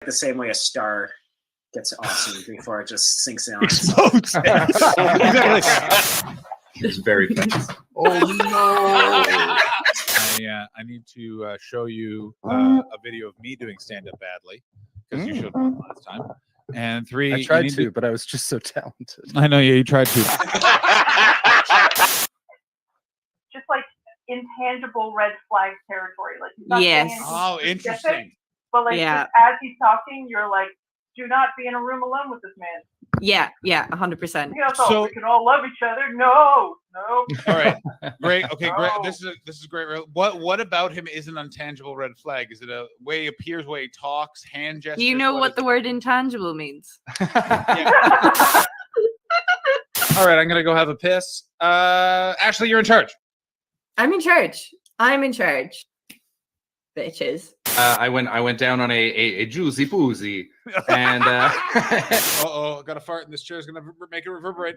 the same way a star gets awesome before it just sinks in on Explodes. It's very fast. Oh no! I need to show you a video of me doing stand-up badly because you showed one last time. And 3, I tried to, but I was just so talented. I know, yeah, you tried to. Just like intangible red flag territory. Like he's not saying anything Oh, specific, interesting. But like just as he's talking, you're like, do not be in a room alone with this man. Yeah, 100%. You know, so we can all love each other. No. All right, great. Okay, great. This is great. What about him is an intangible red flag? Is it a way he appears, way he talks, hand gestures? Do you know what the word intangible means? All right, I'm gonna go have a piss. Ashley, you're in charge. I'm in charge. Bitches. I went down on a juicy poozy, and got a fart in this chair. Is gonna make it reverberate.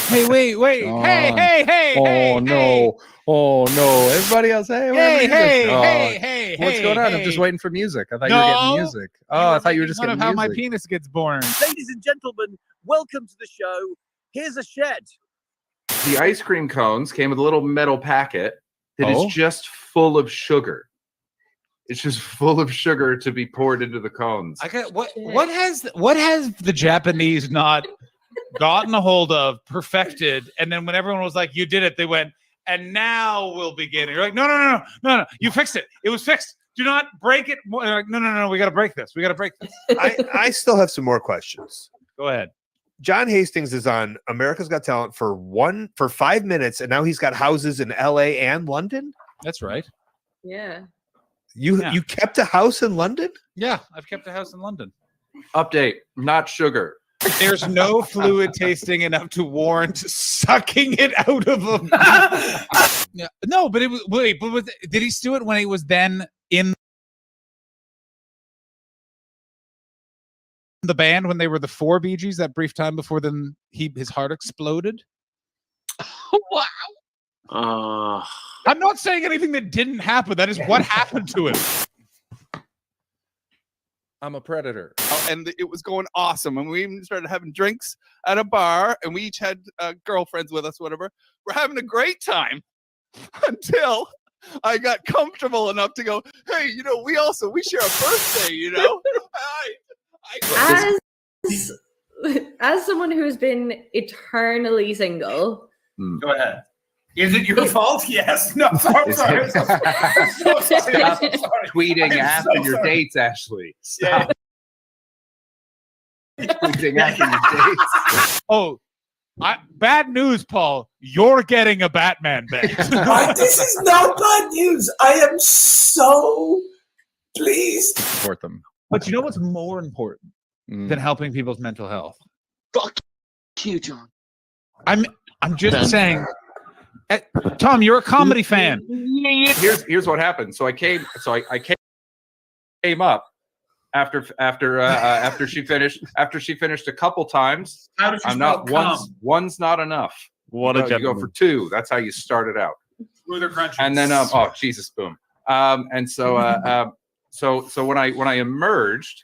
Hey, wait! Hey! Oh no! Oh no! Everybody else, hey! What's going on? I'm just waiting for music. I thought you were getting music. Oh, I thought you were just getting music. How my penis gets born. Ladies and gentlemen, welcome to the show. Here's a shed. The ice cream cones came with a little metal packet that is just full of sugar. It's just full of sugar to be poured into the cones. What has the Japanese not gotten a hold of, perfected, and then when everyone was like, "You did it," they went, "And now we'll begin." And you're like, "No, you fixed it. It was fixed. Do not break it." Like, no, we got to break this. I still have some more questions. Go ahead. John Hastings is on America's Got Talent for 5 minutes, and now he's got houses in LA and London. That's right. Yeah. You kept a house in London? Yeah, I've kept a house in London. Update: not sugar. There's no fluid tasting enough to warrant sucking it out of him. Yeah. No, but it was did he do it when he was then in the band when they were the 4 Bee Gees that brief time before then his heart exploded? Wow. I'm not saying anything that didn't happen. That is what happened to him. I'm a predator. And it was going awesome. And we even started having drinks at a bar, and we each had girlfriends with us, whatever. We're having a great time until I got comfortable enough to go, hey, we share a birthday, As someone who's been eternally single. Go ahead. Is it your fault? Yes. No, sorry. Stop tweeting after your dates, Ashley. Stop. Tweeting after your dates. Oh, bad news, Paul. You're getting a Batman bet. This is not bad news. I am so pleased. Support them. But you know what's more important than helping people's mental health? Fuck you, John. I'm just saying. Tom, you're a comedy fan. Here's what happened. So I came up after she finished a couple times. How did you I'm not one's not enough. What you go for 2. That's how you start it out. Smoother crunch. And then Jesus, boom. And so so when I emerged,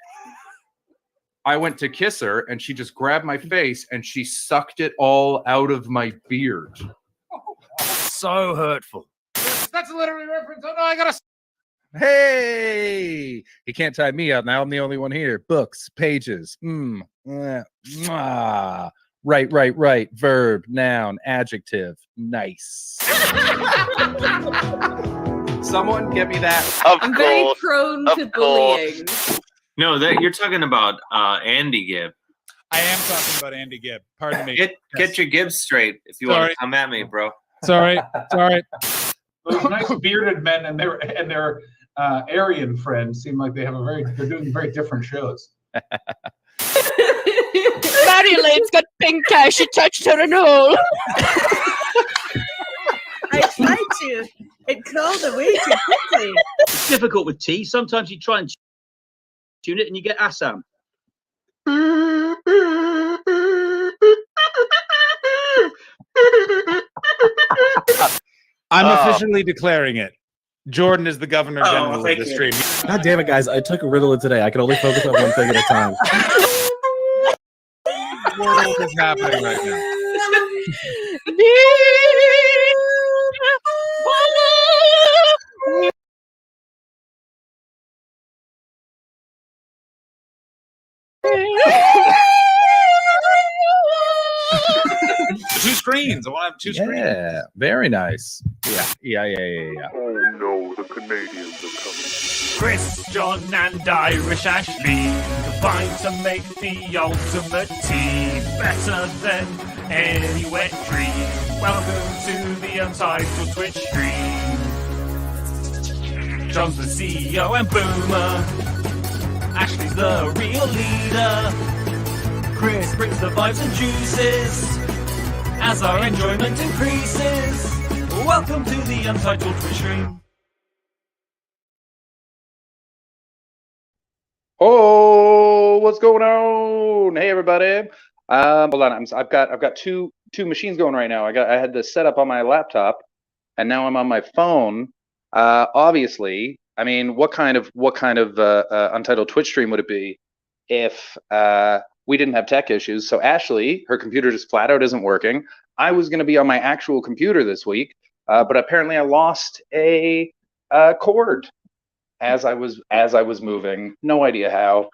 I went to kiss her, and she just grabbed my face and she sucked it all out of my beard. So hurtful. That's a literary reference. Oh no, I gotta. Hey, he can't tie me up. Now I'm the only one here. Books, pages. Right. Verb, noun, adjective. Nice. Someone get me that. I'm very prone to bullying. No, you're talking about Andy Gibb. I am talking about Andy Gibb. Pardon me. Get your Gibb straight if you want to come at me, bro. Sorry. Those nice bearded men and their Aryan friends seem like they're doing very different shows. Marilynn's got pink eye. She touched her and all. I tried to. It crawled away too quickly. It's difficult with tea. Sometimes you try and tune it and you get Assam. I'm officially declaring it. Jordan is the governor general of thank the you. stream. God damn it, guys! I took Ritalin today. I can only focus on one thing at a time. What is happening right now? Two screens. I want to have two screens. Yeah, very nice. Yeah. Oh no, the Canadians are coming. Chris, John, and Irish Ashley combine to make the ultimate team, better than any wet dream. Welcome to the Untitled Twitch stream. John's the CEO and boomer. Ashley's the real leader. Chris brings the vibes and juices as our enjoyment increases. Welcome to the Untitled Twitch stream. Oh, what's going on? Hey, everybody. Hold on. I've got two machines going right now. I had this set up on my laptop, and now I'm on my phone. Obviously, I mean, what kind of Untitled Twitch stream would it be if we didn't have tech issues? So Ashley, her computer just flat out isn't working. I was going to be on my actual computer this week, but apparently I lost a cord as I was moving. No idea how.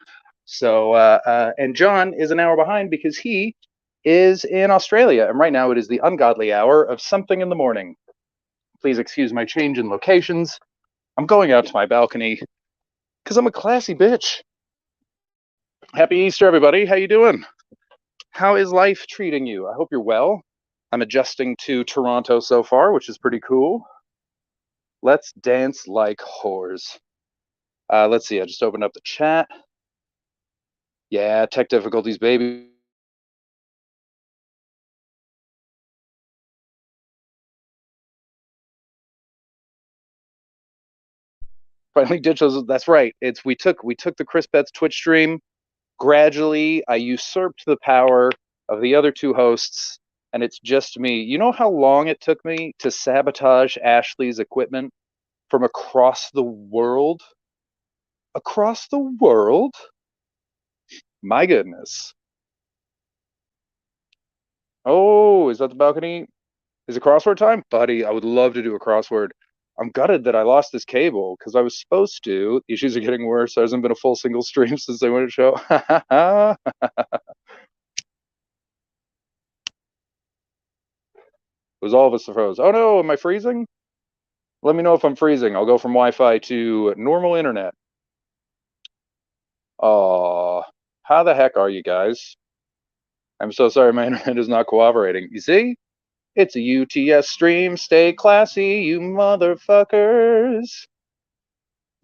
So and John is an hour behind because he is in Australia, and right now it is the ungodly hour of something in the morning. Please excuse my change in locations. I'm going out to my balcony because I'm a classy bitch. Happy Easter, everybody. How you doing? How is life treating you? I hope you're well. I'm adjusting to Toronto so far, which is pretty cool. Let's dance like whores. Let's see. I just opened up the chat. Yeah, tech difficulties, baby. Finally ditched those. That's right. We took the Chris Betts Twitch stream. Gradually, I usurped the power of the other two hosts, and it's just me. You know how long it took me to sabotage Ashley's equipment from across the world? Across the world? My goodness. Oh, is that the balcony? Is it crossword time? Buddy, I would love to do a crossword. I'm gutted that I lost this cable because I was supposed to. The issues are getting worse. There hasn't been a full single stream since they went to show. It was all of us that froze. Oh no, am I freezing? Let me know if I'm freezing. I'll go from Wi-Fi to normal internet. Oh, how the heck are you guys? I'm so sorry my internet is not cooperating. You see? It's a UTS stream. Stay classy, you motherfuckers.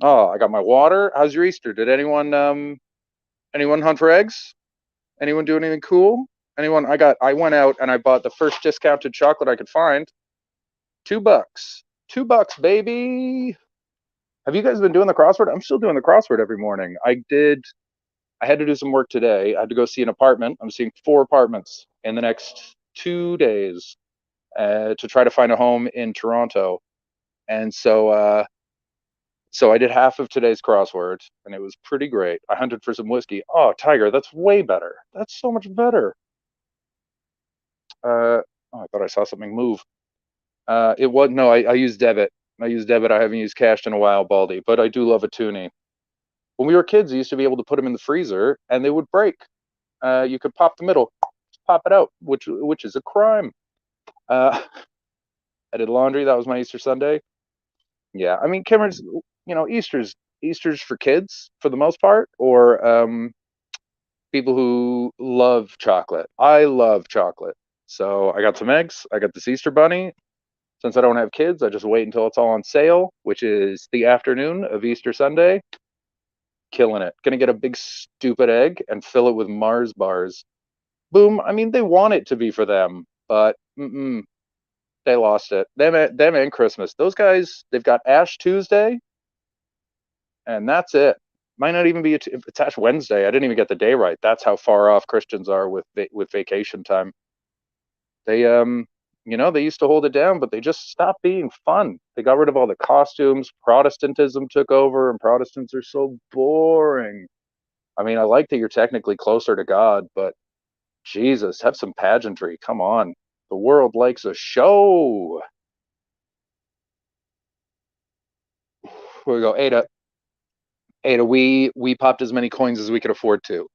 Oh, I got my water. How's your Easter? Did anyone hunt for eggs? Anyone do anything cool? Anyone? I went out and I bought the first discounted chocolate I could find. $2. $2, baby. Have you guys been doing the crossword? I'm still doing the crossword every morning. I had to do some work today. I had to go see an apartment. I'm seeing 4 apartments in the next 2 days to try to find a home in Toronto. And so I did half of today's crossword, and it was pretty great. I hunted for some whiskey. Oh, Tiger, that's way better. That's so much better. I thought I saw something move. It was no. I use debit. I use debit. I haven't used cash in a while, Baldy. But I do love a toonie. When we were kids, I used to be able to put them in the freezer, and they would break. You could pop the middle, pop it out, which is a crime. I did laundry. That was my Easter Sunday. Yeah, I mean, Cameron's. Easter's for kids for the most part, or people who love chocolate. I love chocolate, so I got some eggs. I got this Easter bunny. Since I don't have kids, I just wait until it's all on sale, which is the afternoon of Easter Sunday. Killing it. Gonna get a big stupid egg and fill it with Mars bars. Boom. I mean, they want it to be for them, but they lost it. Them and Christmas. Those guys, they've got Ash Tuesday, and that's it. Might not even be it's Ash Wednesday. I didn't even get the day right. That's how far off Christians are with vacation time. They You know, they used to hold it down, but they just stopped being fun. They got rid of all the costumes. Protestantism took over, and Protestants are so boring. I mean, I like that you're technically closer to God, but Jesus, have some pageantry. Come on. The world likes a show. Here we go. Ada, we popped as many coins as we could afford to.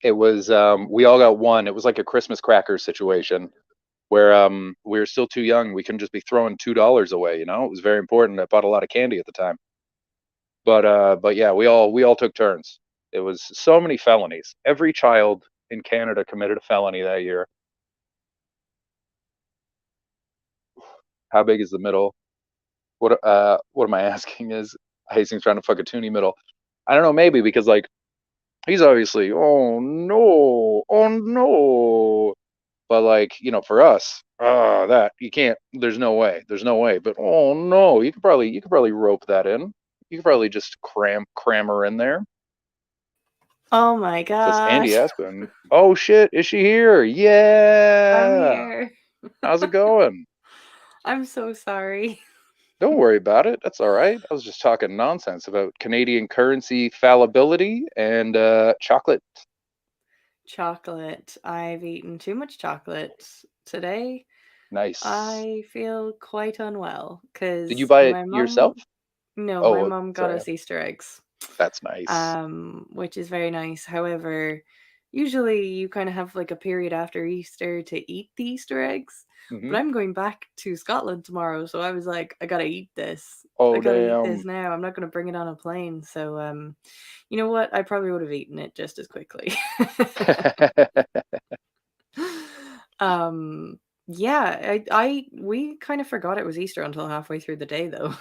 It was we all got one. It was like a Christmas crackers situation where we were still too young. We couldn't just be throwing $2 away, you know? It was very important. I bought a lot of candy at the time. But yeah, we all took turns. It was so many felonies. Every child in Canada committed a felony that year. How big is the middle? What am I asking is Hastings trying to fuck a toonie middle. I don't know, maybe because like he's obviously oh no. But like, you know, for us, that you can't. There's no way. But oh no, you could probably rope that in. You could probably just cram her in there. Oh my Says Andy gosh. Aspen. Oh shit, is she here? Yeah. I'm here. How's it going? I'm so sorry. Don't worry about it. That's all right. I was just talking nonsense about Canadian currency fallibility and chocolate. Chocolate. I've eaten too much chocolate today. Nice. I feel quite unwell because Did you buy it my mom. yourself? No, Oh, my mom got sorry. us Easter eggs. That's nice. Which is very nice. However, usually you kind of have like a period after Easter to eat the Easter eggs. But I'm going back to Scotland tomorrow, so I was like, I gotta eat this. Oh, I gotta eat damn. this now. I'm not gonna bring it on a plane. So, you know what? I probably would have eaten it just as quickly. Yeah, we kind of forgot it was Easter until halfway through the day, though.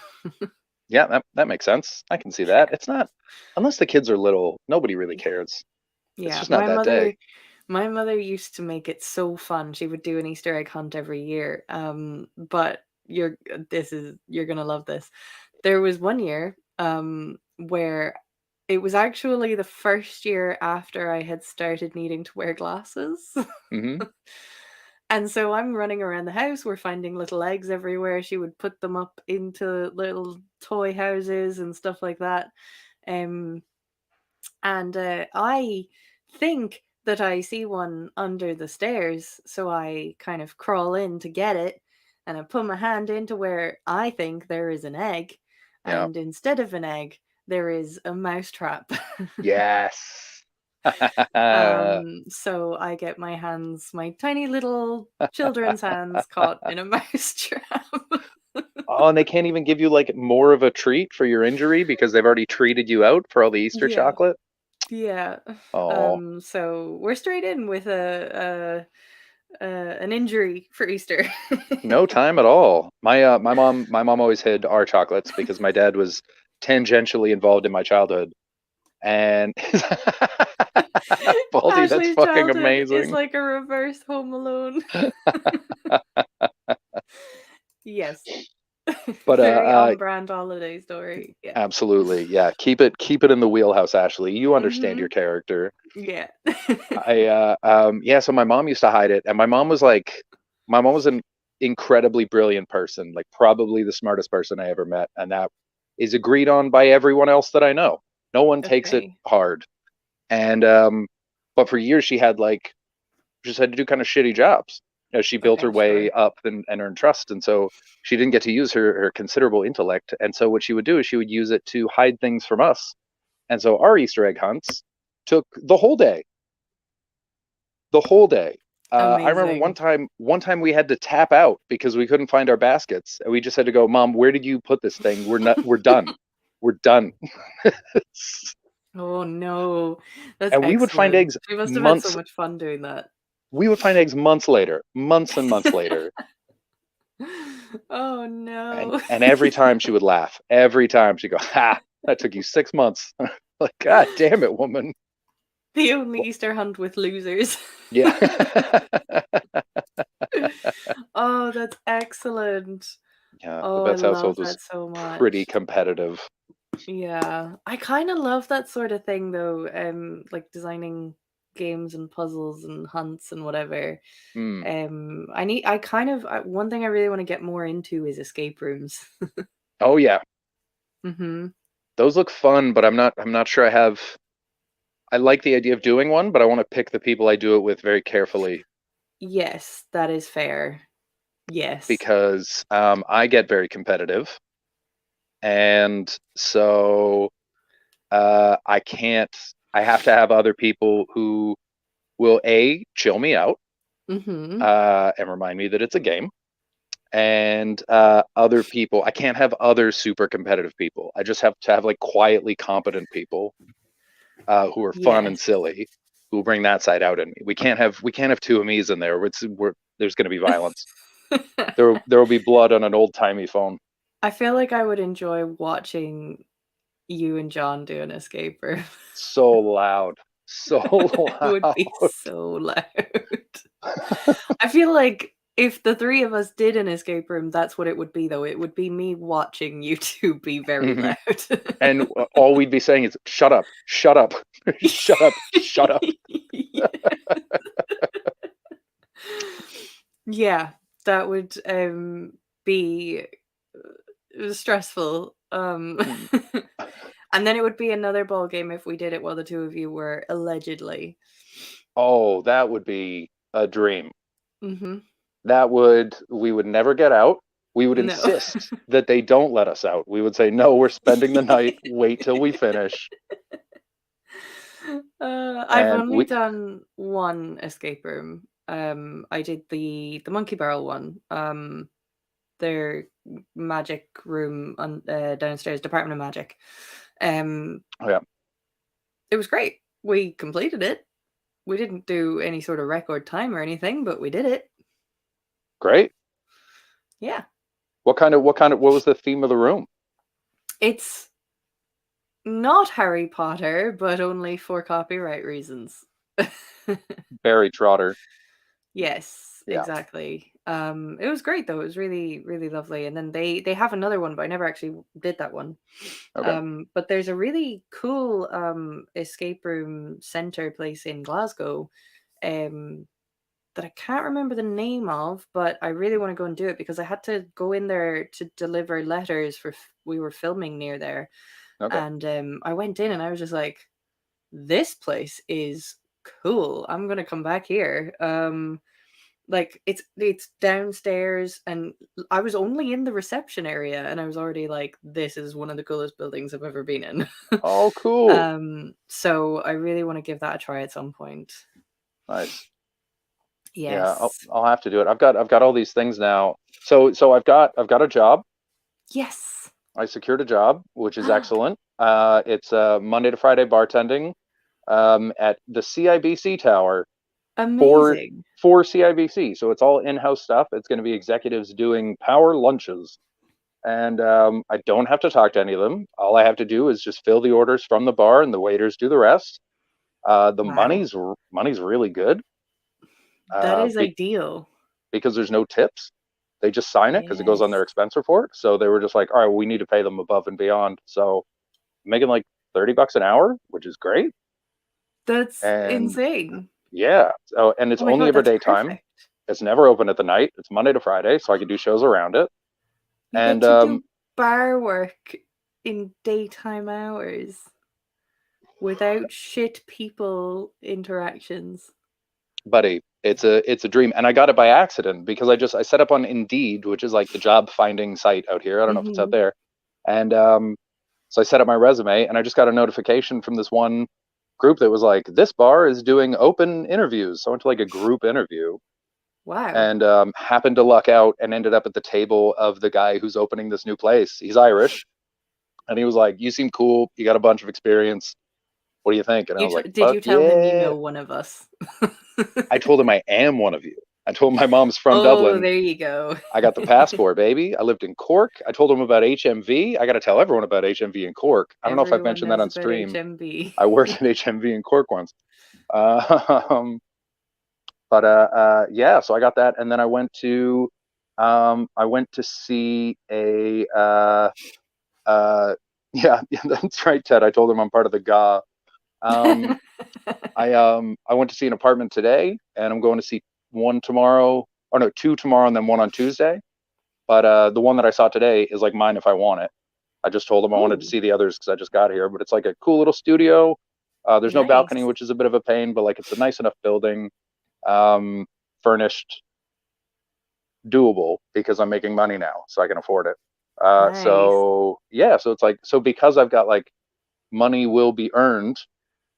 Yeah, that makes sense. I can see that. It's not unless the kids are little, nobody really cares. It's Yeah, just not that day. my mother used to make it so fun. She would do an Easter egg hunt every year. But you're gonna love this. There was one year where it was actually the first year after I had started needing to wear glasses. Mm-hmm. And so I'm running around the house. We're finding little eggs everywhere. She would put them up into little toy houses and stuff like that. And I think that I see one under the stairs. So I kind of crawl in to get it. And I put my hand into where I think there is an egg. Yeah. And instead of an egg, there is a mousetrap. Yes. So I get my tiny little children's hands caught in a mousetrap. Oh, and they can't even give you like more of a treat for your injury because they've already treated you out for all the Easter Yeah. chocolate. Yeah. Oh. So we're straight in with an injury for Easter. No time at all. My mom always hid our chocolates because my dad was tangentially involved in my childhood. And Baldy, that's Ashley's fucking childhood amazing. is like a reverse Home Alone. Yes. But very on-brand holiday story. Yeah. Absolutely, yeah. Keep it in the wheelhouse, Ashley. You understand your character. Yeah. Yeah. So my mom used to hide it, and my mom was an incredibly brilliant person, like probably the smartest person I ever met, and that is agreed on by everyone else that I know. No one takes it hard, and but for years she just had to do kind of shitty jobs. You know, she built her way up and earned trust, and so she didn't get to use her considerable intellect. And so what she would do is she would use it to hide things from us. And so our Easter egg hunts took the whole day. I remember one time we had to tap out because we couldn't find our baskets, and we just had to go, Mom, where did you put this thing? We're done. We're done. Oh no, that's and we would find eggs. She must have had so much fun doing that. We would find eggs months and months later. Oh no. And every time she would laugh. Every time she'd go, ha, that took you 6 months. Like, God damn it, woman. The only Easter hunt with losers. Yeah. Oh, that's excellent. Yeah, oh, the Betts household was so pretty competitive. Yeah, I kind of love that sort of thing though. Like designing games and puzzles and hunts and whatever. Mm. One thing I really want to get more into is escape rooms. Oh yeah, Mm-hmm. those look fun, but I'm not sure I have. I like the idea of doing one, but I want to pick the people I do it with very carefully Yes, that is fair. Yes. because I get very competitive, and so I can't. I have to have other people who will chill me out Mm-hmm. and remind me that it's a game. And other people, I can't have other super competitive people. I just have to have like quietly competent people who are fun and Yes. silly, who will bring that side out in me. We can't have two of me's in there. There's going to be violence. There will be blood on an old timey phone. I feel like I would enjoy watching you and John do an escape room. So loud, so It would loud. be so loud. I feel like if the three of us did an escape room, that's what it would be, though. It would be me watching you two be very Mhm. loud. And all we'd be saying is, "Shut up, shut up, shut up, shut up." Yeah, that would be stressful. And then it would be another ball game if we did it while the two of you were allegedly. Oh, that would be a dream. Mm-hmm. We would never get out. We would No. insist that they don't let us out. We would say, "No, we're spending the night. Wait till we finish." I've And only done one escape room. I did the monkey barrel one. Their magic room on downstairs, Department of Magic. Oh, yeah. It was great. We completed it. We didn't do any sort of record time or anything, but we did it. Great. Yeah. What was the theme of the room? It's not Harry Potter, but only for copyright reasons. Barry Trotter. Yes, Yeah. exactly. It was great though. It was really, really lovely. And then they have another one, but I never actually did that one. Okay. But there's a really cool escape room center place in Glasgow that I can't remember the name of, but I really want to go and do it because I had to go in there to deliver letters we were filming near there. Okay. And I went in and I was just like, this place is cool. I'm gonna come back here. Like it's downstairs and I was only in the reception area and I was already like, this is one of the coolest buildings I've ever been in. Oh, cool. So I really want to give that a try at some point. Nice. Yes. Yeah, I'll have to do it. I've got all these things now. So I've got a job. Yes. I secured a job, which is excellent. It's Monday to Friday bartending at the CIBC Tower. Amazing. For CIBC. So it's all in-house stuff. It's going to be executives doing power lunches. And I don't have to talk to any of them. All I have to do is just fill the orders from the bar and the waiters do the rest. The Wow. money's really good. That is ideal. Because there's no tips. They just sign it because it goes on their Yes. expense report. So they were just like, all right, we need to pay them above and beyond. So I'm making like $30 an hour, which is great. That's And insane. yeah. So, and it's Oh my only God, ever that's daytime. perfect. It's never open at the night. It's Monday to Friday, so I can do shows around it. You And get to do bar work in daytime hours without shit people interactions. buddy, it's a dream. And I got it by accident because I set up on Indeed, which is like the job finding site out here. I don't know if it's out Mhm. there. And so I set up my resume and I just got a notification from this one group that was like, this bar is doing open interviews. So I went to like a group interview Wow. and happened to luck out and ended up at the table of the guy who's opening this new place. He's Irish. And he was like, you seem cool. You got a bunch of experience. What do you think? And I was like, Did you fuck tell him you yeah. know one of us? I told him I am one of you. I told him my mom's from Oh, Dublin. there you go. I got the passport, baby. I lived in Cork. I told him about HMV. I got to tell everyone about HMV in Cork. I don't know if I've Everyone mentioned that knows on about stream. HMV. I worked at HMV in Cork once. Yeah, so I got that, and then I went to see a yeah, that's right, Ted. I told him I'm part of the GA. I went to see an apartment today, and I'm going to see one tomorrow, or no, two tomorrow, and then one on Tuesday. But the one that I saw today is like mine if I want it. I just told them I wanted to see the others because I just got here, but it's like a cool little studio. There's no balcony, which is a bit of a pain, but like it's a nice enough building, furnished, doable because I'm making money now, so I can afford it. So yeah, so it's like, so because I've got like money will be earned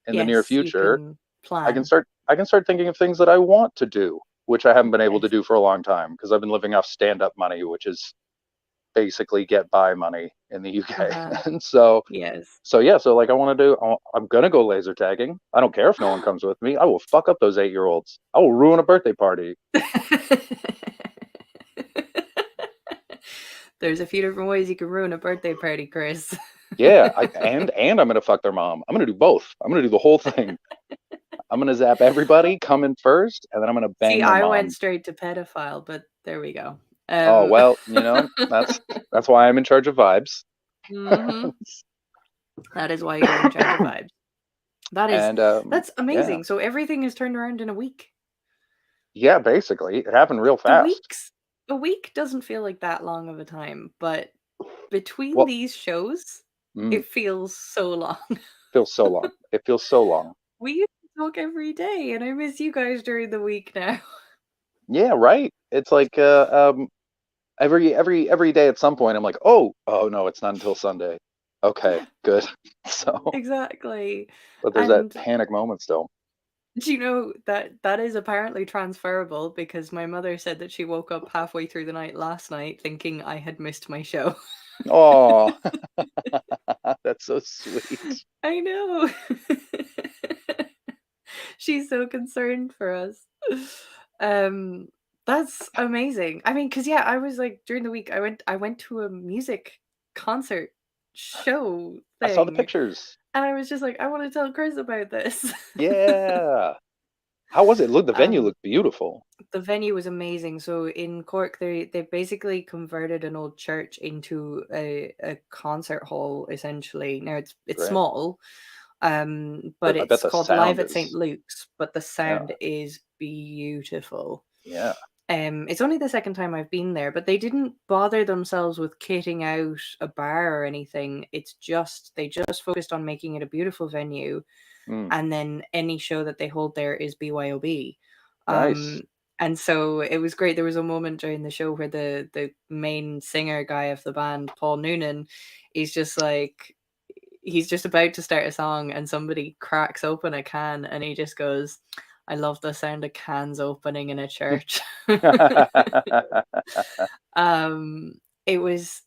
in the near Yes, you future, can I can plan. start thinking of things that I want to do, which I haven't been able to do for a long time because I've been living off stand-up money, which is basically get by money in the UK. And so Yes. yeah, so like I'm gonna go laser tagging. I don't care if no one comes with me. I will fuck up those 8-year-olds. I will ruin a birthday party. There's a few different ways you can ruin a birthday party, Chris. Yeah, and I'm gonna fuck their mom. I'm gonna do both. I'm gonna do the whole thing. I'm gonna zap everybody, come in first, and then I'm gonna bang See, their I mom. went straight to pedophile, but there we go. Oh well, that's why I'm in charge of vibes. Mhm. That is why you're in charge of vibes. That's amazing. Yeah. So everything is turned around in a week. Yeah, basically, it happened real fast. A week doesn't feel like that long of a time, but between Well, these shows, Mm. it feels so long. Feels so long. It feels so long. We used to talk every day, and I miss you guys during the week now. Yeah, right. It's like every day at some point I'm like, oh no, it's not until Sunday. Okay, good. So, Exactly. but there's And that panic moment still. do you know that is apparently transferable because my mother said that she woke up halfway through the night last night thinking I had missed my show. Oh, that's so sweet. I know. She's so concerned for us. That's amazing. I mean, because yeah, I was like during the week I went to a music concert show I saw the thing. pictures. And I was just like, I want to tell Chris about this. Yeah. How was it? Look, the venue looked beautiful. The venue was amazing. So in Cork, they basically converted an old church into a concert hall, essentially. Now it's Great. small, but I bet it's the called sound Live at is- St. Luke's, but the sound is beautiful. Yeah. It's only the second time I've been there, but they didn't bother themselves with kitting out a bar or anything. It's just they just focused on making it a beautiful venue, and then any show that they hold there is BYOB. Nice. And so it was great. There was a moment during the show where the main singer guy of the band, Paul Noonan, he's just like he's just about to start a song and somebody cracks open a can and he just goes, I love the sound of cans opening in a church. It was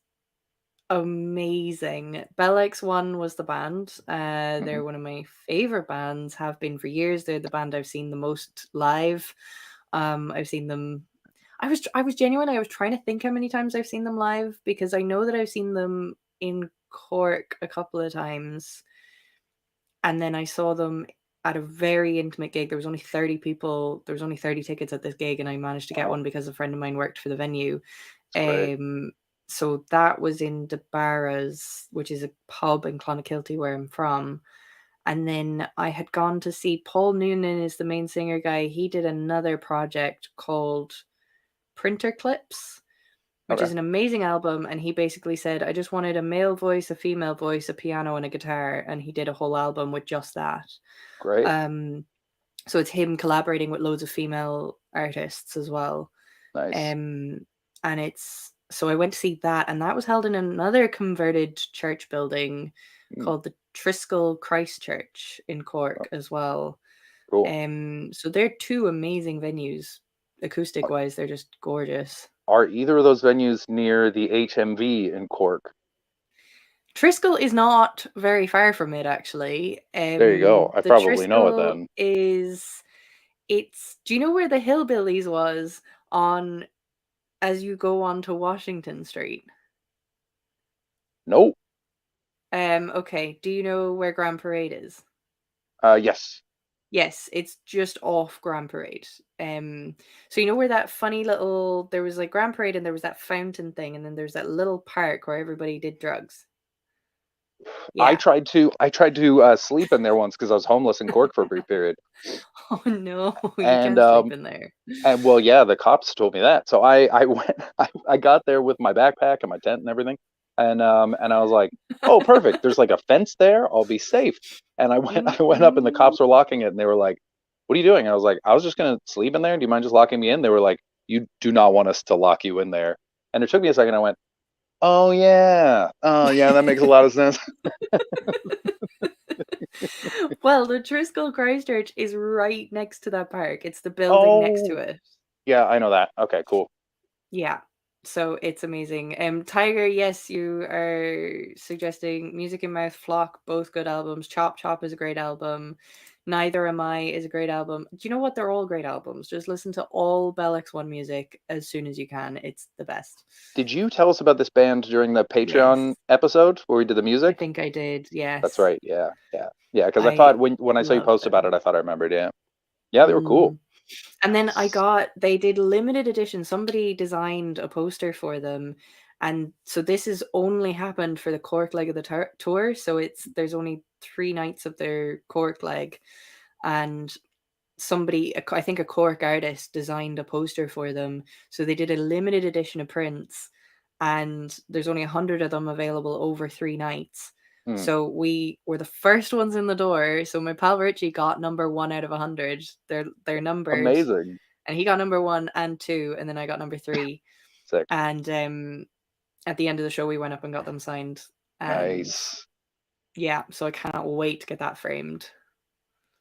amazing. Bell X1 was the band. They're one of my favorite bands, have been for years. They're the band I've seen the most live. I've seen them. I was genuine. I was trying to think how many times I've seen them live because I know that I've seen them in Cork a couple of times. And then I saw them at a very intimate gig. There was only 30 people. There was only 30 tickets at this gig, and I managed to get one because a friend of mine worked for the venue. So that was in Debarra's, which is a pub in Clonakilty where I'm from. And then I had gone to see Paul Noonan is the main singer guy. He did another project called Printer Clips, which is an amazing album. And he basically said, I just wanted a male voice, a female voice, a piano, and a guitar. And he did a whole album with just that. Great. So it's him collaborating with loads of female artists as well. Nice. And so I went to see that, and that was held in another converted church building called the Triskel Christ Church in Cork as well. Cool. So they're two amazing venues. Acoustic wise, they're just gorgeous. Are either of those venues near the HMV in Cork? Triskel is not very far from it, actually. There you go. I probably know it then. Do you know where the Hillbillies was on as you go on to Washington Street? Nope. Okay. Do you know where Grand Parade is? Yes. Yes, it's just off Grand Parade. So you know where that funny little there was like Grand Parade and there was that fountain thing, and then there's that little park where everybody did drugs. I tried to sleep in there once because I was homeless in Cork for a brief period. Oh no, you And can't sleep in there. and well, yeah, the cops told me that. So I went, I got there with my backpack and my tent and everything, and I was like, oh, perfect. There's like a fence there. I'll be safe. And I went up, and the cops were locking it, and they were like, what are you doing? And I was like, I was just gonna sleep in there. Do you mind just locking me in? They were like, you do not want us to lock you in there. And it took me a second. I went, oh yeah, that makes a lot of sense. Well, the Triskel Christchurch is right next to that park. It's the building next to it. Yeah, I know that. Okay, cool. Yeah. So it's amazing. Tiger, yes, you are suggesting Music in Mouth, Flock, both good albums. Chop Chop is a great album. Neither Am I is a great album. Do you know what? They're all great albums. Just listen to all Bell X1 music as soon as you can. It's the best. Did you tell us about this band during the Patreon episode where we did the music? I think I did, yes. That's right. Yeah. Because I thought when I saw you loved post about it, I thought I remembered. Yeah, they were cool. And then they did limited edition. Somebody designed a poster for them. And so this has only happened for the Cork leg of the tour. So there's only 3 nights of their Cork leg. And somebody, I think a Cork artist, designed a poster for them. So they did a limited edition of prints. And there's only 100 of them available over 3 nights. So we were the first ones in the door. So my pal Richie got number 1 out of 100. They're numbered. Amazing. And he got number 1 and 2, and then I got number 3. Sick. And at the end of the show, we went up and got them signed. Nice. Yeah, so I cannot wait to get that framed.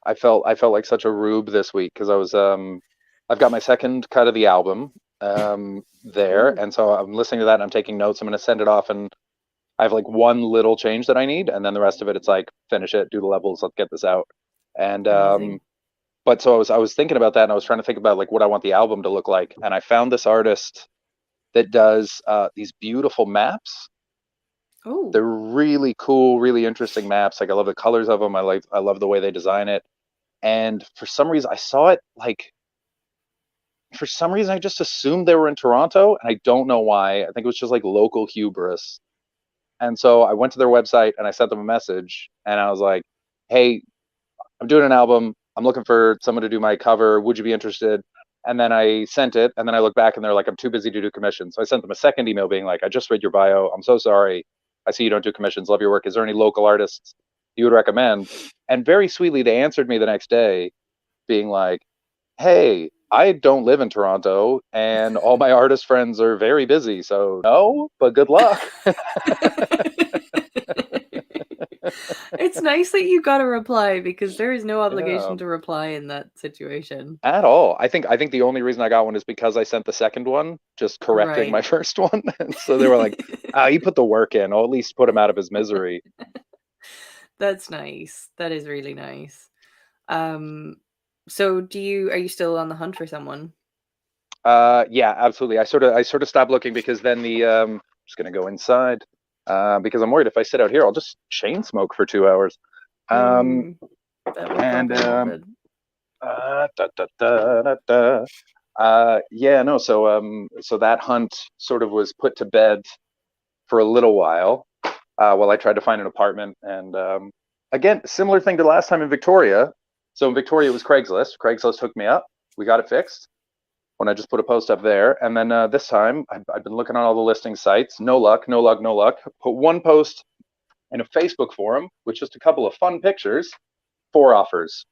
I felt like such a rube this week because I was I've got my second cut of the album there, and so I'm listening to that and I'm taking notes. I'm going to send it off, and I have like one little change that I need, and then the rest of it, it's like finish it, do the levels, let's get this out. And but so I was thinking about that, and I was trying to think about like what I want the album to look like, and I found this artist that does these beautiful maps. Oh, they're really cool, really interesting maps. Like I love the colors of them. I love the way they design it. And for some reason, I saw it like. For some reason, I just assumed they were in Toronto, and I don't know why. I think it was just like local hubris. And so I went to their website and I sent them a message, and I was like, hey, I'm doing an album. I'm looking for someone to do my cover. Would you be interested? And then I sent it, and then I look back and they're like, I'm too busy to do commissions. So I sent them a second email being like, I just read your bio. I'm so sorry. I see you don't do commissions. Love your work. Is there any local artists you would recommend? And very sweetly, they answered me the next day being like, hey, I don't live in Toronto, and all my artist friends are very busy. So no, but good luck. It's nice that you got a reply because there is no obligation to reply in that situation. At all. I think the only reason I got one is because I sent the second one, just correcting my first one. And so they were like, he put the work in. I'll at least put him out of his misery. That's nice. That is really nice. So are you still on the hunt for someone? Yeah, absolutely. I sort of stopped looking because then I'm just gonna go inside. Because I'm worried if I sit out here, I'll just chain smoke for 2 hours. So that hunt sort of was put to bed for a little while while I tried to find an apartment. And again, similar thing to last time in Victoria. So in Victoria, it was Craigslist. Craigslist hooked me up. We got it fixed when I just put a post up there. And then this time, I've been looking on all the listing sites. No luck. Put one post in a Facebook forum with just a couple of fun pictures. 4 offers.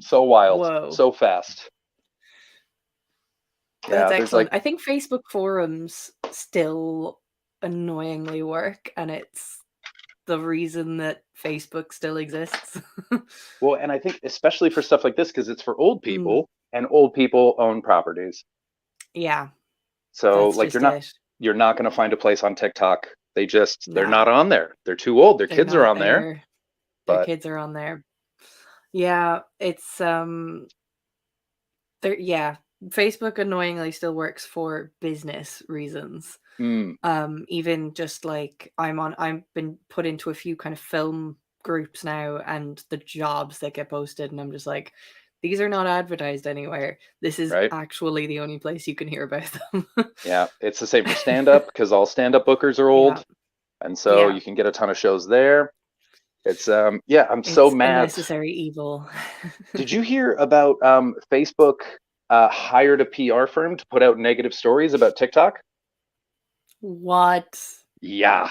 So wild. Whoa. So fast. That's excellent. I think Facebook forums still annoyingly work, and it's the reason that Facebook still exists. Well, and I think especially for stuff like this, because it's for old people, and old people own properties. Yeah. So like you're not going to find a place on TikTok. They're not on there. They're too old. Their kids are on there. Their kids are on there. Yeah, it's Facebook annoyingly still works for business reasons. Even just like I've been put into a few kind of film groups now, and the jobs that get posted, and I'm just like, these are not advertised anywhere. This is actually the only place you can hear about them. Yeah, it's the same for stand-up because all stand-up bookers are old. And so you can get a ton of shows there. It's yeah, I'm so It's a mad. necessary evil. Did you hear about Facebook hired a PR firm to put out negative stories about TikTok? What? Yeah.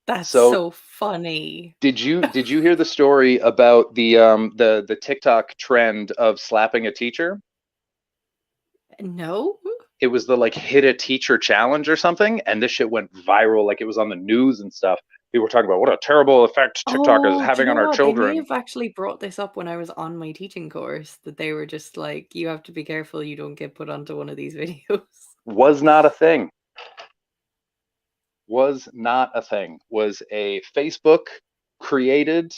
That's So so funny. did you hear the story about the TikTok trend of slapping a teacher? No. It was the like hit a teacher challenge or something, and this shit went viral. Like it was on the news and stuff. People were talking about what a terrible effect TikTok is Oh, do having you on know our what? They may children. have actually brought this up when I was on my teaching course, that they were just like, you have to be careful you don't get put onto one of these videos. Was not a thing. Was not a thing. Was a Facebook created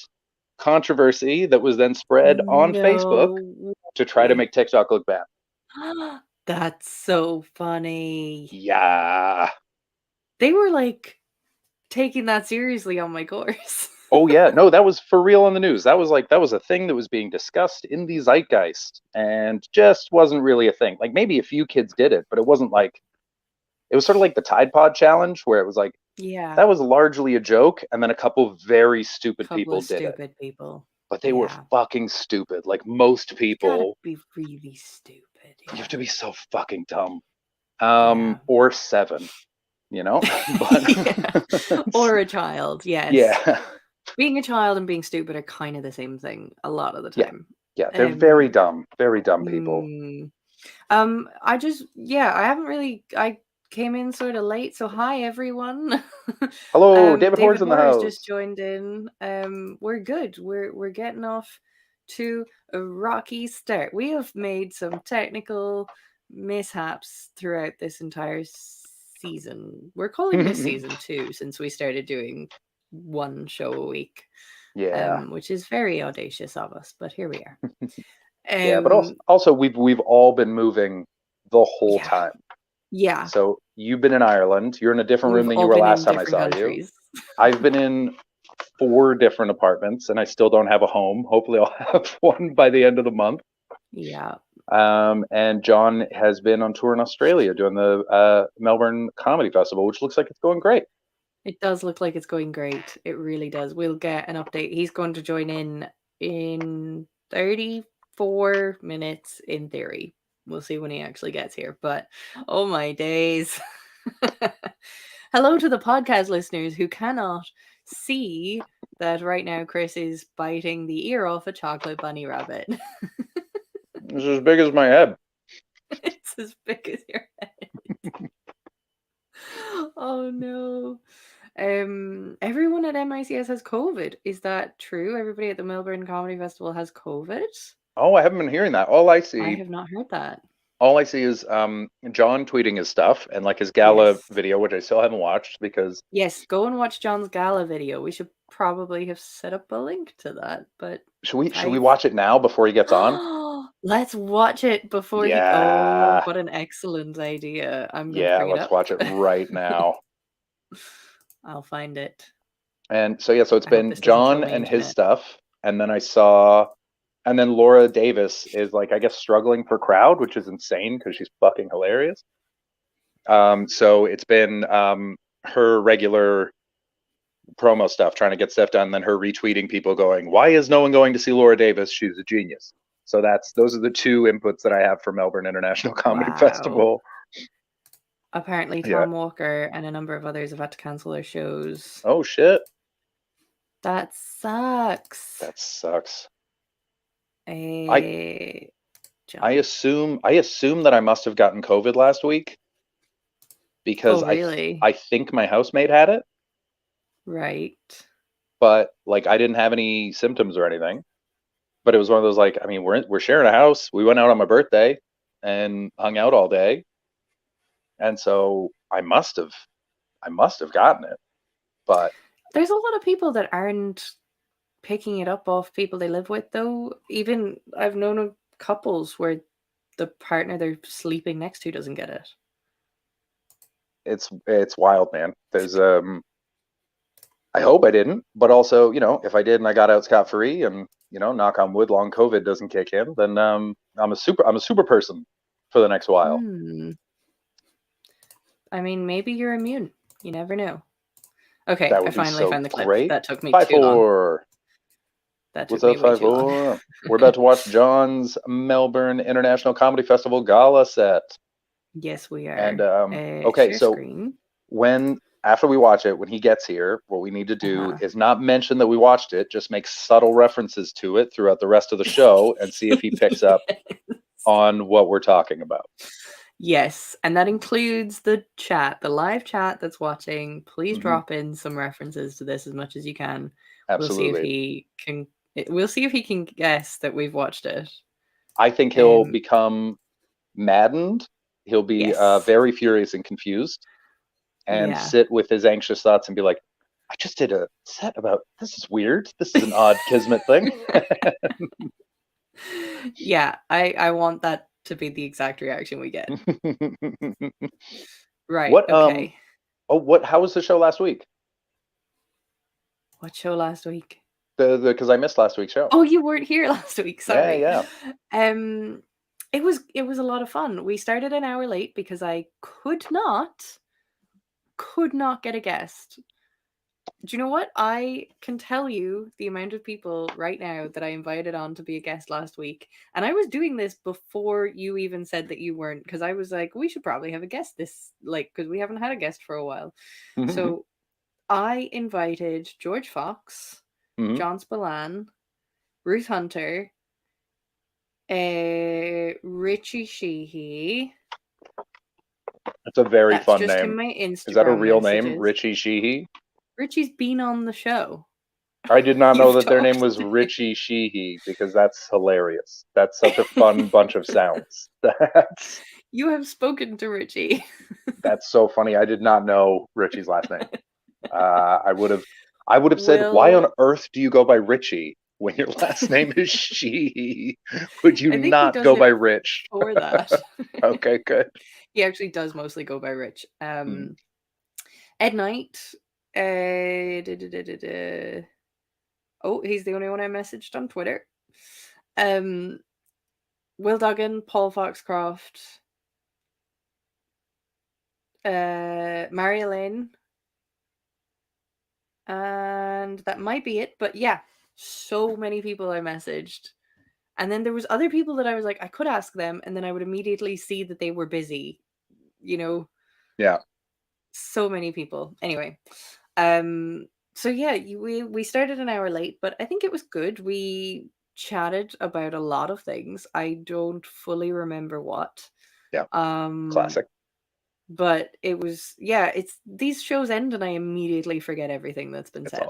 controversy that was then spread on Facebook No to try to way. make TikTok look bad. That's so funny. Yeah. They were like taking that seriously on my course. Oh yeah, no, that was for real on the news. That was a thing that was being discussed in the zeitgeist and just wasn't really a thing. Like maybe a few kids did it, but it wasn't like, it was sort of like the Tide Pod challenge where it was like Yeah. that was largely a joke and then a couple very stupid Couple people of did it. stupid people. But they were fucking stupid. Like most Gotta people, be really stupid. you have to be so fucking dumb. Or 7, you know? But Or a child, yes. yeah. Being a child and being stupid are kind of the same thing a lot of the time. Yeah, they're very dumb people. I came in sort of late, so hi everyone. Hello, David Hoard's in the Hoard's house. just joined in. We're good. We're getting off to a rocky start. We have made some technical mishaps throughout this entire season. We're calling this season 2 since we started doing one show a week. Yeah. Which is very audacious of us, but here we are. Yeah, but also we've all been moving the whole time. Yeah. So you've been in Ireland. You're in a different room We've than you all were been last in time I different saw you. countries. I've been in 4 different apartments and I still don't have a home. Hopefully I'll have one by the end of the month. Yeah. And John has been on tour in Australia doing the Melbourne Comedy Festival, which looks like it's going great. It does look like it's going great. It really does. We'll get an update. He's going to join in 34 minutes in theory. We'll see when he actually gets here. But oh my days. Hello to the podcast listeners who cannot see that right now Chris is biting the ear off a chocolate bunny rabbit. It's as big as my head. It's as big as your head. Oh no. Everyone at MICS has COVID. Is that true? Everybody at the Melbourne Comedy Festival has COVID? Oh, I haven't been hearing that. All I see I have not heard that. All I see is John tweeting his stuff and like his gala video, which I still haven't watched because Yes, go and watch John's gala video. We should probably have set up a link to that, but should we watch it now before he gets on? Let's watch it before he. Oh, what an excellent idea! I'm gonna bring it let's up. watch it right now. I'll find it. And so so it's been this doesn't John kill my and his internet. stuff, and then I saw, and then Laura Davis is like I guess struggling for crowd, which is insane because she's fucking hilarious. So it's been her regular promo stuff, trying to get stuff done, and then her retweeting people going, "Why is no one going to see Laura Davis? She's a genius." So those are the 2 inputs that I have for Melbourne International Comedy Festival. Apparently, Tom Walker and a number of others have had to cancel their shows. Oh shit! That sucks. That sucks. I assume that I must have gotten COVID last week because really? I think my housemate had it. Right. But like I didn't have any symptoms or anything. But it was one of those like, I mean, we're sharing a house. We went out on my birthday and hung out all day. And so I must have gotten it. But there's a lot of people that aren't picking it up off people they live with though. Even I've known of couples where the partner they're sleeping next to doesn't get it. It's wild, man. There's I hope I didn't, but also, if I did and I got out scot-free and, knock on wood, long COVID doesn't kick in, then I'm a super person for the next while. I mean, maybe you're immune. You never know. Okay, That I would be finally so found the clip. great. That took me too long. 5-4. That What's took me up, way too long. 5-4? We're about to watch John's Melbourne International Comedy Festival gala set. Yes, we are. And okay, share so screen. after we watch it, when he gets here, what we need to do Uh-huh. is not mention that we watched it, just make subtle references to it throughout the rest of the show and see if he picks up on what we're talking about. Yes, and that includes the chat, the live chat that's watching. Please Mhm. drop in some references to this as much as you can. Absolutely. We'll see if he can guess that we've watched it. I think he'll become maddened. He'll be Yes. very furious and confused, and Yeah. sit with his anxious thoughts and be like, I just did a set about this is weird. This is an odd kismet thing. Yeah, I want that to be the exact reaction we get. Right. What Okay. how was the show last week? What show last week? Because I missed last week's show. Oh, you weren't here last week. Sorry. Yeah. It was a lot of fun. We started an hour late because I could not get a guest. Do you know what? I can tell you the amount of people right now that I invited on to be a guest last week. And I was doing this before you even said that you weren't, because I was like, we should probably have a guest because we haven't had a guest for a while. So I invited George Fox, John Spillane, Ruth Hunter, Richie Sheehy. It's a very That's fun just name. in my Instagram Is that a real name? messages. Richie Sheehy? Richie's been on the show. I did not know You've that their name talked was to him. Richie Sheehy, because that's hilarious. That's such a fun bunch of sounds. You have spoken to Richie. That's so funny. I did not know Richie's last name. I would have said, why on earth do you go by Richie when your last name is Sheehy? Would you I think he not does go it by Rich? For that. Okay, good. He actually does mostly go by Rich. Ed Knight. Oh, he's the only one I messaged on Twitter. Will Duggan, Paul Foxcroft, Mary Elaine, and that might be it. But yeah, so many people I messaged. And then there was other people that I was like, I could ask them, and then I would immediately see that they were busy. Yeah. So many people. Anyway, so yeah, we started an hour late, but I think it was good. We chatted about a lot of things. I don't fully remember what. Yeah. Classic. But it was, it's these shows end and I immediately forget everything that's been said.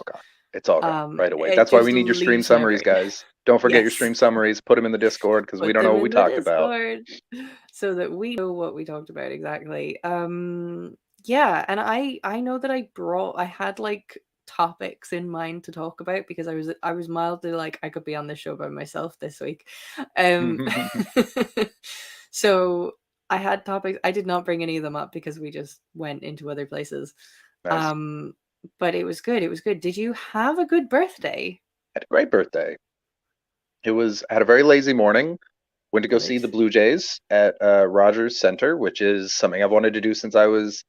It's all gone right away. It That's why just we need your stream leaves my summaries, brain. guys. Don't forget your Yes. stream summaries. Put them in the Discord, because we Put don't know them what we in the talked about. Discord so that we know what we talked about exactly. Yeah, and I know that I had like topics in mind to talk about, because I was mildly like, I could be on this show by myself this week. So I had topics. I did not bring any of them up because we just went into other places. Nice. But it was good. It was good. Did you have a good birthday? I had a great birthday. I had a very lazy morning. Went to go see the Blue Jays at Rogers Center, which is something I've wanted to do since I was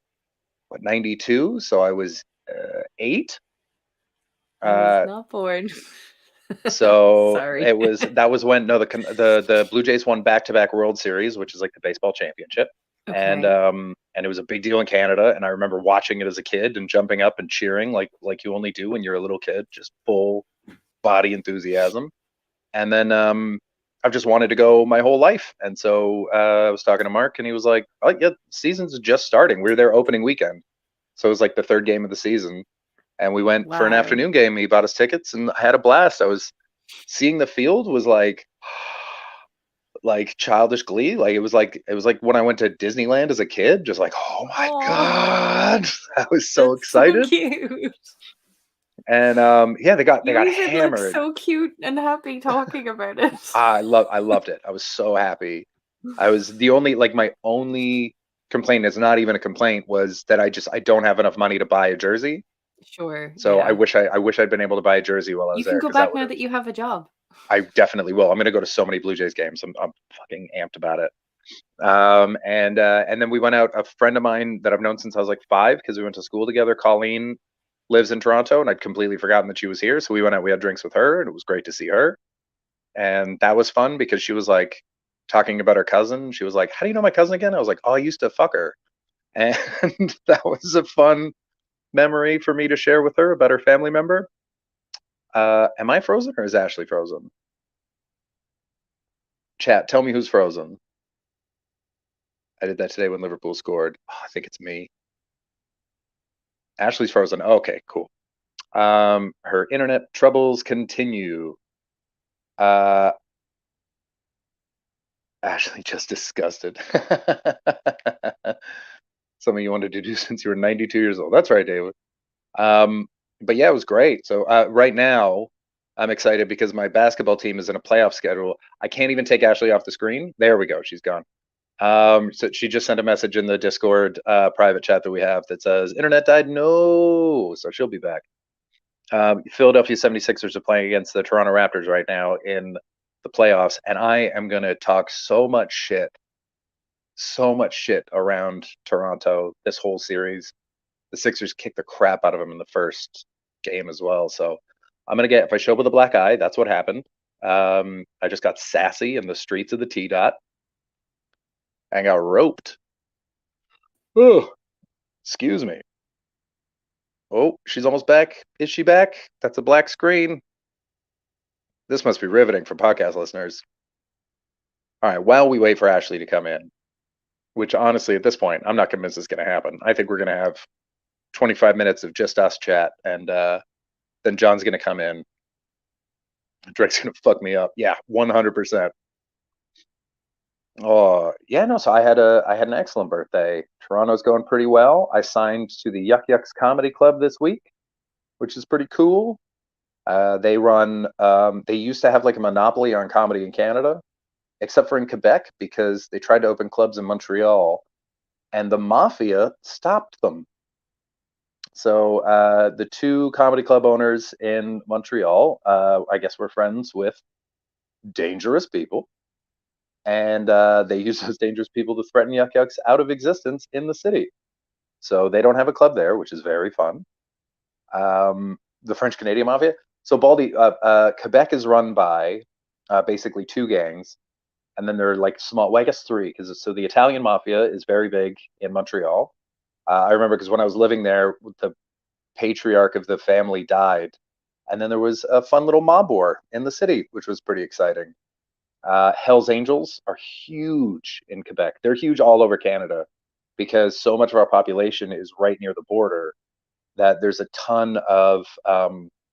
92. So I was 8. I was not born. So Sorry. that was when the Blue Jays won back-to-back World Series, which is like the baseball championship. And it was a big deal in Canada, and I remember watching it as a kid and jumping up and cheering like you only do when you're a little kid, just full body enthusiasm. And then I've just wanted to go my whole life. And so I was talking to Mark, and he was like, oh yeah, season's just starting. We were there opening weekend. So it was like the third game of the season. And we went for an afternoon game. He bought us tickets, and I had a blast. I was seeing the field was like childish glee. Like it was like when I went to Disneyland as a kid, just like, oh my God. I was so excited. So cute. And they got You even hammered. look so cute and happy talking about it. I loved it. I was so happy. I was my only complaint is not even a complaint, was that I don't have enough money to buy a jersey. Sure. So yeah. I wish I'd been able to buy a jersey while I was You there. can go back now that you have a job. I definitely will. I'm going to go to so many Blue Jays games. I'm fucking amped about it. And then we went out. A friend of mine that I've known since I was like 5, because we went to school together, Colleen, lives in Toronto, and I'd completely forgotten that she was here. So we went out, we had drinks with her, and it was great to see her. And that was fun because she was like talking about her cousin. She was like, "How do you know my cousin again?" I was like, "Oh, I used to fuck her." And that was a fun memory for me to share with her about her family member. Am I frozen or is Ashley frozen? Chat, tell me who's frozen. I did that today when Liverpool scored. Oh, I think it's me. Ashley's frozen. Okay, cool. Her internet troubles continue. Ashley just disgusted. Something you wanted to do since you were 92 years old. That's right, David. But yeah, it was great. So right now, I'm excited because my basketball team is in a playoff schedule. I can't even take Ashley off the screen. There we go. She's gone. So she just sent a message in the Discord private chat that we have that says, "Internet died." No. So she'll be back. Philadelphia 76ers are playing against the Toronto Raptors right now in the playoffs, and I am going to talk so much shit around Toronto this whole series. The Sixers kicked the crap out of them in the first game as well. So I'm going to if I show up with a black eye, that's what happened. I just got sassy in the streets of the T-Dot and got roped. Oh, excuse me. Oh, she's almost back. Is she back? That's a black screen. This must be riveting for podcast listeners. All right, while we wait for Ashley to come in, which honestly, at this point, I'm not convinced it's going to happen. I think we're going to have 25 minutes of just us chat, and then John's going to come in. Drake's going to fuck me up. Yeah, 100%. Oh, yeah, no, so I had an excellent birthday. Toronto's going pretty well. I signed to the Yuck Yucks Comedy Club this week, which is pretty cool. They run, they used to have like a monopoly on comedy in Canada, except for in Quebec, because they tried to open clubs in Montreal, and the Mafia stopped them. So the two comedy club owners in Montreal, I guess we're friends with dangerous people. And they use those dangerous people to threaten Yuck Yucks out of existence in the city. So they don't have a club there, which is very fun. The French Canadian Mafia. So Baldy, Quebec is run by basically two gangs, and then they're like small. Well, I guess three, because so the Italian Mafia is very big in Montreal. I remember because when I was living there, the patriarch of the family died, and then there was a fun little mob war in the city, which was pretty exciting. Hell's Angels are huge in Quebec. They're huge all over Canada because so much of our population is right near the border that there's a ton of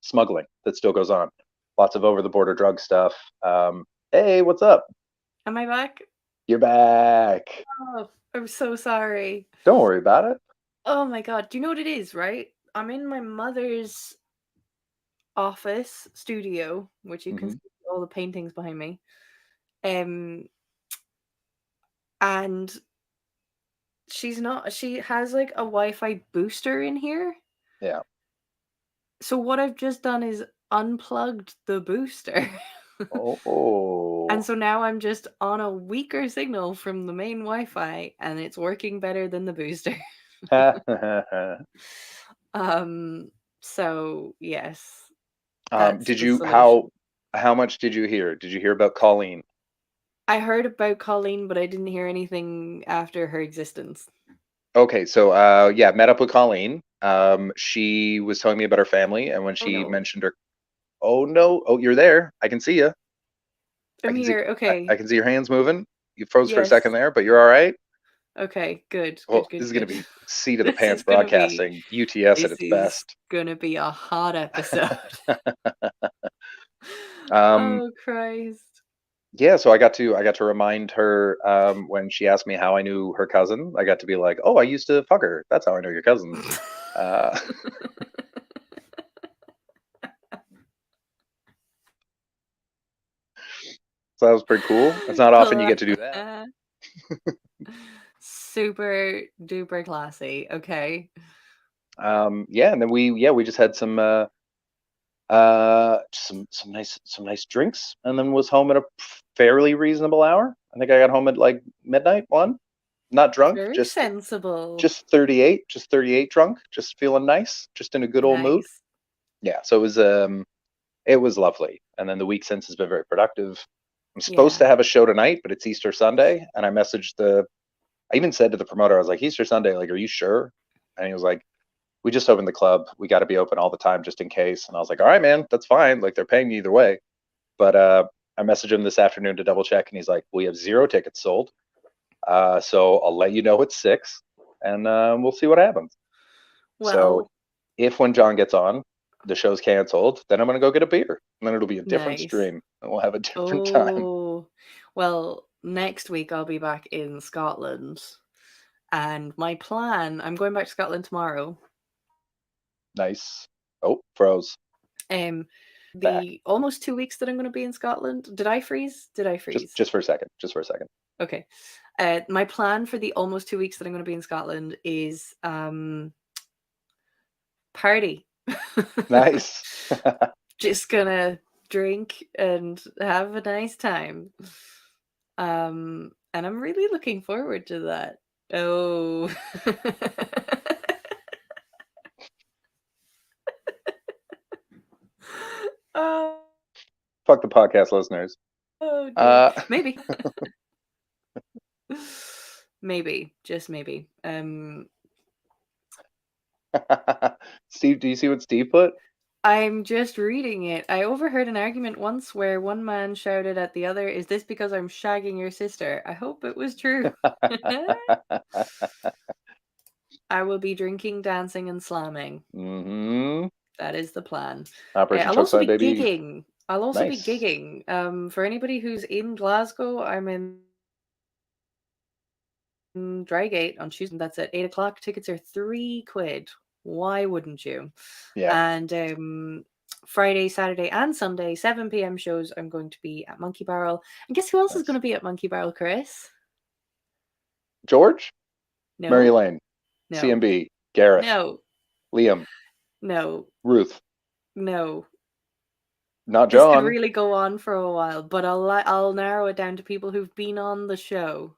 smuggling that still goes on. Lots of over-the-border drug stuff. Hey, what's up? Am I back? You're back. Oh, I'm so sorry. Don't worry about it. Oh my god. Do you know what it is, right? I'm in my mother's office studio, which you can see all the paintings behind me. And she has like a Wi-Fi booster in here. Yeah. So what I've just done is unplugged the booster. Oh. And so now I'm just on a weaker signal from the main Wi-Fi, and it's working better than the booster. So yes. Did you how much did you hear? Did you hear about Colleen? I heard about Colleen, but I didn't hear anything after her existence. Okay, so yeah, met up with Colleen. She was telling me about her family, and when she mentioned her, oh no, oh you're there. I can see you. I'm here. Okay. I can see your hands moving. You froze for a second there, but you're all right. Okay, good. Well, this is going to be seat of the pants broadcasting. UTS at its best. This is going to be a hot episode. Oh Christ. Yeah, so I got to remind her when she asked me how I knew her cousin. I got to be like, "Oh, I used to fuck her. That's how I know your cousin." So that was pretty cool. It's not often you get to do that. Super duper classy. Okay. Yeah, and then we just had some nice drinks, and then was home at a fairly reasonable hour. I think I got home at like midnight, 1. Not drunk, Very just sensible. just 38 drunk, just feeling nice, just in a good old mood. Nice. Yeah, so it was lovely. And then the week since has been very productive. I'm supposed to Yeah. have a show tonight, but it's Easter Sunday, and I even said to the promoter, I was like, Easter Sunday, like, are you sure? And he was like, we just opened the club. We got to be open all the time just in case. And I was like, all right, man, that's fine. Like, they're paying me either way. But I messaged him this afternoon to double check, and he's like, we have 0 tickets sold. So I'll let you know at 6, and we'll see what happens. Well, So if when John gets on, the show's canceled, then I'm going to go get a beer. And then it'll be a different nice. stream, and we'll have a different time. Oh, well, next week I'll be back in Scotland. And my plan, I'm going back to Scotland tomorrow. Nice. Oh, froze. The almost 2 weeks that I'm going to be in Scotland. Did I freeze? Did I freeze? Just for a second. Just for a second. Okay. My plan for the almost 2 weeks that I'm going to be in Scotland is party. Nice. Just gonna drink and have a nice time. And I'm really looking forward to that. Oh. Oh. Fuck the podcast listeners. Oh, dear. Maybe. Maybe. Just maybe. Steve, do you see what Steve put? I'm just reading it. I overheard an argument once where one man shouted at the other, "Is this because I'm shagging your sister?" I hope it was true. I will be drinking, dancing, and slamming. Mm-hmm. That is the plan. Operation I'll also be Chokeside, baby. gigging. I'll also Nice. be gigging. For anybody who's in Glasgow, I'm in Drygate on Tuesday. That's at 8 o'clock. Tickets are £3. Why wouldn't you? Yeah. And Friday, Saturday, and Sunday, 7 p.m. shows. I'm going to be at Monkey Barrel. And guess who else is going to be at Monkey Barrel, Chris? George? No. Mary Lane. No. CMB. Garrett. No. Liam. No. Ruth. No. Not This could John. really go on for a while, but I'll narrow it down to people who've been on the show.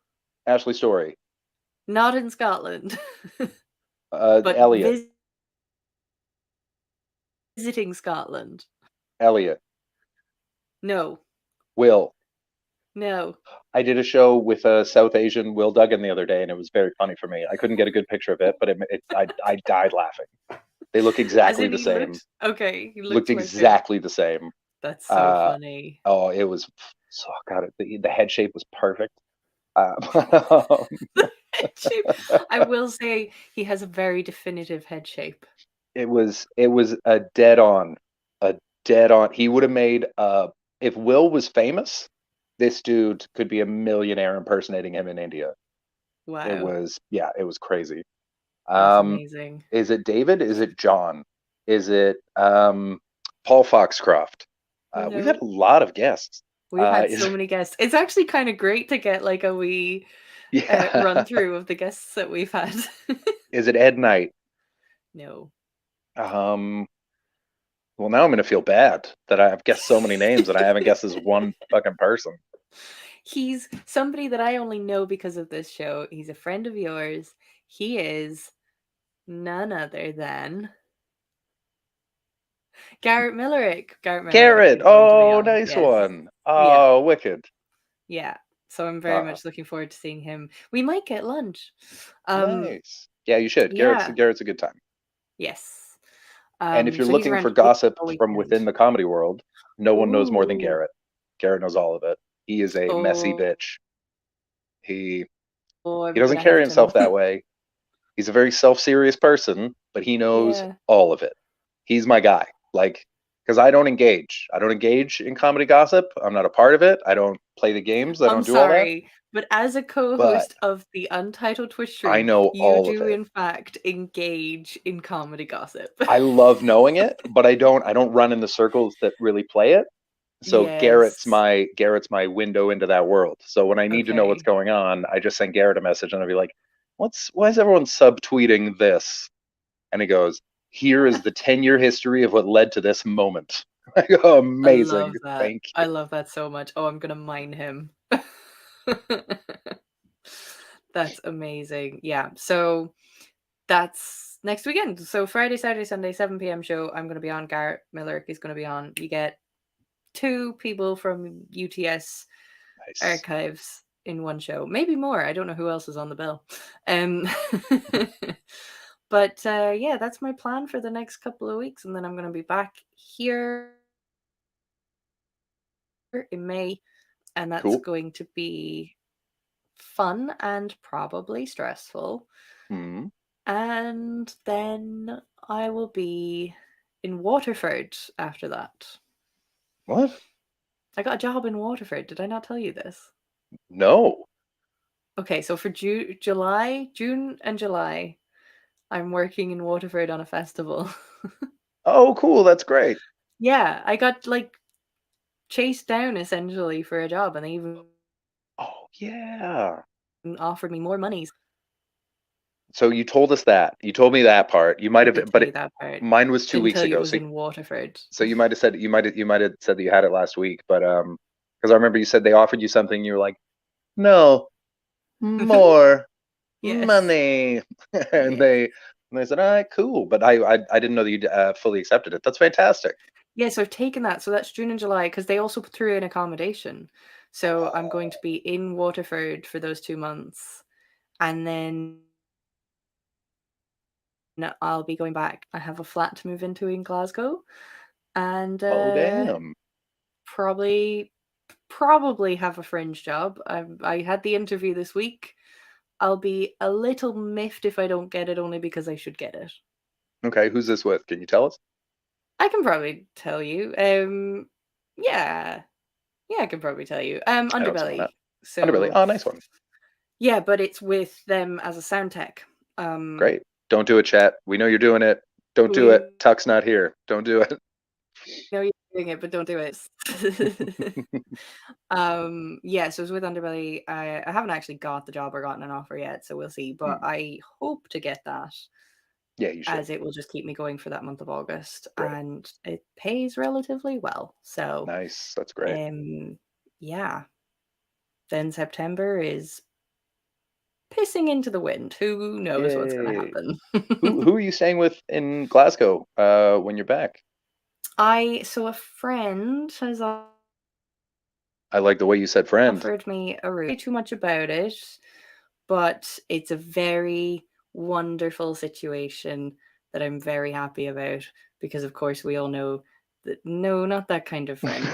Ashley Story. Not in Scotland. But Elliot. visiting Scotland. Elliot. No. Will. No. I did a show with a South Asian Will Duggan the other day, and it was very funny for me. I couldn't get a good picture of it, but I died laughing. They look exactly the same. Okay. Looked exactly the same. That's so funny. Oh, it was. Oh God, the head shape was perfect. I will say he has a very definitive head shape. It was a dead on. He would have made if Will was famous, this dude could be a millionaire impersonating him in India. Wow. It was crazy. That's amazing. Is it David? Is it John? Is it Paul Foxcroft? We've had a lot of guests. We've had so many guests. It's actually kind of great to get like a wee run through of the guests that we've had. Is it Ed Knight? No. Well, now I'm going to feel bad that I've guessed so many names and I haven't guessed this one fucking person. He's somebody that I only know because of this show. He's a friend of yours. He is none other than Garrett Millerick. Garrett. Oh, nice one. Oh, yeah. Wicked. Yeah. So I'm very much looking forward to seeing him. We might get lunch. Nice. Yeah, you should. Garrett's a good time. Yes. And if you're so looking for gossip from within the comedy world, no one knows more than Garrett. Garrett knows all of it. He is a messy bitch. He doesn't carry himself that way. He's a very self-serious person, but he knows all of it. He's my guy. Like, because I don't engage. I don't engage in comedy gossip. I'm not a part of it. I don't play the games. I don't do all that. But as a co-host of the Untitled Twitch stream, I know all of it. You do in fact engage in comedy gossip. I love knowing it, but I don't run in the circles that really play it. So Garrett's my window into that world. So when I need to know what's going on, I just send Garrett a message and I'll be like, why is everyone subtweeting this? And he goes, here is the 10-year history of what led to this moment. I go, amazing. I love that. Thank you. I love that so much. Oh, I'm gonna mine him. That's amazing. Yeah. So that's next weekend. So Friday, Saturday, Sunday, 7 p.m. show. I'm going to be on. Garrett Miller is going to be on. You get 2 people from UTS archives in one show, maybe more. I don't know who else is on the bill. But yeah, that's my plan for the next couple of weeks, and then I'm going to be back here in May, and that's going to be fun and probably stressful. Hmm. And then I will be in Waterford after that. What? I got a job in Waterford. Did I not tell you this? No. Okay, so for June and July, I'm working in Waterford on a festival. Oh, cool. That's great. Yeah, I got like chased down essentially for a job, and they even Yeah. offered me more money. So you told us that. You told me that part. You might I did have, tell but you that part. mine was 2 Didn't weeks tell you it ago. was So, in Waterford. so you might have said you might have said that you had it last week, but because I remember you said they offered you something, and you were like, no, more Yes. money, and they said, all right, cool. But I didn't know that you fully accepted it. That's fantastic. Yeah, so I've taken that. So that's June and July because they also threw in accommodation. So I'm going to be in Waterford for those 2 months, and then I'll be going back. I have a flat to move into in Glasgow, and Damn. probably have a Fringe job. I had the interview this week. I'll be a little miffed if I don't get it, only because I should get it. Okay, who's this with? Can you tell us? I can probably tell you. Yeah, I can probably tell you. I don't see why Underbelly. not. So Underbelly. Oh, nice one. yeah, but it's with them as a sound tech. Great. Don't do it, chat. We know you're doing it. Don't do it. Tuck's not here. Don't do it. No, you're doing it, but don't do it. Yeah, so it's with Underbelly. I haven't actually got the job or gotten an offer yet, so we'll see. But I hope to get that. Yeah, you should. As it will just keep me going for that month of August, Right. and it pays relatively well. So nice. That's great. Yeah. Then September is pissing into the wind. Who knows what's going to Yay. happen? Who are you staying with in Glasgow when you're back? So a friend has I like the way you said friend. offered me a room. Too much about it, but it's a very wonderful situation that I'm very happy about because, of course, we all know that no, not that kind of friend.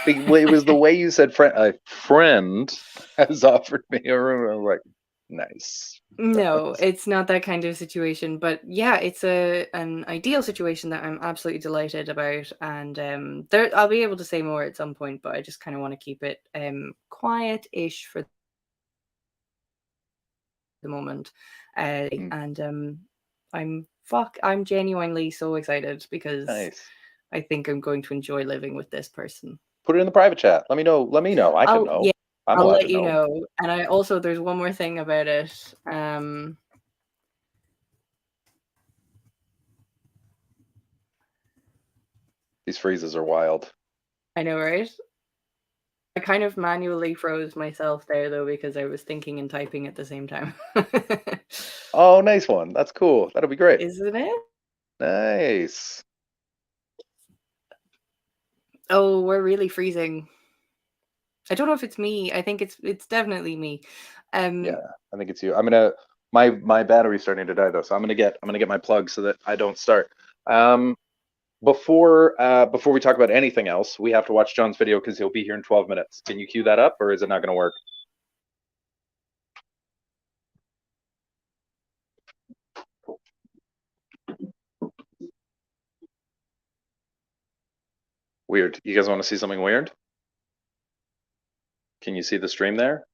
It was the way you said friend. A friend has offered me a room. I was like, nice. No, it's not that kind of situation, but yeah, it's an ideal situation that I'm absolutely delighted about, and I'll be able to say more at some point, but I just kind of want to keep it quiet-ish for the moment, and I'm genuinely so excited because I think I'm going to enjoy living with this person. Put it in the private chat. Let me know. Let me know. I can know. Yeah, I'm I'll allowed let to you know. And I also, there's one more thing about it. These freezes are wild. I know, right? I kind of manually froze myself there though because I was thinking and typing at the same time. Oh, nice one. That's cool. That'll be great. Isn't it? Nice. Oh, we're really freezing. I don't know if it's me. I think it's definitely me. Yeah, I think it's you. I'm gonna my battery's starting to die though, so I'm gonna get my plug so that I don't start. Before we talk about anything else, we have to watch John's video because he'll be here in 12 minutes. Can you cue that up, or is it not going to work? Weird. You guys want to see something weird? Can you see the stream there?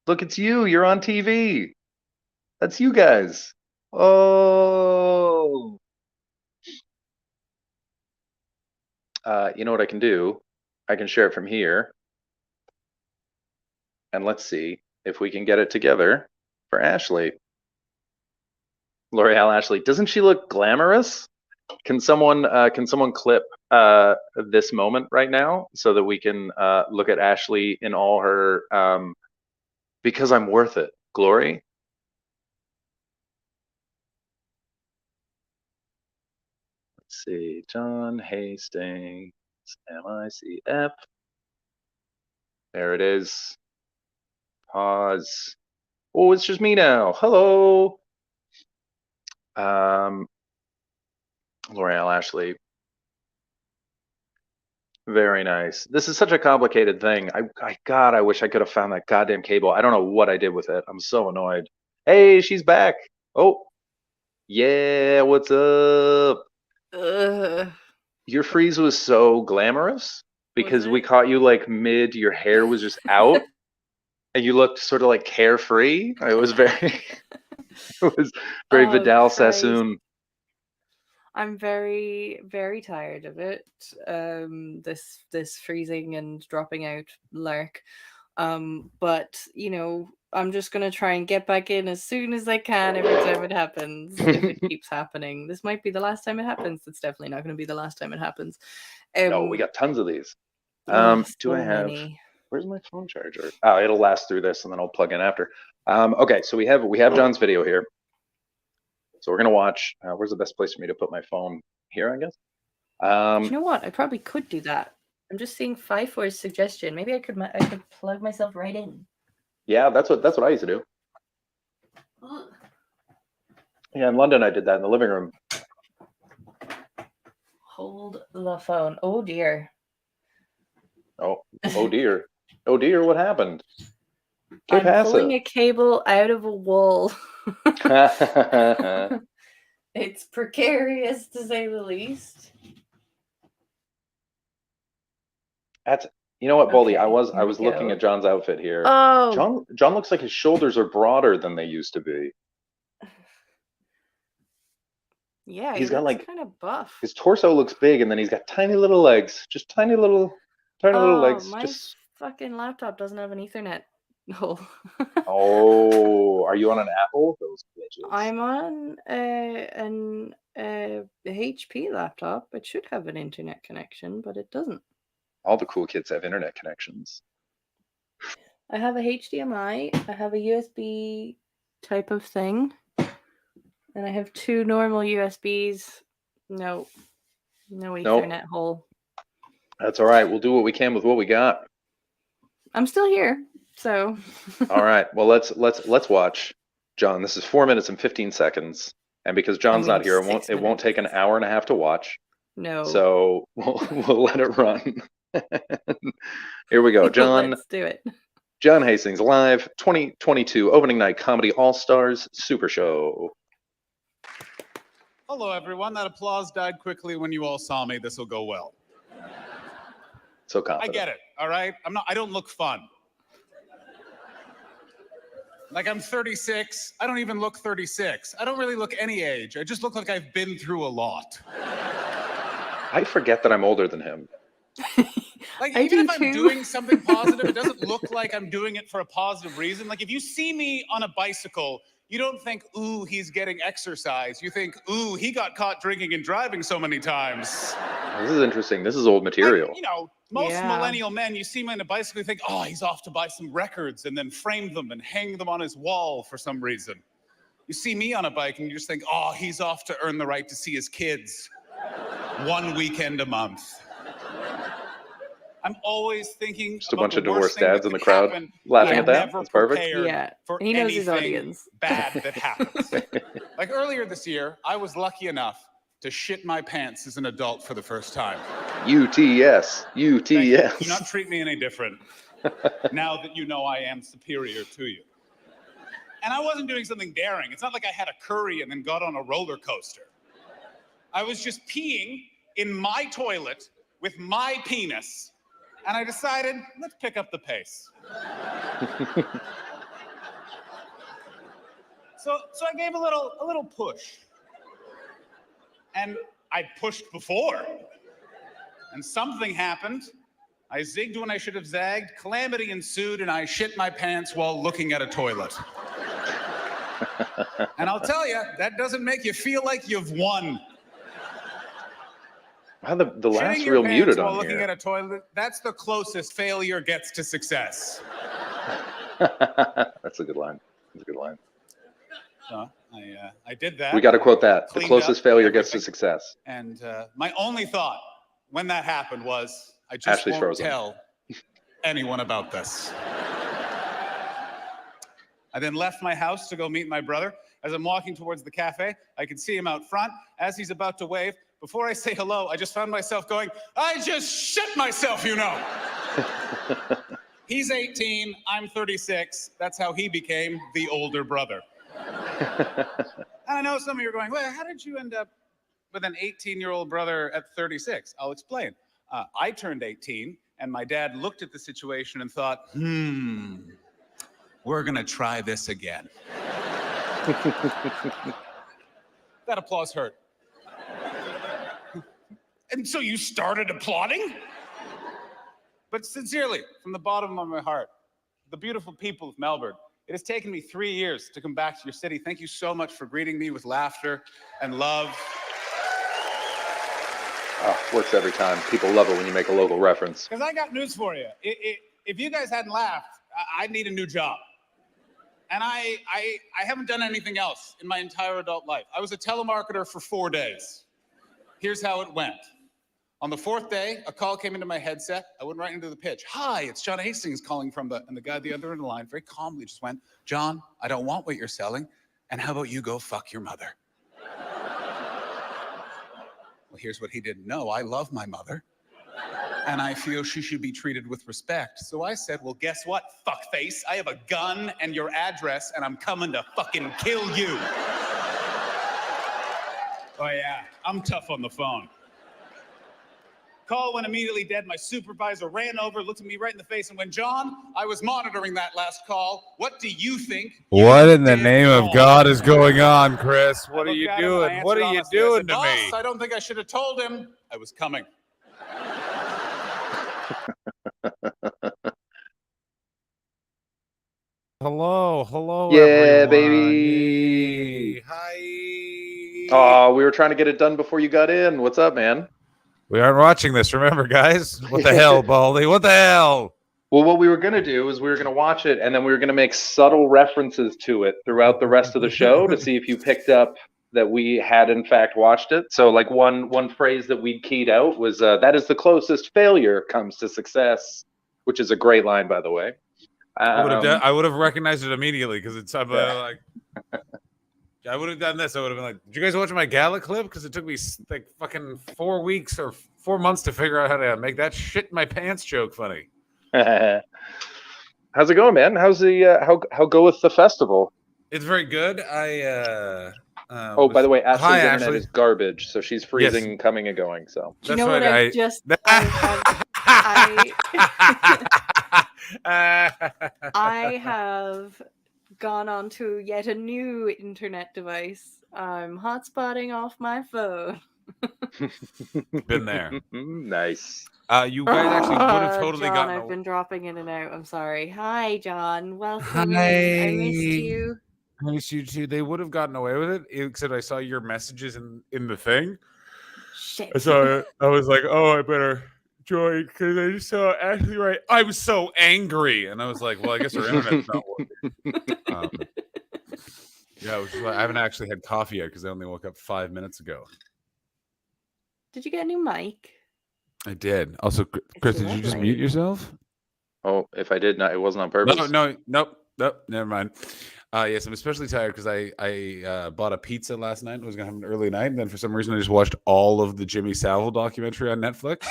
Look, it's you. You're on TV. That's you guys. Oh. You know what I can do? I can share it from here. And let's see if we can get it together for Ashley. L'Oreal Ashley. Doesn't she look glamorous? Can someone clip this moment right now so that we can look at Ashley in all her because I'm worth it glory. Let's see, John Hastings, MICF. There it is. Pause. Oh, it's just me now. Hello. L'Oreal Ashley. Very nice. This is such a complicated thing. God, I wish I could have found that goddamn cable. I don't know what I did with it. I'm so annoyed. Hey, she's back. Oh, yeah. What's up? Your freeze was so glamorous because we caught you like mid. Your hair was just out, and you looked sort of like carefree. It was very, it was very Vidal Sassoon. I'm very, very tired of it. This freezing and dropping out lark. But you know, I'm just gonna try and get back in as soon as I can every time it happens. If it keeps happening, this might be the last time it happens. It's definitely not going to be the last time it happens. No, we got tons of these. So Do I have? many. Where's my phone charger? Oh, it'll last through this, and then I'll plug in after. Okay, so we have John's video here. So we're gonna watch. Where's the best place for me to put my phone? Here, I guess. You know what? I probably could do that. I'm just seeing 5-4's suggestion. Maybe I could plug myself right in. Yeah, that's what I used to do. Yeah, in London I did that in the living room. Hold the phone. Oh dear. Oh dear. Oh dear, what happened? I'm pulling a cable out of a wall. It's precarious to say the least. You know what, Boldy? Okay, I was here we looking go. at John's outfit here. Oh. John looks like his shoulders are broader than they used to be. Yeah, He's got like kind of buff. his torso looks big, and then he's got tiny little legs, just tiny little legs. My Just fucking laptop doesn't have an Ethernet hole. oh, are you on an Apple? Those bitches. I'm on an HP laptop. It should have an internet connection, but it doesn't. All the cool kids have internet connections. I have a HDMI. I have a USB type of thing. And I have 2 normal USBs. No Ethernet hole. That's all right. We'll do what we can with what we got. I'm still here, so. All right. Well, let's watch. John, this is 4 minutes and 15 seconds, and because John's not here, it won't take an hour and a half to watch. No. So we'll let it run. Here we go, John. Let's do it. John Hastings live 2022 opening night comedy All Stars Super Show. Hello, everyone. That applause died quickly when you all saw me. This will go well. So confident. I get it. All right. I don't look fun. Like I'm 36. I don't even look 36. I don't really look any age. I just look like I've been through a lot. I forget that I'm older than him. Like even if I'm doing something positive, it doesn't look like I'm doing it for a positive reason. Like if you see me on a bicycle, you don't think, ooh, he's getting exercise. You think, ooh, he got caught drinking and driving so many times. This is interesting. This is old material. Like, you know, most millennial men, you see him on a bicycle, you think, oh, he's off to buy some records and then frame them and hang them on his wall for some reason. You see me on a bike and you just think, oh, he's off to earn the right to see his kids 1 weekend a month. I'm always thinking just a bunch of divorced dads in the crowd laughing at that. That's perfect. Yeah, for he knows his anything audience. Bad that happens. Like earlier this year, I was lucky enough to shit my pants as an adult for the first time. UTS. Do not treat me any different now that you know I am superior to you. And I wasn't doing something daring. It's not like I had a curry and then got on a roller coaster. I was just peeing in my toilet with my penis. And I decided, let's pick up the pace. So I gave a little push. And I pushed before. And something happened. I zigged when I should have zagged. Calamity ensued, and I shit my pants while looking at a toilet. And I'll tell you, that doesn't make you feel like you've won. How the Shitting last your real pants muted while on looking here. at a toilet, that's the closest failure gets to success. That's a good line. That's a good line. So I did that. We got to quote that. The Cleaned closest up failure gets to everything. success. And my only thought when that happened was, I just Ashley's won't frozen. tell anyone about this. I then left my house to go meet my brother. As I'm walking towards the cafe, I can see him out front. As he's about to wave, before I say hello, I just found myself going, I just shit myself, you know. He's 18, I'm 36. That's how he became the older brother. And I know some of you are going, well, how did you end up with an 18-year-old brother at 36? I'll explain. I turned 18, and my dad looked at the situation and thought, we're going to try this again. That applause hurt. And so you started applauding? But sincerely, from the bottom of my heart, the beautiful people of Melbourne, it has taken me 3 years to come back to your city. Thank you so much for greeting me with laughter and love. Oh, works every time. People love it when you make a local reference. Because I got news for you. If you guys hadn't laughed, I'd need a new job. And I haven't done anything else in my entire adult life. I was a telemarketer for 4 days. Here's how it went. On the 4th day, a call came into my headset. I went right into the pitch. Hi, it's John Hastings calling from and the guy at the other end of the line very calmly just went, John, I don't want what you're selling. And how about you go fuck your mother? Well, here's what he didn't know. I love my mother. And I feel she should be treated with respect. So I said, well, guess what, fuckface? I have a gun and your address, and I'm coming to fucking kill you. Oh, yeah, I'm tough on the phone. Call went immediately dead. My supervisor ran over, looked at me right in the face, and went, John, I was monitoring that last call. What do you think? What in the name of God is going on, Chris? What are you doing? What are you doing to me? I don't think I should have told him I was coming. Hello, Yeah, everyone. baby. Hi. Oh, we were trying to get it done before you got in. What's up, man? We aren't watching this, remember, guys? What the hell, Baldy? What the hell? Well, what we were going to do is we were going to watch it, and then we were going to make subtle references to it throughout the rest of the show to see if you picked up that we had, in fact, watched it. So, like, one phrase that we'd keyed out was, that is the closest failure comes to success, which is a great line, by the way. I would have recognized it immediately because it's like I would have done this. I would have been like, "Did you guys watch my gala clip?" Because it took me like fucking 4 weeks or 4 months to figure out how to make that shit in my pants joke funny. How's it going, man? How's the how goeth the festival? It's very good. Oh, by the way, Ashley's hi, internet Ashley. is garbage, so she's freezing, coming and going. So Do you know what I just? I have gone onto yet a new internet device. I'm hotspotting off my phone. Been there. Nice. You guys actually would have totally John, gotten. I've been dropping in and out. I'm sorry. Hi, John. Welcome. Hi. In. I missed you. I missed you too. They would have gotten away with it, except I saw your messages in the thing. Shit. So I was like, oh, I better join because I just saw Ashley right. I was so angry, and I was like, well, I guess our internet's not working. Yeah, which is why I haven't actually had coffee yet because I only woke up 5 minutes ago. Did you get a new mic? I did. Also, Chris, did you just mute yourself? Oh, if I did not, it wasn't on purpose. Nope. Never mind. Yes, I'm especially tired because I bought a pizza last night. I was gonna have an early night, and then for some reason I just watched all of the Jimmy Savile documentary on Netflix.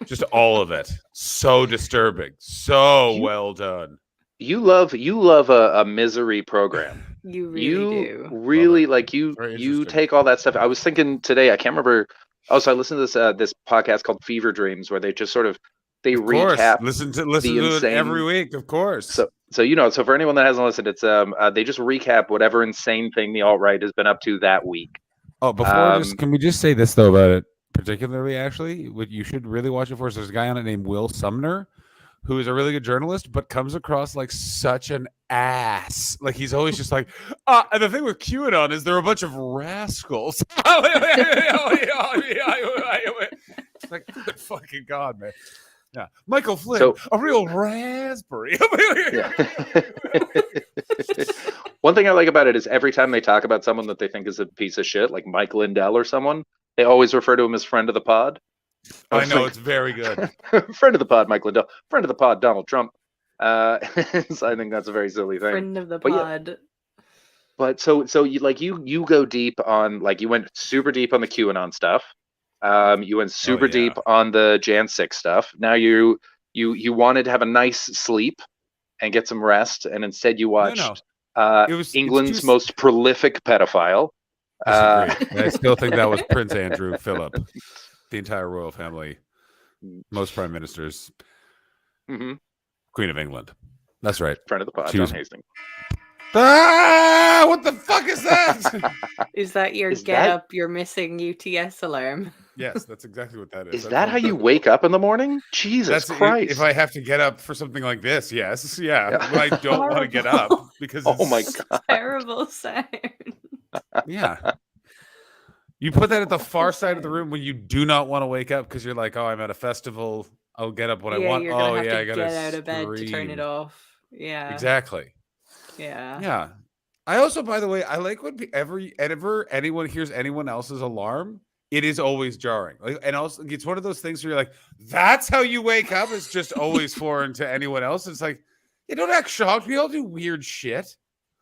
Just all of it. So disturbing. So well done. You love a misery program. You really do. Really like you take all that stuff. I was thinking today, I can't remember. Oh, so I listened to this podcast called Fever Dreams, where they just sort of recap. Listen to it every week, of course. So so for anyone that hasn't listened, it's they just recap whatever insane thing the alt-right has been up to that week. Oh, before can we just say this though about it, particularly Ashley? What you should really watch it for is there's a guy on it named Will Sumner, who is a really good journalist, but comes across like such an ass. Like he's always just like, and the thing with QAnon is they're a bunch of rascals. Like, good fucking God, man. Yeah, Michael Flynn, So- a real raspberry. Yeah. One thing I like about it is every time they talk about someone that they think is a piece of shit, like Mike Lindell or someone, they always refer to him as friend of the pod. I was know, like, it's very good. friend of the pod, Mike Lindell. Friend of the pod, Donald Trump. So I think that's a very silly thing. Friend of the But yeah, pod. but so you go deep on, like, you went super deep on the QAnon stuff. You went super deep on the Jan 6 stuff. Now you wanted to have a nice sleep and get some rest, and instead you watched it's England's too- most prolific pedophile. Disagree. I still think that was Prince Andrew, Philip, the entire royal family, most prime ministers, Queen of England. That's right. Friend of the pod, She John was- Hastings. Ah, what the fuck is that? Is that your Is get that- up, you're missing UTS alarm? Yes, that's exactly what that is. Is That's that what- how you wake up in the morning? Jesus That's Christ! if I have to get up for something like this, yes, yeah. Yeah. When I don't want to get up because Oh my it's- God. Terrible sound. yeah. You put that at the far side of the room when you do not want to wake up because you're like, oh, I'm at a festival. I'll get up when I want. You're Oh gonna have yeah, to I gotta get out of bed to turn scream. it off. Yeah. Exactly. Yeah. Yeah. I also, by the way, I like when ever anyone hears anyone else's alarm, it is always jarring. Like, and also, it's one of those things where you're like, "That's how you wake up." It's just always foreign to anyone else. It's like, you don't act shocked. We all do weird shit.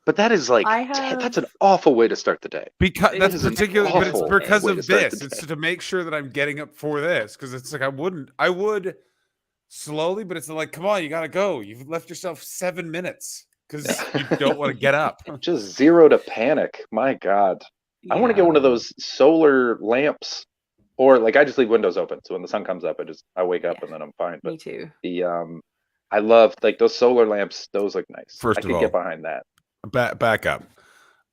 But that is like that's an awful way to start the day. Because that's is an particular, but it's awful because way of to start this. the It's day. to make sure that I'm getting up for this. Because it's like I would slowly, but it's like, come on, you gotta go. You've left yourself 7 minutes because you don't want to get up. Just zero to panic. My God. I want to get one of those solar lamps, or like I just leave windows open. So when the sun comes up, I wake up and then I'm fine. But Me too. I love like those solar lamps. Those look nice. First I of could all, get behind that. Back up.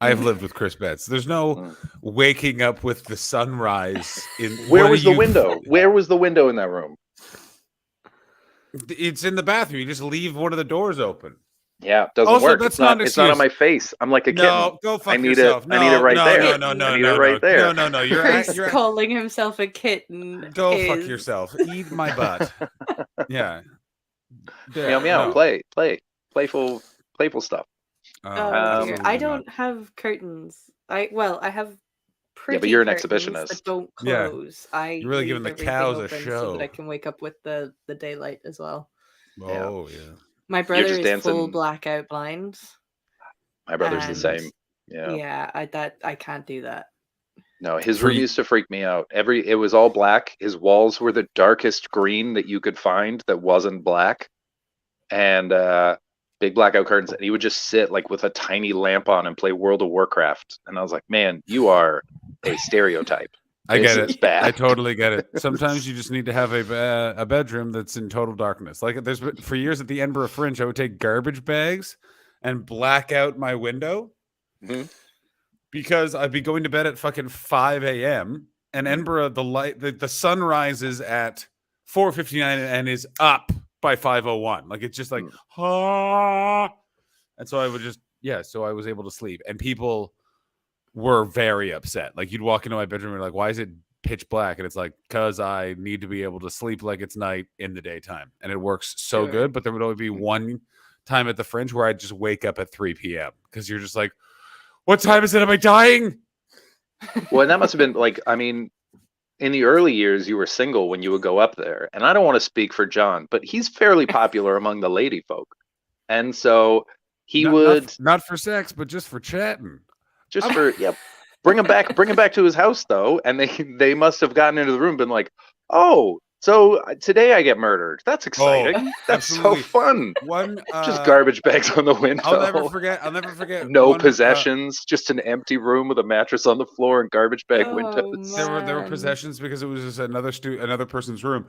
I've lived with Chris Betts. There's no waking up with the sunrise. Where was the window? Where was the window in that room? It's in the bathroom. You just leave one of the doors open. Yeah, it doesn't Also, work. that's It's not. not an It's not on excuse. my face. I'm like a kitten. No, go fuck I need yourself. it. I need it right there. No, I need it right there. No. You're Chris you're calling himself a kitten. go fuck is- yourself. Eat my butt. Yeah. Meow meow. No. Play. Playful stuff. Oh, dear. I Um, don't have curtains. I have pretty but you're an curtains exhibitionist. that don't Yeah. close. I You're really giving leave the everything cows a open so show. that I can wake up with the daylight as well. Oh yeah. My brother just is full dancing- blackout blinds. My brother's the and same. Yeah. Yeah, I can't do that. No, his For room you- used to freak me out. It was all black. His walls were the darkest green that you could find that wasn't black, and big blackout curtains. And he would just sit like with a tiny lamp on and play World of Warcraft. And I was like, man, you are a stereotype. I This get is it. bad. I totally get it. Sometimes you just need to have a bedroom that's in total darkness. Like there's for years at the Edinburgh Fringe, I would take garbage bags and black out my window because I'd be going to bed at fucking 5 a.m. and Edinburgh, the sun rises at 4:59 and is up by 5:01. Like it's just like and so I would just so I was able to sleep, and people were very upset. Like you'd walk into my bedroom and you're like, why is it pitch black? And it's like, because I need to be able to sleep like it's night in the daytime. And it works so Sure. good. But there would only be one time at the Fringe where I'd just wake up at 3 p.m. because you're just like, what time is it? Am I dying? Well, and that must have been like, I mean, in the early years, you were single when you would go up there. And I don't want to speak for John, but he's fairly popular among the lady folk. And so he would not for sex, but just for chatting. just for bring him back to his house though, and they must have gotten into the room and been like, oh, so today I get murdered. That's exciting. That's absolutely. so fun. One Just garbage bags on the window. I'll never forget. No one, possessions, just an empty room with a mattress on the floor and garbage bag windows. There were possessions because it was just another person's room.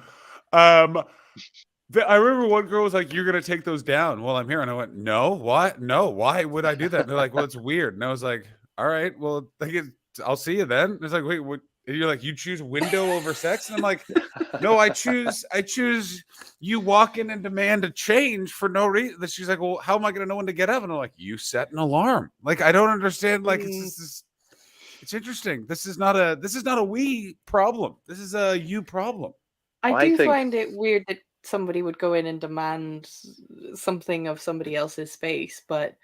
I remember one girl was like, "You're gonna take those down." Well, I'm here, and I went, "No, why? No, why would I do that?" And they're like, "Well, it's weird." And I was like, "All right, well, I'll see you then." And it's like, "Wait, what?" And you're like, "You choose window over sex?" And I'm like, "No, I choose you walk in and demand a change for no reason." She's like, "Well, how am I gonna know when to get up?" And I'm like, "You set an alarm." Like, I don't understand. Like, it's just It's interesting. This is not a we problem. This is a you problem. I do find it weird that somebody would go in and demand something of somebody else's space, but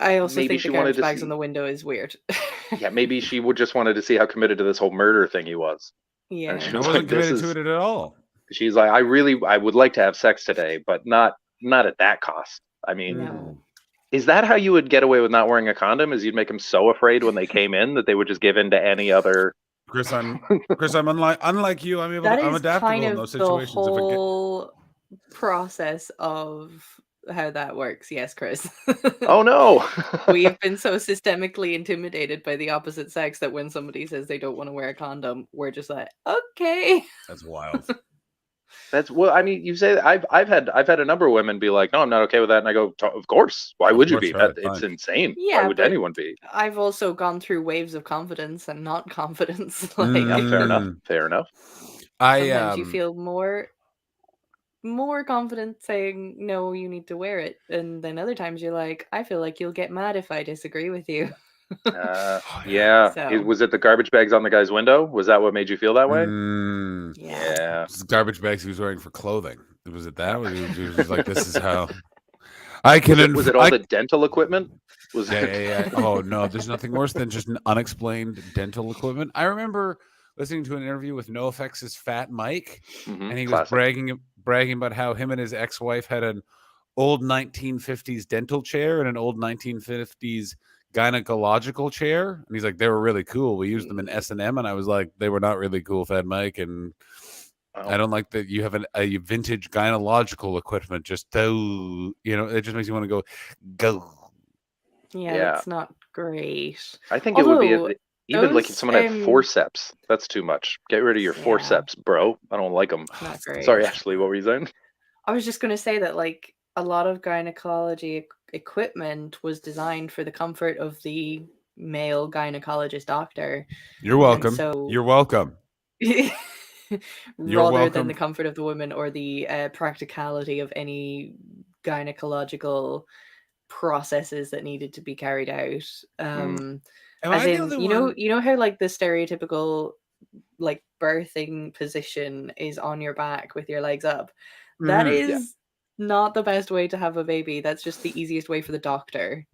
I also Maybe think she the wanted garbage to bags see- on the window is weird. Yeah, maybe she would just wanted to see how committed to this whole murder thing he was. Yeah. And she I was wasn't like, this committed to is. it at all. She's like, I would like to have sex today, but not at that cost. I mean, No. is that how you would get away with not wearing a condom? Is you'd make them so afraid when they came in that they would just give in to any other? Chris, I'm unlike you. I'm That I'm is adaptable kind in of those the situations. whole process of how that works. Yes, Chris. Oh no. We have been so systemically intimidated by the opposite sex that when somebody says they don't want to wear a condom, we're just like, okay. That's wild. That's well. I mean, you say that I've had a number of women be like, "No, I'm not okay with that," and I go, "Of course. Why would you be? right, It's fine. insane. Yeah, Why would but anyone be?" I've also gone through waves of confidence and not confidence. Yeah, fair enough. Mm. Fair enough. Sometimes you feel more confident saying no, you need to wear it, and then other times you're like, I feel like you'll get mad if I disagree with you. Yeah. So- Was it the garbage bags on the guy's window? Was that what made you feel that way? Yeah. It's garbage bags he was wearing for clothing. Was it that? Or he was just like, this is how I can. Was it all the dental equipment? Was yeah. Oh no, there's nothing worse than just an unexplained dental equipment. I remember listening to an interview with NoFX's Fat Mike, and he was classic. bragging about how him and his ex-wife had an old 1950s dental chair and an old 1950s gynecological chair, and he's like, they were really cool. We used them in S&M, and I was like, they were not really cool, Fat Mike, and I don't like that you have a vintage gynecological equipment. Just though, it just makes you want to go. Yeah, that's not great. I think it would Although, be even like if those, someone had forceps. That's too much. Get rid of your forceps, bro. I don't like them. Not great. Sorry, Ashley. What were you saying? I was just going to say that, like, a lot of gynecology equipment was designed for the comfort of the male gynecologist doctor. You're welcome. And so, You're welcome. rather than the comfort of the woman or the practicality of any gynecological processes that needed to be carried out. As in, you know how like the stereotypical like birthing position is on your back with your legs up. That is not the best way to have a baby. That's just the easiest way for the doctor.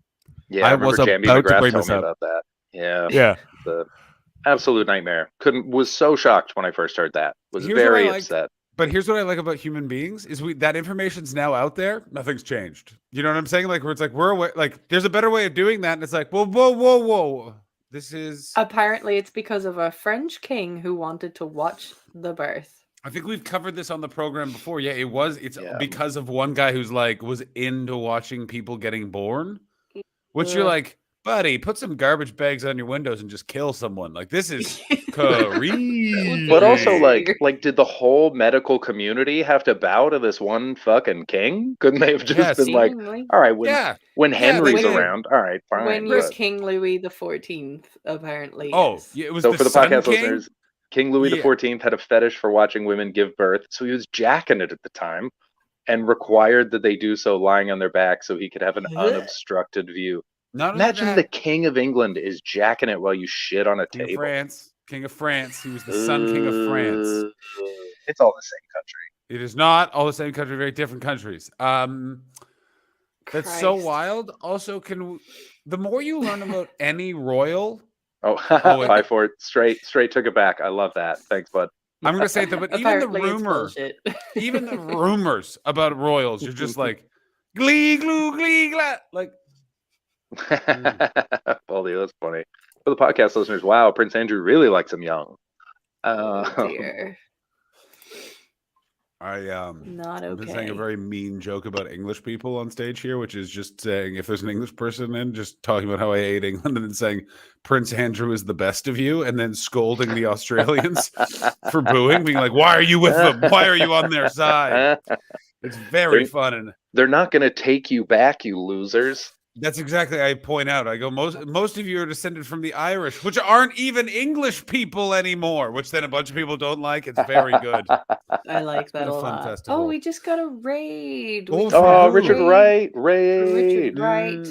Yeah, I remember Jamie McGrath told me about that. Yeah. The absolute nightmare. Was so shocked when I first heard that. Was very upset. But here's what I like about human beings is that information's now out there. Nothing's changed. You know what I'm saying? Like where it's like we're aware, like there's a better way of doing that, and it's like whoa. This is apparently it's because of a French king who wanted to watch the birth. I think we've covered this on the program before. Yeah, it's because of one guy who's like was into watching people getting born. Which you're like, buddy, put some garbage bags on your windows and just kill someone. Like this is crazy. But also, like, did the whole medical community have to bow to this one fucking king? Couldn't they have just been like, all right, when Henry's around, all right, fine. When you're King Louis XIV, apparently. Oh, yeah, it was so the for the Sun podcast King? listeners, King Louis XIV had a fetish for watching women give birth, so he was jacking it at the time, and required that they do so lying on their back so he could have an unobstructed view. Imagine the King of England is jacking it while you shit on a table. King of France. He was the Sun King of France. It's all the same country. It is not all the same country, very different countries. That's so wild. Also, the more you learn about any royal. Bye for it. Straight took it back. I love that. Thanks, bud. I'm gonna say that, but even the rumors about royals, you're just like, glee, glue, glee, gla. Like, Baldy, that's funny. For the podcast listeners, wow, Prince Andrew really likes him young. Dear. Not okay. I'm saying a very mean joke about English people on stage here, which is just saying if there's an English person in, just talking about how I hate England and then saying Prince Andrew is the best of you, and then scolding the Australians for booing, being like, "Why are you with them? Why are you on their side?" It's very fun, and they're not going to take you back, you losers. That's exactly. I point out. I go, most of you are descended from the Irish, which aren't even English people anymore. Which then a bunch of people don't like. It's very good. I like that a lot. Festival. Oh, we just got a raid. Richard Wright. Raid. Richard Wright.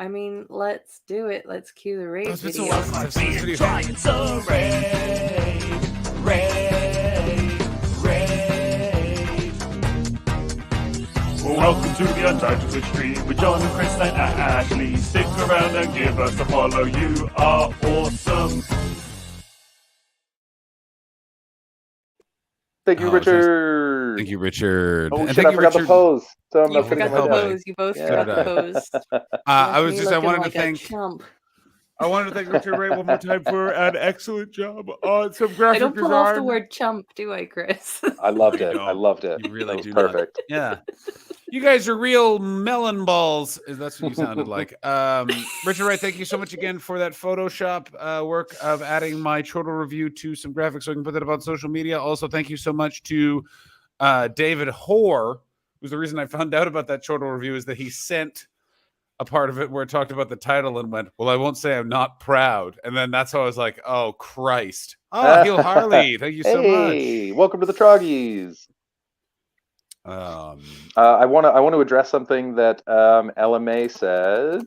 I mean, let's do it. Let's cue the raid It's been so video. long since I've seen this video. Giants of raid. Welcome to the Untitled Stream with John and Chris and Ashley. Stick around and give us a follow. You are awesome. Thank you, Richard. Thank you, Richard. Oh And shit! thank I you, forgot the Richard. pose. So I'm You not putting forgot my the desk. pose. You both Yeah. forgot So the did pose. I was Me just, I looking wanted like to a thank, chump. I wanted to thank Richard Ray one more time for an excellent job on some graphic I don't design. pull off the word chump, do I, Chris? I loved it. No, I loved it. You really That was do perfect. not. Yeah. You guys are real melon balls. That's what you sounded like. Richard Wright, thank you so much again for that Photoshop work of adding my chortle review to some graphics so I can put that up on social media. Also, thank you so much to David Hoare, who's the reason I found out about that chortle review, is that he sent a part of it where it talked about the title and went, well, I won't say I'm not proud. And then that's how I was like, oh, Christ. Oh, Heel Harley, thank you so much. Hey, welcome to the Troggies. I want to address something that LMA said,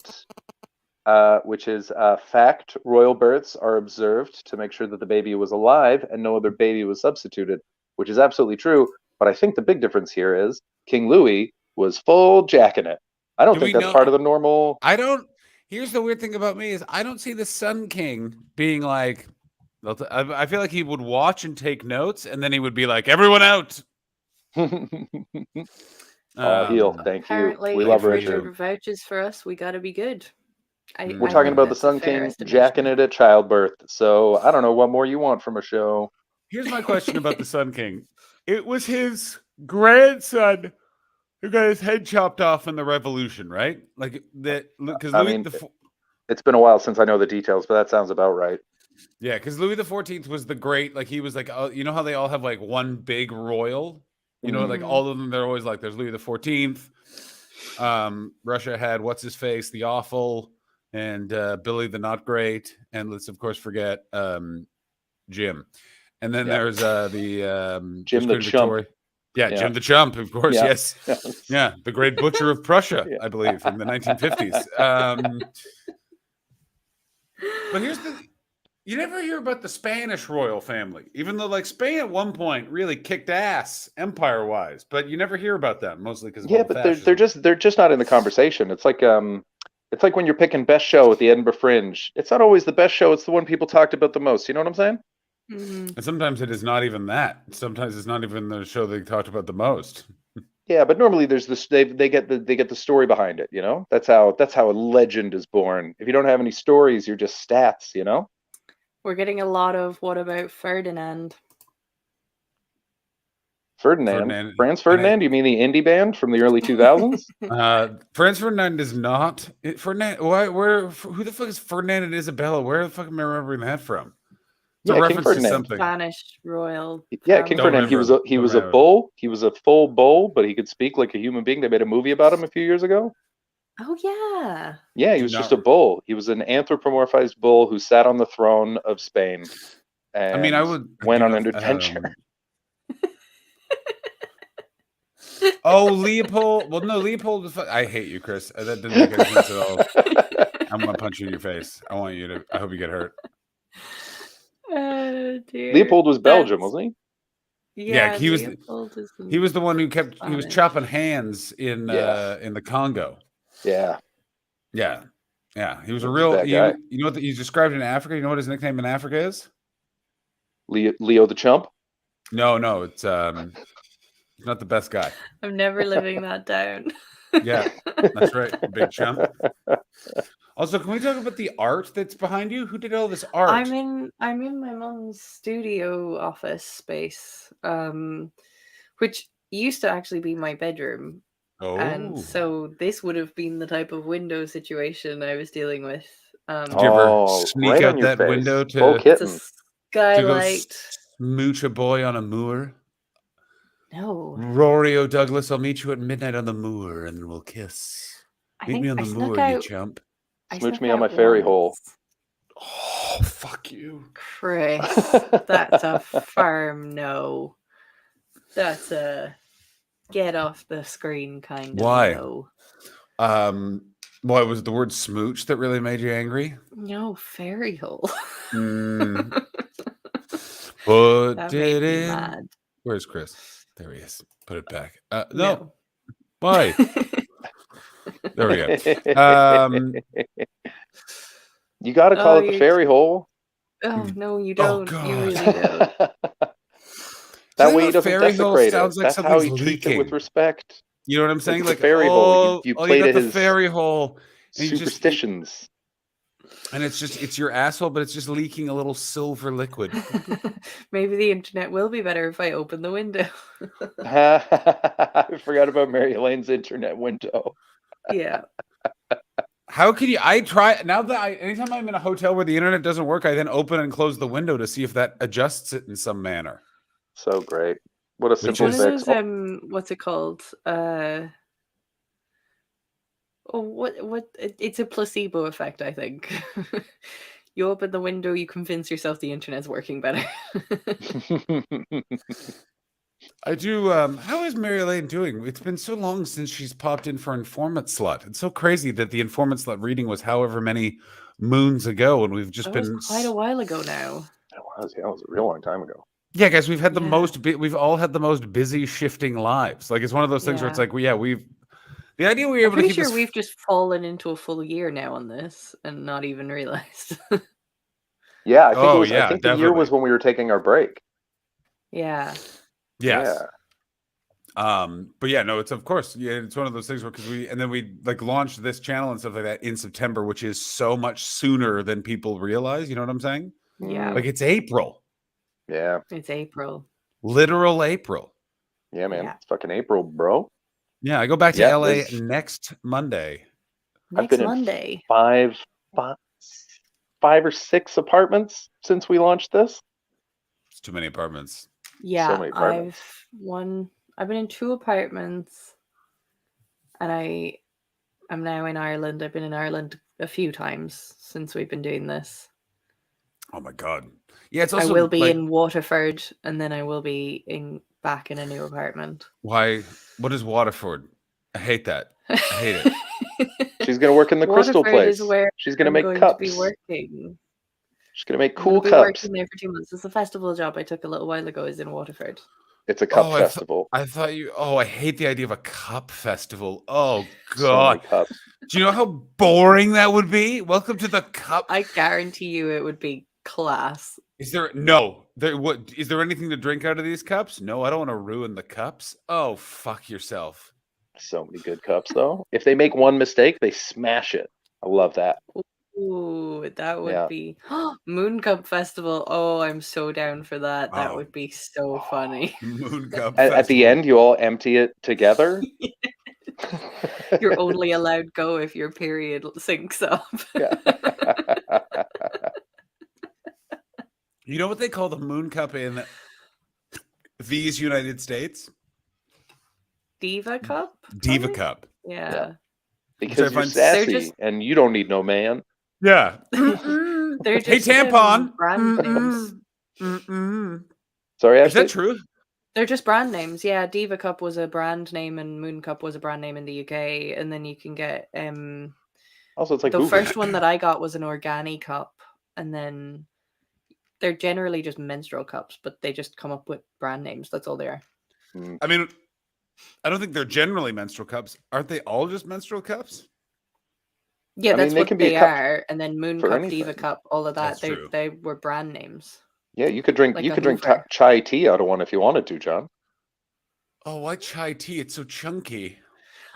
which is fact: royal births are observed to make sure that the baby was alive and no other baby was substituted, which is absolutely true. But I think the big difference here is King Louis was full jacking it. I don't think that's part of the normal. I don't. Here's the weird thing about me is I don't see the Sun King being like. I feel like he would watch and take notes, and then he would be like, "Everyone out." Heel, thank you. Apparently, We love if Richard. vouches for us, we gotta be good. We're talking about the Sun King jacking it at childbirth. So I don't know what more you want from a show. Here's my question about the Sun King. It was his grandson who got his head chopped off in the Revolution, right? Like that, because I mean, it's been a while since I know the details, but that sounds about right. Yeah, because Louis the 14th was the great. Like he was like, you know how they all have like one big royal. You know, like all of them, they're always like, there's Louis the 14th. Russia had what's his face, the Awful, and Billy the Not Great, and let's of course forget Jim. And then there's the Jim the Chump. Yeah, Jim the Chump, of course. Yeah. Yes, yeah, the Great Butcher of Prussia, I believe, in the 1950s. But here's the. You never hear about the Spanish royal family, even though like Spain at one point really kicked ass empire-wise, but you never hear about them mostly because but they're just not in the conversation. It's like when you're picking best show at the Edinburgh Fringe. It's not always the best show. It's the one people talked about the most. You know what I'm saying? And sometimes it is not even that. Sometimes it's not even the show they talked about the most. Yeah, but normally there's this. They get the story behind it. You know, that's how a legend is born. If you don't have any stories, you're just stats. You know. We're getting a lot of what about Ferdinand? Ferdinand. Franz Ferdinand? You mean the indie band from the early 2000s? Franz Ferdinand is not Ferdinand. Who the fuck is Ferdinand and Isabella? Where the fuck am I remembering that from? It's a reference to something. Spanish royal. Yeah, King Ferdinand. He was a bull. He was a full bull, but he could speak like a human being. They made a movie about him a few years ago. Oh yeah. Yeah, he was just a bull. He was an anthropomorphized bull who sat on the throne of Spain. And I mean, I would went on an adventure. Oh, Leopold. Well, no, Leopold. I hate you, Chris. That didn't make any sense at all. I'm gonna punch you in your face. I want you to. I hope you get hurt. Oh dear. Leopold was Belgium, wasn't he? Yeah, he was. He was the one who kept. He was chopping hands in the Congo. Yeah. Yeah. Yeah. He was a real. You know what he's described in Africa. You know what his nickname in Africa is? Leo the Chump. No, it's not the best guy. I'm never living that down. Yeah, that's right, big chump. Also, can we talk about the art that's behind you? Who did all this art? I'm in my mom's studio office space, which used to actually be my bedroom. Oh. And so this would have been the type of window situation I was dealing with. Did you ever sneak out that window to skylight? Smooch a boy on a moor? No. Rory O'Douglas, I'll meet you at midnight on the moor and then we'll kiss. Meet me on the moor, you chump. Smooch me on my fairy hole. Oh, fuck you. Chris, that's a firm no. That's a get off the screen kind of Why? no. What was the word smooch that really made you angry? No, fairy hole. Mm. Put That it made me in. mad. Where's Chris? There he is. Put it back. No. No. Why? There we go. You got to call Oh, it the you're fairy hole. Oh no, you Oh, don't. You God. really don't. That Something way he about doesn't fairy hole desecrate it. sounds like That's how he something's treats it with leaking. respect. You know what I'm saying? It's Like, the fairy hole. You you play got to the his fairy hole, and you just, superstitions. and it's your asshole, but it's just leaking a little silver liquid. Maybe the internet will be better if I open the window. I forgot about Mary Elaine's internet window. Yeah. How can you? I try now that anytime I'm in a hotel where the internet doesn't work, I then open and close the window to see if that adjusts it in some manner. So great. What a simple One of fix. those what's it called? It's a placebo effect, I think. You open the window, you convince yourself the internet's working better. I do. How is Mary Elaine doing? It's been so long since she's popped in for Informant Slut. It's so crazy that the Informant Slut reading was however many moons ago, and we've just That been was quite a while ago now. It was a real long time ago. Yeah, guys, we've had the Yeah. we've all had the most busy shifting lives. Like it's one of those things where it's Yeah. like, we've the idea we were I'm able to pretty keep sure this. we've just fallen into a full year now on this and not even realized. Yeah, I think it Oh, was. I yeah, think the year was definitely. when we were taking our break. Yeah. Yes. Yeah. But yeah, no, it's of course, yeah, it's one of those things where we like launched this channel and stuff like that in September, which is so much sooner than people realize. You know what I'm saying? Yeah. Like it's April, Yeah. It's April. literal April. Yeah, man. Yeah. It's fucking April, bro. Yeah, I go back to Yeah, LA there's- next Monday. I've been Monday. in five or six apartments since we launched this. It's too many apartments. Yeah, many apartments. I've been in 2 apartments, and I'm now in Ireland. I've been in Ireland a few times since we've been doing this. Oh my god. Yeah, it's also I will be like, in Waterford, and then I will be back in a new apartment. why? What is Waterford? I hate that. I hate it. She's gonna work in the crystal Waterford place. is where She's gonna I'm make going cups. to be working. She's gonna make I'm cool gonna be cups. working there for 2 months. It's a festival job I took a little while ago. Is in Waterford. It's a cup Oh, festival. I thought you. Oh, I hate the idea of a cup festival. Oh So many god. cups. Do you know how boring that would be? Welcome to the cup. I guarantee you, it would be class. Is there no? What is there anything to drink out of these cups? No, I don't want to ruin the cups. Oh, fuck yourself. So many good cups, though. If they make one mistake, they smash it. I love that. Ooh, that would Yeah. be Moon Cup Festival. Oh, I'm so down for that. That Oh. would be so funny. Moon Cup. At the end, you all empty it together. You're only allowed go if your period syncs up. Yeah. You know what they call the Moon Cup in these United States? Diva Cup? Diva probably? Cup. Yeah. Because I you're find- sassy They're just- and you don't need no man. Yeah. They're Hey, just tampon. brand names. Sorry, Is Ashley? that true? They're just brand names. Yeah, Diva Cup was a brand name and Moon Cup was a brand name in the UK. And then you can get Also, it's like the Google. first one that I got was an Organi cup, and then they're generally just menstrual cups, but they just come up with brand names. That's all they are. I mean, I don't think they're generally menstrual cups. Aren't they all just menstrual cups? Yeah, I that's mean, they what can be a they cup are. And then Moon for Cup, anything. Diva Cup, all of that. That's true. They were brand names. Yeah, you could drink. Like You a could drink Hoover. chai tea out of one if you wanted to, John. Oh, why chai tea? It's so chunky.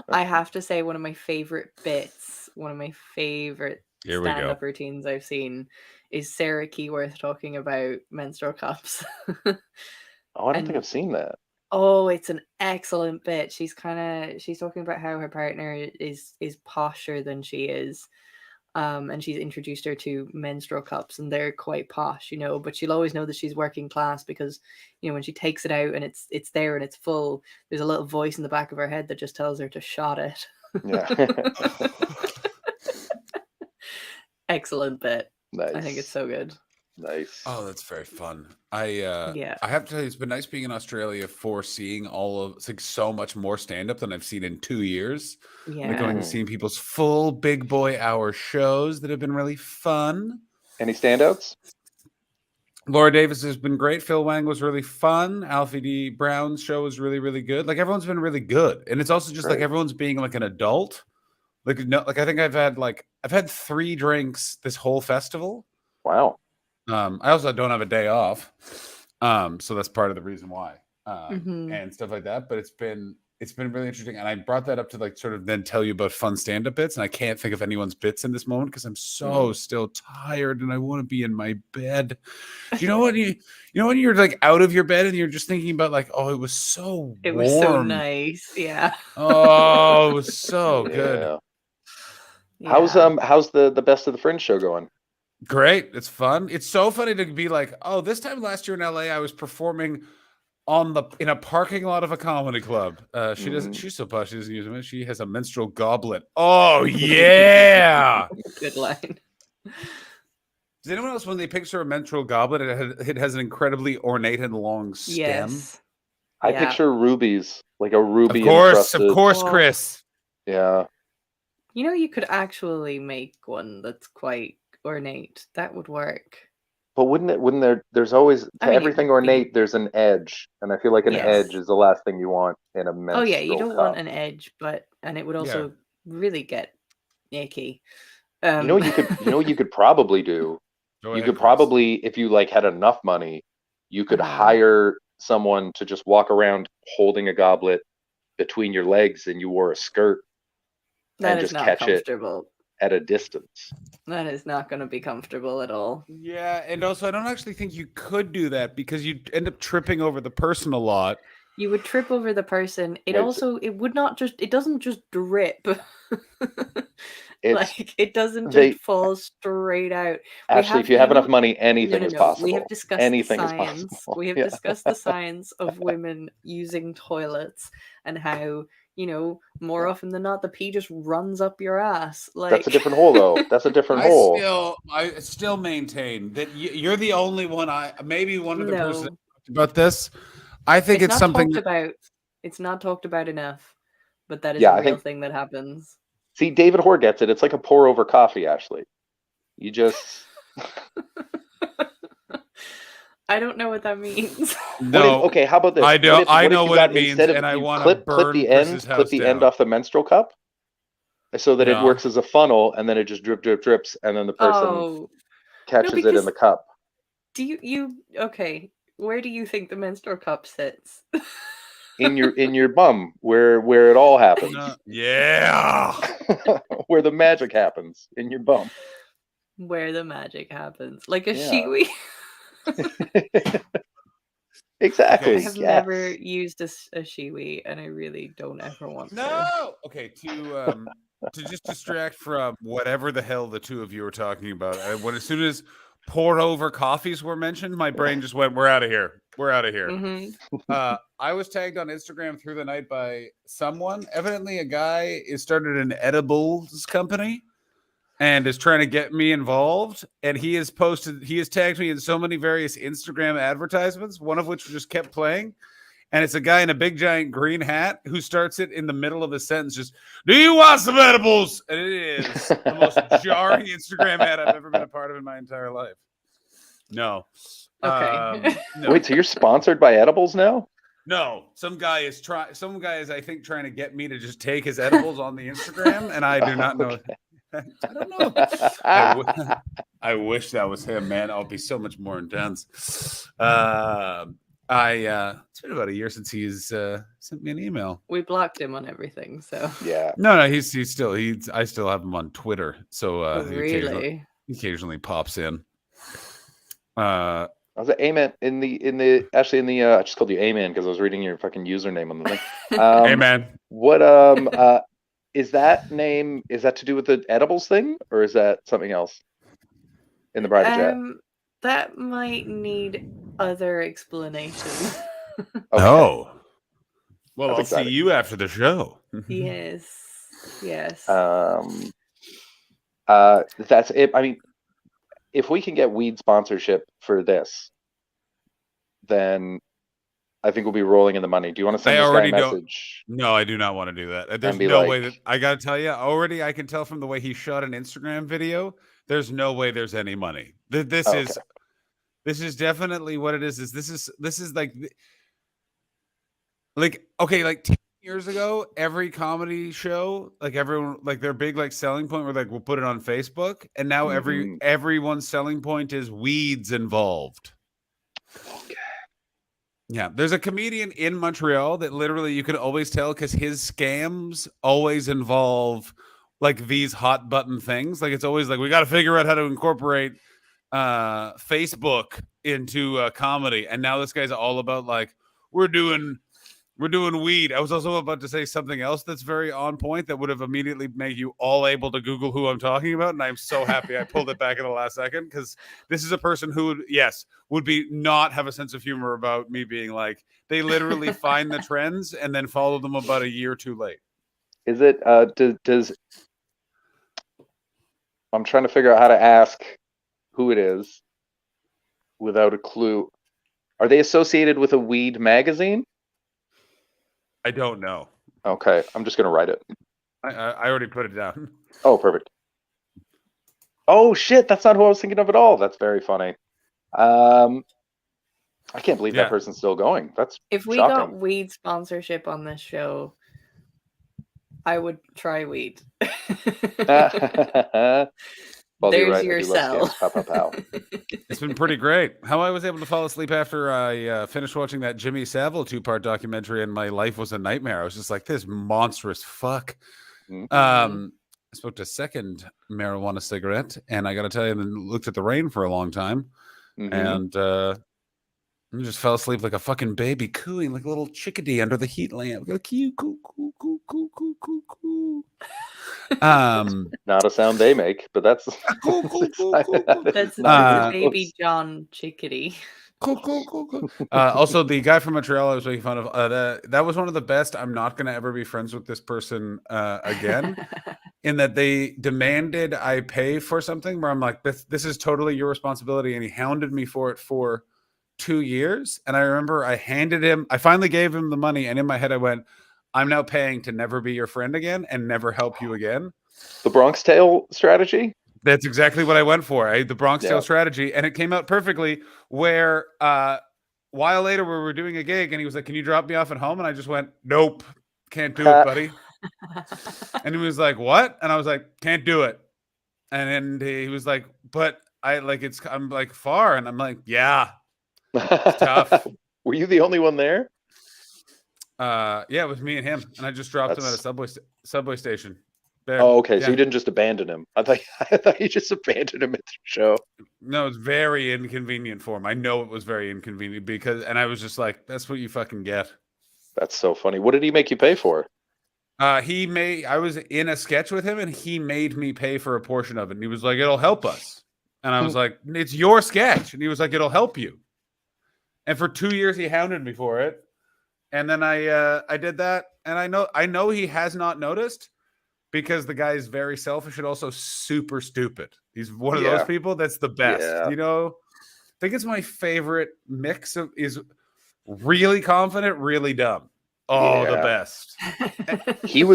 I have to say, one of my favorite bits, one of my favorite Here we go. stand-up routines I've seen is Sarah Keyworth talking about menstrual cups. Oh, I don't think And- I've seen that. Oh, it's an excellent bit. She's talking about how her partner is posher than she is. And she's introduced her to menstrual cups and they're quite posh, you know, but she'll always know that she's working class because, you know, when she takes it out and it's there and it's full, there's a little voice in the back of her head that just tells her to shot it. Yeah. Excellent bit. Nice. I think it's so good. Nice. Oh, that's very fun. Yeah. I have to tell you, it's been nice being in Australia for seeing it's like so much more stand up than I've seen in 2 years. Like going and Yeah. seeing people's full big boy hour shows that have been really fun. Any standouts? Laura Davis has been great. Phil Wang was really fun. Alfie D. Brown's show was really, really good. Like everyone's been really good. And it's also just like Great. everyone's being like an adult. Like no, like I think I've had 3 drinks this whole festival. Wow. I also don't have a day off. So that's part of the reason why. Mhm. And stuff like that. But it's been really interesting. And I brought that up to like sort of then tell you about fun stand-up bits. And I can't think of anyone's bits in this moment because I'm so still tired and I want to be in my bed. Do you know what when you're like out of your bed and you're just thinking about like, oh, it was so It warm. was so nice. Yeah. Oh, it was so good. Yeah. Yeah. How's the Best of the Fringe show going? Great. It's fun. It's so funny to be like, oh, this time last year in LA, I was performing in a parking lot of a comedy club. She's so posh, she doesn't use it. She has a menstrual goblet. Oh yeah. Good line. Does anyone else, when they picture a menstrual goblet, it has an incredibly ornate and long stem? Yes. I Yeah. picture rubies, like a ruby. Of course, encrusted- Chris. Yeah. You know, you could actually make one that's quite ornate. That would work. But wouldn't there's always to I mean, it everything would be- ornate there's an edge, and I feel like an Yes. edge is the last thing you want in a menstrual Oh yeah, you don't cup. want an edge, and it would also really get icky. You know what you could probably do? Go You ahead, could Chris. probably, if you like had enough money, you could Uh-huh. hire someone to just walk around holding a goblet between your legs, and you wore a skirt That and is just not catch it comfortable. at a distance. That is not going to be comfortable at all. Yeah, and also I don't actually think you could do that because you'd end up tripping over the person a lot. You would trip over the person. It doesn't just drip. It's Like it doesn't they- just fall straight out. Actually, if you have enough money, anything is No. possible. We have discussed Anything the is science. possible. We have Yeah. discussed the science of women using toilets and how, more often than not, the pee just runs up your ass. Like That's a different hole, though. That's a different hole. I still maintain that you're the only one. Maybe one other person No. talked about this. I think it's not something. talked about. It's not talked about enough, but that is Yeah, a I real think- thing that happens. See, David Hoare gets it. It's like a pour over coffee, Ashley. You just I don't know what that means. No, okay, how about this? I know. I if know you what got- it means, instead of and I you want to clip burn the Chris's clip house the down. end off the menstrual cup, so that Yeah. it works as a funnel, and then it just drips, and then the person Oh, catches it in because- the cup. do you okay? Where do you think the menstrual cup sits? in your bum, where it all happens, Yeah. where the magic happens in your bum. Where the magic happens, like a Yeah. shiwi. Exactly. I have yes. never used a shiwi, and I really don't ever want to. No. Okay. To just distract from whatever the hell the two of you were talking about, as soon as pour over coffees were mentioned, my brain just went, "We're out of here. We're out of here." Mhm. I was tagged on Instagram through the night by someone. Evidently, a guy has started an edibles company and is trying to get me involved. And he has tagged me in so many various Instagram advertisements, one of which just kept playing. And it's a guy in a big giant green hat who starts it in the middle of a sentence, just, "Do you want some edibles?" And it is the most jarring Instagram ad I've ever been a part of in my entire life. No. Okay. No. Wait, so you're sponsored by edibles now? No, some guy is I think trying to get me to just take his edibles on the Instagram, and I do not know. I don't know. I wish that was him, man. I'll be so much more intense. It's been about a year since he's sent me an email. We blocked him on everything, so Yeah. No, he's still I still have him on Twitter, so really. he occasionally pops in. I was at Amen in the I just called you Amen because I was reading your fucking username on the thing. Amen. What is that name? Is that to do with the edibles thing, or is that something else in the private chat? That might need other explanation. Oh, well, That's I'll exciting. see you after the show. Yes. That's it. I mean, if we can get weed sponsorship for this, then I think we'll be rolling in the money. Do you want to send I this guy a already don't. message? No, I do not want to do that. There's be no like- way that I gotta tell you. Already, I can tell from the way he shot an Instagram video. There's no way there's any money. This Oh, is this is definitely what it is. This is like okay, like 10 years ago, every comedy show, like everyone, like their big like selling point were like, we'll put it on Facebook, and now Mhm. everyone's selling point is weeds involved. Okay. Yeah, there's a comedian in Montreal that literally you can always tell because his scams always involve like these hot button things. Like it's always like we got to figure out how to incorporate Facebook into comedy. And now this guy's all about like we're doing weed. I was also about to say something else that's very on point that would have immediately made you all able to Google who I'm talking about. And I'm so happy I pulled it back in the last second because this is a person who would be not have a sense of humor about me being like, they literally find the trends and then follow them about a year too late. Is it, does, I'm trying to figure out how to ask who it is without a clue. Are they associated with a weed magazine? I don't know. Okay, I'm just gonna write it. I already put it down. Oh, perfect. Oh shit, that's not who I was thinking of at all. That's very funny. I can't believe that person's still going. That's If we shocking. got weed sponsorship on this show, I would try weed. Well, There's right, I your do love sell. scams. Pow, pow, pow. It's been pretty great. How I was able to fall asleep after I finished watching that Jimmy Savile 2-part documentary and my life was a nightmare. I was just like, this monstrous fuck. I smoked a second marijuana cigarette and I got to tell you, and then looked at the rain for a long time and I just fell asleep like a fucking baby cooing like a little chickadee under the heat lamp. Like, coo, coo, coo, coo, coo, coo, coo, coo. Not a sound they make, but that's That's a baby John chickadee. Cool. Also, the guy from Montreal I was making fun of, that was one of the best. I'm not going to ever be friends with this person again, in that they demanded I pay for something where I'm like, this is totally your responsibility. And he hounded me for it for 2 years. And I remember I finally gave him the money. And in my head, I went, I'm now paying to never be your friend again and never help you again. The Bronx Tale strategy? That's exactly what I went for. The Bronx Tale strategy. And it came out perfectly where a while later we were doing a gig and he was like, can you drop me off at home? And I just went, nope, can't do it, buddy. And he was like, what? And I was like, can't do it. And then he was like, but I'm like far. And I'm like, yeah, it's tough. Were you the only one there? Yeah, it was me and him. And I just dropped him at a subway station. There. Oh, okay. So Yeah. you didn't just abandon him. I thought you just abandoned him at the show. No, it's very inconvenient for him. I know it was very inconvenient and I was just like, that's what you fucking get. That's so funny. What did he make you pay for? I was in a sketch with him and he made me pay for a portion of it. And he was like, it'll help us. And I was like, it's your sketch. And he was like, it'll help you. And for 2 years he hounded me for it. And then I did that. And I know he has not noticed, because the guy is very selfish and also super stupid. He's one of those people that's the best. Yeah. You know, I think it's my favorite mix of is really confident, really dumb. Oh, the best. He's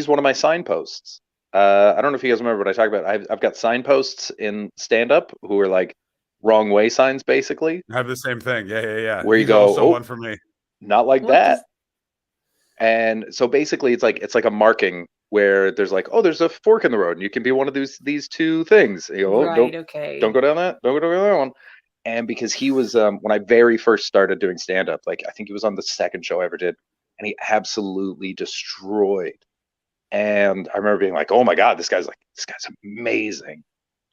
one of my signposts. I don't know if you guys remember what I talk about. I've got signposts in stand-up who are like wrong way signs, basically. I have the same thing. Yeah. Where you He's go, also one for me. Not like that. And so basically it's like a marking where there's like, oh, there's a fork in the road and you can be one of these two things. And you go, Right, don't go down that. Don't go down that one. And because he was, when I very first started doing stand-up, like I think he was on the second show I ever did, and he absolutely destroyed. And I remember being like, oh my God, this guy's amazing.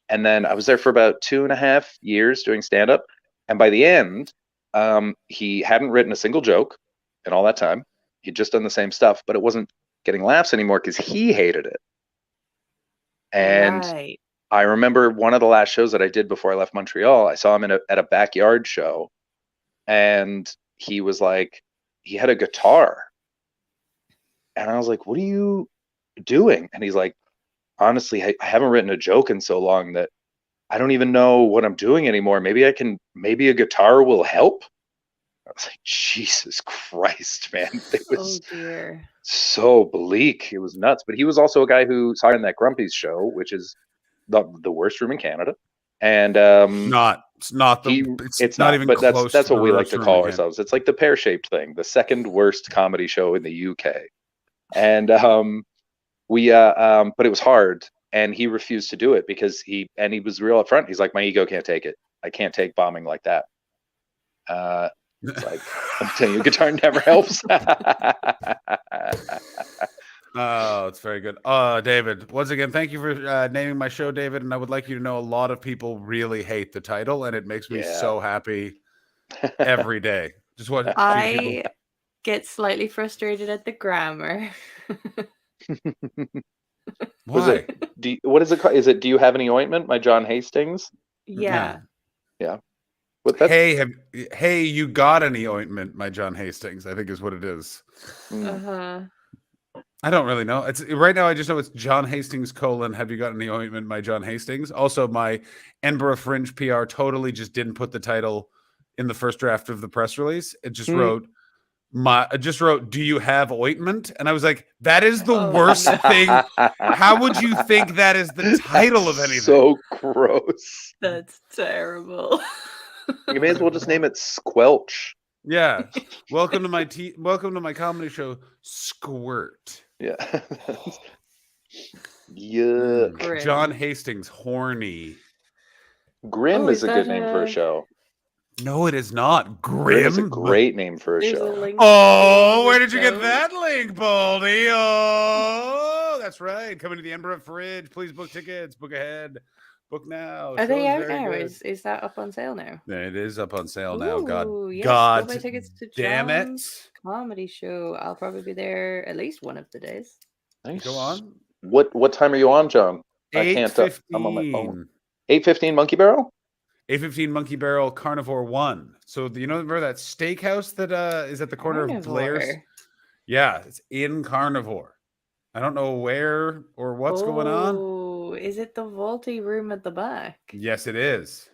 And then I was there for about 2.5 years doing stand-up. And by the end, he hadn't written a single joke in all that time. He'd just done the same stuff, but it wasn't getting laughs anymore because he hated it. And Right. I remember one of the last shows that I did before I left Montreal, I saw him at a backyard show, and he was like, he had a guitar. And I was like, what are you doing? And he's like, honestly, I haven't written a joke in so long that I don't even know what I'm doing anymore. Maybe a guitar will help. I was like, Jesus Christ, man. It was dear. so bleak. It was nuts. But he was also a guy who saw in that Grumpy's show, which is the worst room in Canada. And it's not even but close that's to what the we like worst to room call in Canada. ourselves. It's like the pear-shaped thing, the second worst comedy show in the UK. And but it was hard, and he refused to do it because he was real upfront. He's like, my ego can't take it. I can't take bombing like that. It's like, I'm telling you, guitar never helps. Oh, it's very good. David, once again, thank you for naming my show, David. And I would like you to know a lot of people really hate the title, and it makes me so happy every day. Just what I get slightly frustrated at the grammar. Why? What is it called? Is it Do You Have Any Ointment? My John Hastings? Yeah. Yeah. Hey, you got any ointment, my John Hastings? I think is what it is. Uh-huh. I don't really know. It's right now. I just know it's John Hastings : Have you got any ointment, my John Hastings? Also, my Edinburgh Fringe PR totally just didn't put the title in the first draft of the press release. It just wrote do you have ointment? And I was like, that is the worst thing. How would you think that is the title of anything? So gross. That's terrible. You may as well just name it Squelch. Yeah. Welcome to my comedy show, Squirt. Yeah. Yuck. John Hastings, horny. Grim is a good name for a show. No, it is not. Grim is a great name for a show. Oh, where did you get that link, Baldy? Oh, that's right. Coming to the Edinburgh Fringe. Please book tickets. Book ahead. Book now. Are they Show's out very now? good. Is that up on sale now? It is up on sale now. Ooh, yes, God go buy tickets to damn it. John's comedy show. I'll probably be there at least one of the days. Nice. Go on. What time are you on, John? I can't. 8:15. I'm on my phone. 8:15 Monkey Barrel? 8:15 Monkey Barrel Carnivore 1. So remember that steakhouse that is at the corner of Blair's? Yeah, it's in Carnivore. I don't know where or what's going on. Oh, is it the vaulty room at the back? Yes, it is.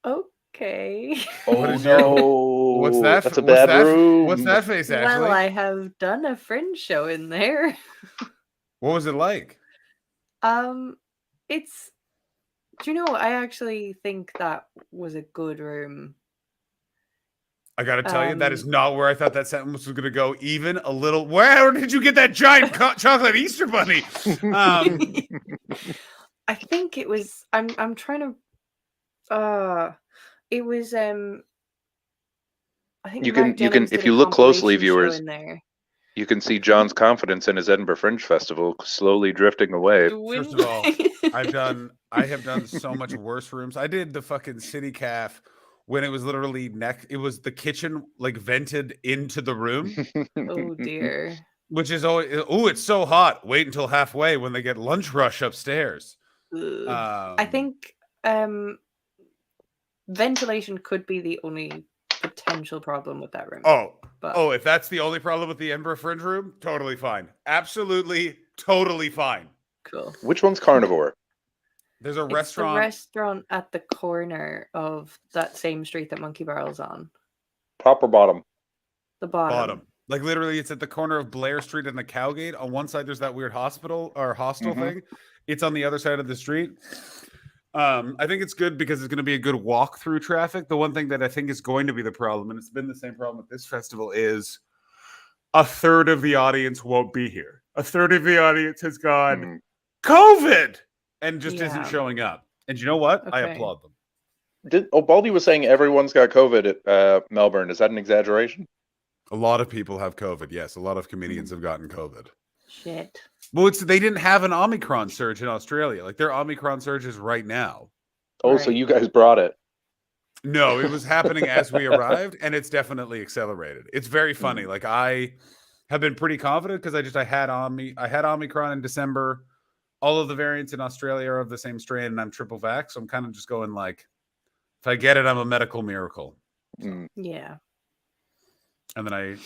Okay. Oh no! What's that? That's a bad room. What's that face, Ashley? Well, I have done a Fringe show in there. What was it like? It's. Do you know? I actually think that was a good room. I gotta tell you, that is not where I thought that sentence was gonna go. Even a little. Where did you get that giant chocolate Easter bunny? I think it was. I'm trying to. It was. I think You can if you look closely, viewers, you can see John's confidence in his Edinburgh Fringe Festival slowly drifting away. First of all, I have done so much worse rooms. I did the fucking City Caf when it was literally it was the kitchen like vented into the room. Oh dear. Which is always, it's so hot. Wait until halfway when they get lunch rush upstairs. I think ventilation could be the only potential problem with that room. If that's the only problem with the Edinburgh Fringe room, totally fine. Absolutely, totally fine. Cool. Which one's Carnivore? There's a It's restaurant. the restaurant at the corner of that same street that Monkey Barrel's on. Top or bottom? The bottom. Like literally, it's at the corner of Blair Street and the Cowgate. On one side, there's that weird hostel thing. It's on the other side of the street. I think it's good because it's going to be a good walk through traffic. The one thing that I think is going to be the problem, and it's been the same problem with this festival, is a third of the audience won't be here. A third of the audience has gone COVID and just isn't showing up. And you know what? I applaud them. Baldy was saying everyone's got COVID at Melbourne. Is that an exaggeration? A lot of people have COVID. Yes, a lot of comedians have gotten COVID. Shit. Well, they didn't have an Omicron surge in Australia. Like their Omicron surge is right now. Oh, so you guys brought it? No, it was happening as we arrived, and it's definitely accelerated. It's very funny. Like I have been pretty confident because I had Omicron in December. All of the variants in Australia are of the same strain, and I'm triple vax. So I'm kind of just going like, if I get it, I'm a medical miracle. Yeah. And then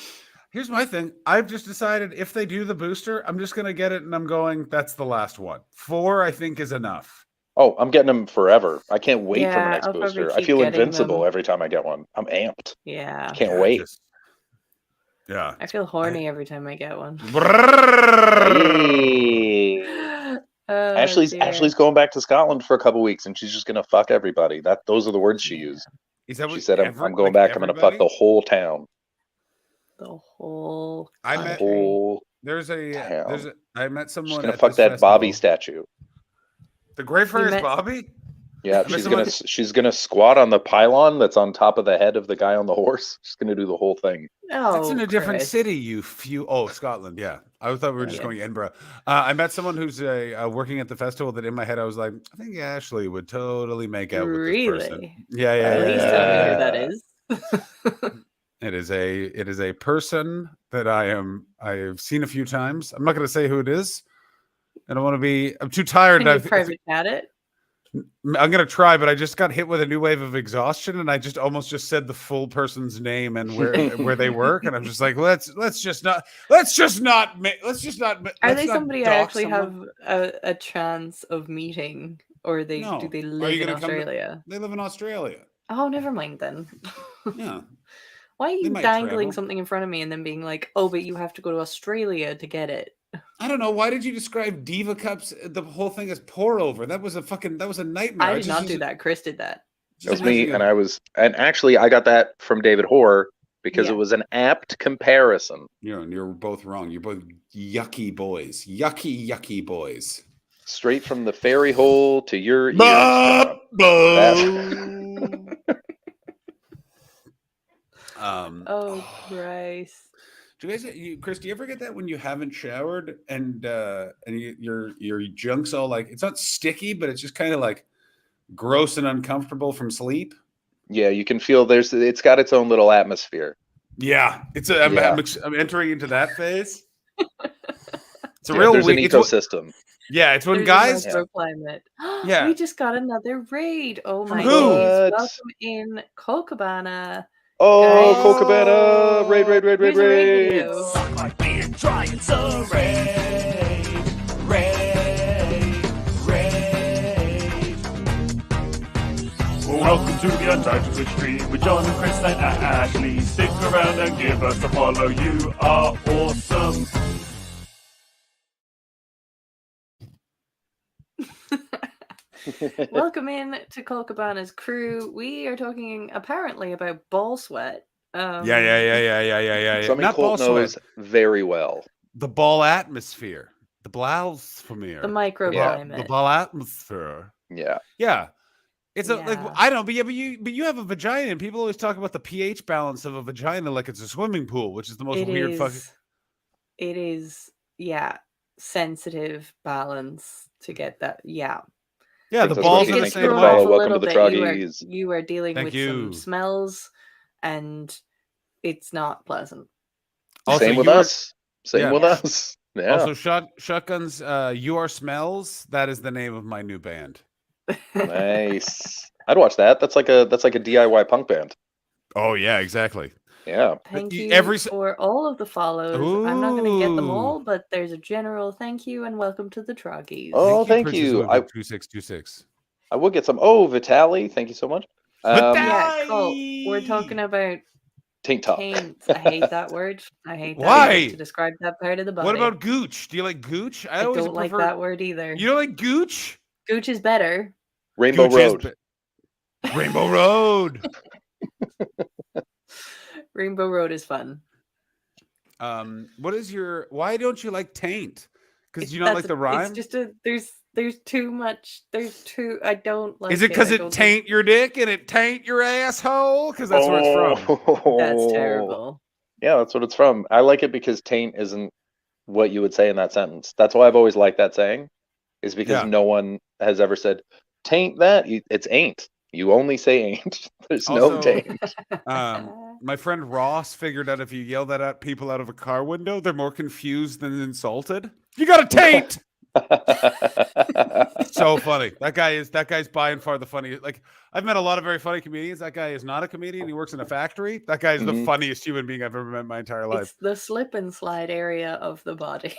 here's my thing. I've just decided if they do the booster, I'm just going to get it. And I'm going, that's the last one. 4, I think, is enough. Oh, I'm getting them forever. I can't wait for my Yeah, next I'll probably booster. I keep feel getting invincible them. every time I get one. I'm amped. Yeah. Can't wait. Yeah. I feel horny every time I get one. Hey. Oh, Ashley's dear. going back to Scotland for a couple weeks, and she's just gonna fuck everybody. Those are the words she used. Is that She what said, "I'm going back. I'm gonna fuck the whole town." The whole I met whole there's a town. I met She's someone gonna at fuck this that festival. Bobby statue. The Grey Friars met- Bobby? Yeah, I met someone- she's gonna squat on the pylon that's on top of the head of the guy on the horse. She's gonna do the whole thing. That's in Oh, a different Chris. city, you few. Oh, Scotland. Yeah, I thought we were just going to Edinburgh. I met someone who's working at the festival. That in my head, I was like, I think Ashley would totally make out with this person. Really? Yeah. Please tell me who that is. It is a person that I've seen a few times. I'm not going to say who it is. I don't want to be. I'm too tired. Can you private chat it? I'm gonna try, but I just got hit with a new wave of exhaustion, and I just almost just said the full person's name and where they work, and I'm just like, let's just not. Are they not somebody I dox actually someone. have a chance of meeting, or do they Are live you in gonna come to- Australia? They live in Australia. Oh, never mind then. Yeah. Why are you might dangling travel. something in front of me and then being like, "Oh, but you have to go to Australia to get it"? I don't know. Why did you describe Diva Cups, the whole thing, as pour over? That was a nightmare. I did not do that. Chris did that. It was me, and actually I got that from David Hoare because it was an apt comparison. You're both wrong. You're both yucky boys. Yucky boys. Straight from the fairy hole to your ears. Oh, Christ. Do you guys, Chris? Do you ever get that when you haven't showered and your junk's all like, it's not sticky, but it's just kind of like gross and uncomfortable from sleep? Yeah, you can feel it's got its own little atmosphere. Yeah, I'm entering into that phase. It's a There's an ecosystem. It's when There's guys. a microclimate. Yeah. We just got another raid. Oh my who? goodness. Welcome in Cocabana. Oh, Cocabana! Raid! Here's a raid video. Suck my beard, try it's a raid. Welcome to the Untitled Extreme with John and Chris and Ashley. Stick around and give us a follow. You are awesome. Welcome in to Cocabana's crew. We are talking apparently about ball sweat. Yeah. Something Not Colt ball knows sweat. very well. The ball atmosphere. The blasphemy. The microclimate. The ball atmosphere. Yeah. Yeah. It's like, I don't know, but you have a vagina, and people always talk about the pH balance of a vagina like it's a swimming pool, which is the most weird fucking. It is, sensitive balance to get that. Yeah. Yeah, the That's balls what are you the think same of amount. Welcome to the Troggies. You are dealing Thank with you. some smells, and it's not pleasant. Also, Same with you're- us. Same with us. Yeah. Also, shotguns. You are smells. That is the name of my new band. Nice. I'd watch that. That's like a DIY punk band. Oh yeah, exactly. Yeah. Thank you Every for all of the follows. I'm not going to get them all, but there's a general thank you and welcome to the Troggies. Oh, thank you. 2626. I will get some. Oh, Vitaly, thank you so much. Yeah, cool. We're talking about Taint talk. taints. I hate that word. I hate that Why? word to describe that part of the body. What about gooch? Do you like gooch? I always don't like prefer- that word either. You don't like gooch? Gooch is better. Rainbow Gooch is Road. Rainbow Road. Rainbow Road is fun. What is your? Why don't you like taint? Because you don't like the rhyme. It's just there's too much. I don't like. Is it because I it don't taint your dick and it taint your asshole? Because that's where it's from. Oh. That's terrible. Yeah, that's what it's from. I like it because taint isn't what you would say in that sentence. That's why I've always liked that saying, is because no one has ever said taint that. It's ain't. You only say ain't. There's no taint. My friend Ross figured out if you yell that at people out of a car window, they're more confused than insulted. You got a taint. So funny. That guy's by and far the funniest. Like, I've met a lot of very funny comedians. That guy is not a comedian. He works in a factory. That guy is the funniest human being I've ever met in my entire life. It's the slip and slide area of the body.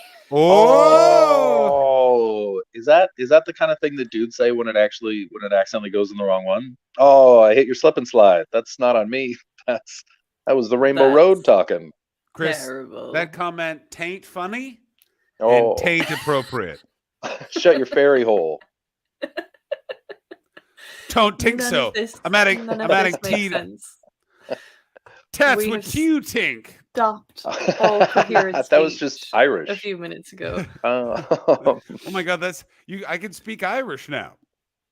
Oh, is that the kind of thing that dudes say when it accidentally goes in the wrong one? Oh, I hit your slip and slide. That's not on me. That was the Rainbow Road talking. Chris, terrible. that comment tain't funny Oh, and tain't appropriate. shut your fairy hole. Don't think None so. of this- I'm adding none of I'm adding this makes T. sense. That's We what have you think. Stopped all coherent That was speech just Irish. a few minutes ago. Oh, Oh my god, that's you. I can speak Irish now.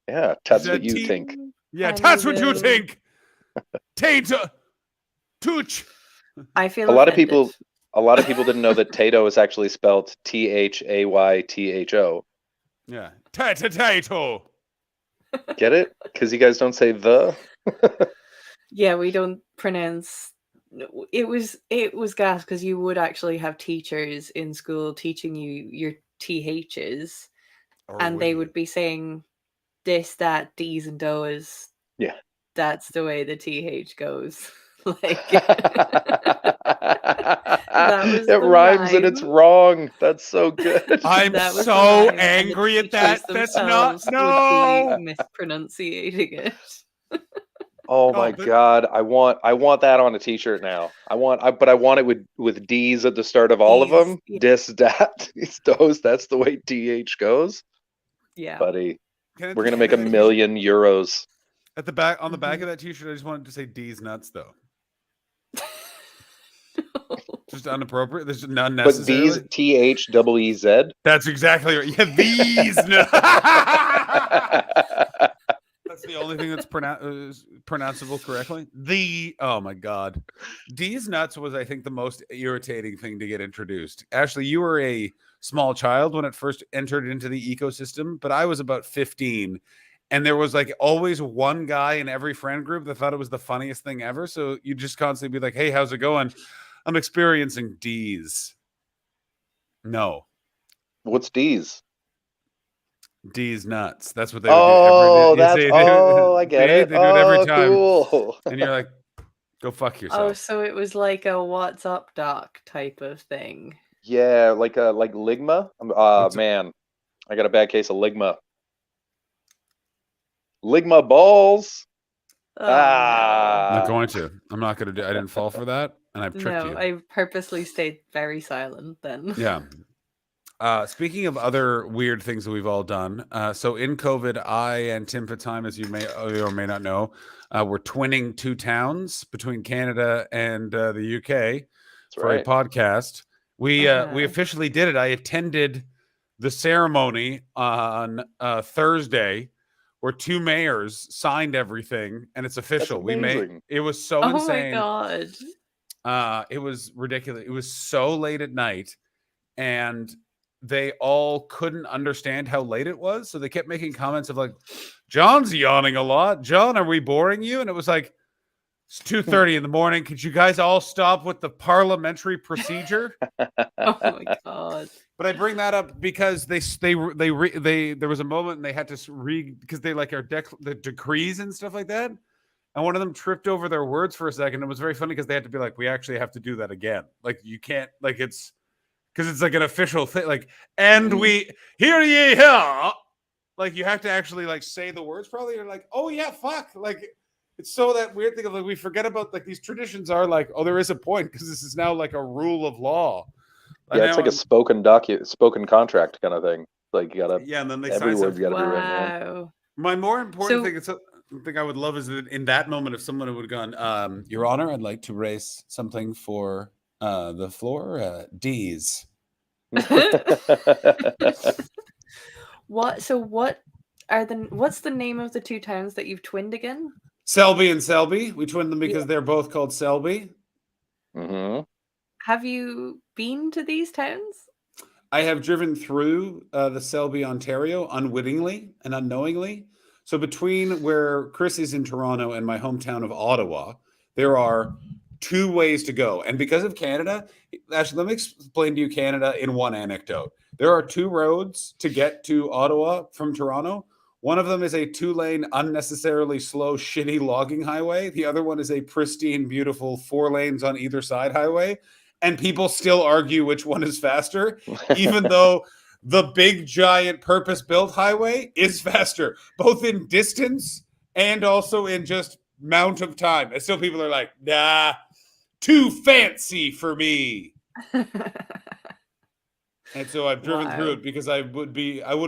yeah, that's Is what that you tea? think. Yeah, And that's you what you will. think. Taint, tooch. I feel A lot of offended. people didn't know that Tato is actually spelled Thaytho. Yeah, tato. Get it? Because you guys don't say the. Yeah, we don't pronounce. It was gas because you would actually have teachers in school teaching you your THs, and they would be saying this, that, D's, and does. Yeah. That's the way the TH goes. Like It the rhymes and it's rhyme. wrong. That's so good. I'm That was the so rhyme, and the angry at that. teachers That's not themselves would no. be mispronunciating it. Oh my but- god, I want that on a t-shirt now. But I want it with D's at the start of all of Ds, them. yeah. Dis, dat, those. That's the way TH goes, Yeah. buddy. Can I We're gonna take make that? $1 million euros. At the back on the back of that T-shirt. I just wanted to say D's nuts though. Just inappropriate. There's none But necessarily. these THEEZ. That's exactly right. Yeah, these nuts. That's the only thing that's pronounceable correctly. Oh my god, D's nuts was, I think, the most irritating thing to get introduced. Ashley, you were a small child when it first entered into the ecosystem, but I was about 15, and there was like always one guy in every friend group that thought it was the funniest thing ever. So you just constantly be like, "Hey, how's it going? I'm experiencing D's." No, What's D's? D's nuts. That's what they would Oh, do every day. I get it. They do it every time. Cool. And you're like, go fuck yourself. Oh, so it was like a "What's up, Doc" type of thing. Yeah, like ligma. Man, I got a bad case of ligma. Ligma balls. Oh, I'm not going to. I'm not going to do. I didn't fall for that, and I've tricked no, you. I purposely stayed very silent then. Yeah. Speaking of other weird things that we've all done, so in COVID, I and Tim Fitzheim, as you may or may not know, we're twinning two towns between Canada and the UK for right. a podcast. We officially did it. I attended the ceremony on Thursday, where two mayors signed everything, and it's official. We made amazing. it. Was so Oh insane. my god! It was ridiculous. It was so late at night, and they all couldn't understand how late it was. So they kept making comments of like, John's yawning a lot. John, are we boring you? And it was like, it's 2:30 in the morning. Could you guys all stop with the parliamentary procedure? Oh my god! But I bring that up because there was a moment and they had to read because they like the decrees and stuff like that. And one of them tripped over their words for a second. It was very funny because they had to be like, we actually have to do that again. Like you can't, like it's because it's like an official thing. Like, and we hear ye here. Like you have to actually like say the words probably. You're like, oh yeah, fuck. Like it's so that weird thing of like we forget about like these traditions are like, oh, there is a point because this is now like a rule of law. Yeah, it's like a spoken contract kind of thing. Like you gotta. Yeah, and then they every sign word's something. gotta be written. Wow. My more important So- thing I would love is that in that moment, if someone would have gone, Your Honor, I'd like to raise something for the floor. D's. What's the name of the two towns that you've twinned again? Selby and Selby. We twinned them because they're both called Selby. Mm-hmm. Have you been to these towns? I have driven through the Selby, Ontario, unwittingly and unknowingly. So between where Chris is in Toronto and my hometown of Ottawa, there are two ways to go. And because of Canada, actually, let me explain to you Canada in one anecdote. There are two roads to get to Ottawa from Toronto. One of them is a 2-lane, unnecessarily slow, shitty logging highway. The other one is a pristine, beautiful 4 lanes on either side highway. And people still argue which one is faster, even though the big, giant, purpose-built highway is faster, both in distance and also in just amount of time. And still people are like, nah, too fancy for me. And so I've driven through it because I would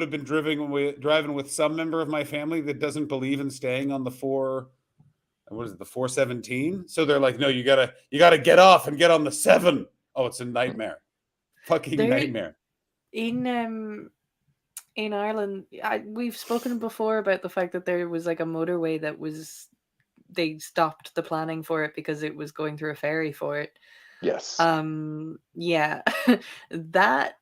have been driving with some member of my family that doesn't believe in staying on the 417. So they're like, no, you gotta get off and get on the 7. Oh, it's a nightmare. Fucking nightmare. In Ireland, we've spoken before about the fact that there was like a motorway that they stopped the planning for it because it was going through a ferry for it. Yes. Yeah. That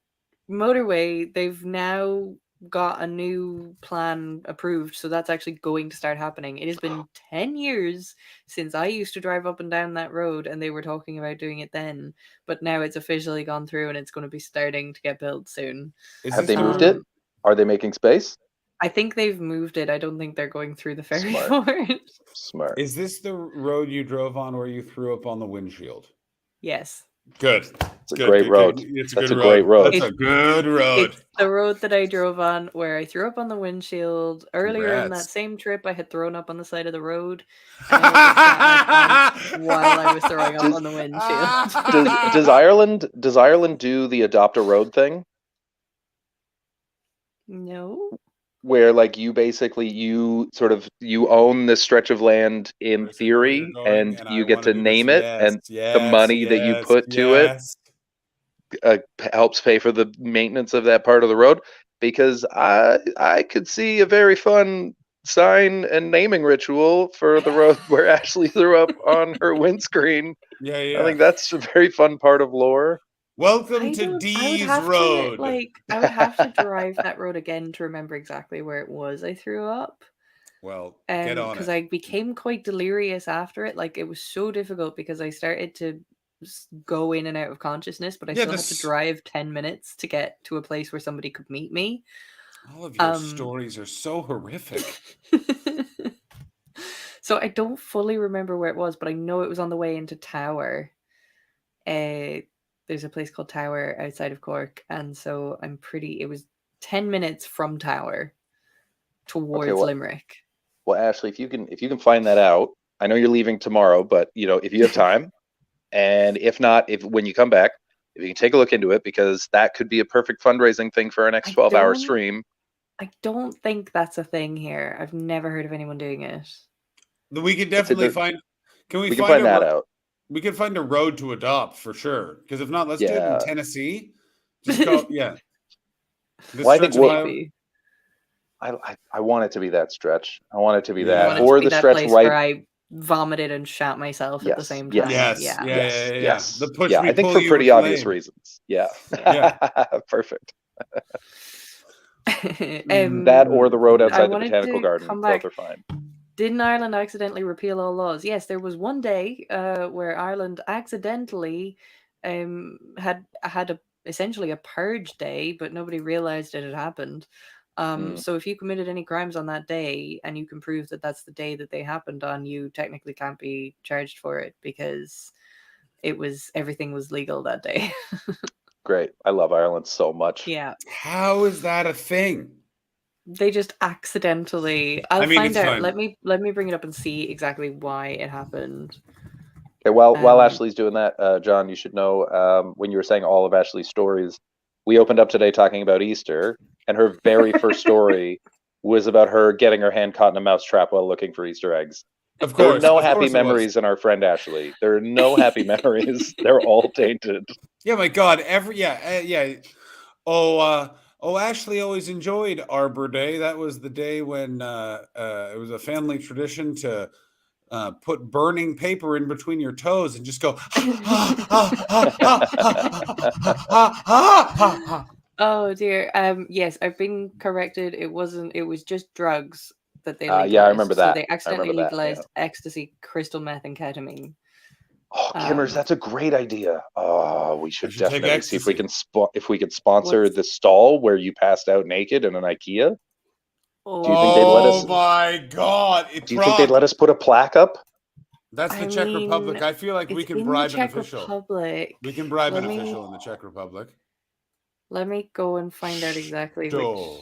motorway, they've now got a new plan approved, so that's actually going to start happening. It has been 10 years since I used to drive up and down that road, and they were talking about doing it then, but now it's officially gone through and it's going to be starting to get built soon. Have they moved it? Are they making space? I think they've moved it. I don't think they're going through the ferry Smart. for it. Smart. Is this the road you drove on where you threw up on the windshield? Yes. Good. It's a great road. It's That's a great road. That's a good road. It's the road that I drove on where I threw up on the windshield. Earlier in that Congrats. same trip, I had thrown up on the side of the road and I sat while I was throwing up on the windshield. Does Ireland do the adopt a road thing? No. Where like you own this stretch of land in theory, and you get to name it, and the money that you put to it helps pay for the maintenance of that part of the road. Because I could see a very fun sign and naming ritual for the road where Ashley threw up on her windscreen. Yeah. I think that's a very fun part of lore. Welcome to D's Road. I would have to drive that road again to remember exactly where it was I threw up. Well, get on it. Because I became quite delirious after it. Like, it was so difficult because I started to go in and out of consciousness, but I still had to drive 10 minutes to get to a place where somebody could meet me. All of your stories are so horrific. So I don't fully remember where it was, but I know it was on the way into Tower. There's a place called Tower outside of Cork, and so it was 10 minutes from Tower towards Limerick. Well, Ashley, if you can find that out, I know you're leaving tomorrow, but if you have time, and if not, when you come back, if you can take a look into it, because that could be a perfect fundraising thing for our next 12-hour stream. I don't think that's a thing here. I've never heard of anyone doing it. We can definitely find. We can find that out. We can find a road to adopt for sure. Because if not, let's do it in Tennessee. Just go, yeah. Well, I think I want it to be that stretch. I want it to be that, or the stretch right where I vomited and shat myself at the same time. Yes. The push me, I think pull for you pretty with obvious flame. reasons. Yeah. Perfect. That That or the road outside the botanical garden. Both are fine. Didn't Ireland accidentally repeal all laws? Yes, there was one day where Ireland accidentally had essentially a purge day, but nobody realized it had happened. So if you committed any crimes on that day and you can prove that that's the day that they happened on, you technically can't be charged for it because everything was legal that day. Great. I love Ireland so much. Yeah. How is that a thing? They just accidentally. I'll find it's out. fine. Let me bring it up and see exactly why it happened. Okay, while Ashley's doing that, John, you should know when you were saying all of Ashley's stories, we opened up today talking about Easter, and her very first story was about her getting her hand caught in a mouse trap while looking for Easter eggs. Of course. There are no happy memories in our friend Ashley. There are no happy memories. They're all tainted. Yeah, my God. Oh, Ashley always enjoyed Arbor Day. That was the day when it was a family tradition to put burning paper in between your toes and just go. Oh dear. Yes, I've been corrected. It wasn't. It was just drugs that they legalized. Yeah, I remember that. So they accidentally legalized ecstasy, crystal meth, and ketamine. Oh, Kimmers, that's a great idea. Oh, we should should take definitely see if we ecstasy. can if we could sponsor the stall where you passed out naked in an IKEA. Do you think they'd let us? Oh my God! Do you think they'd let us put a plaque up? That's the I Czech mean, Republic. I feel like we it's can in the bribe an Czech official. Republic. We can bribe Let an me- official in the Czech Republic. Let me go and find out exactly which, Duh.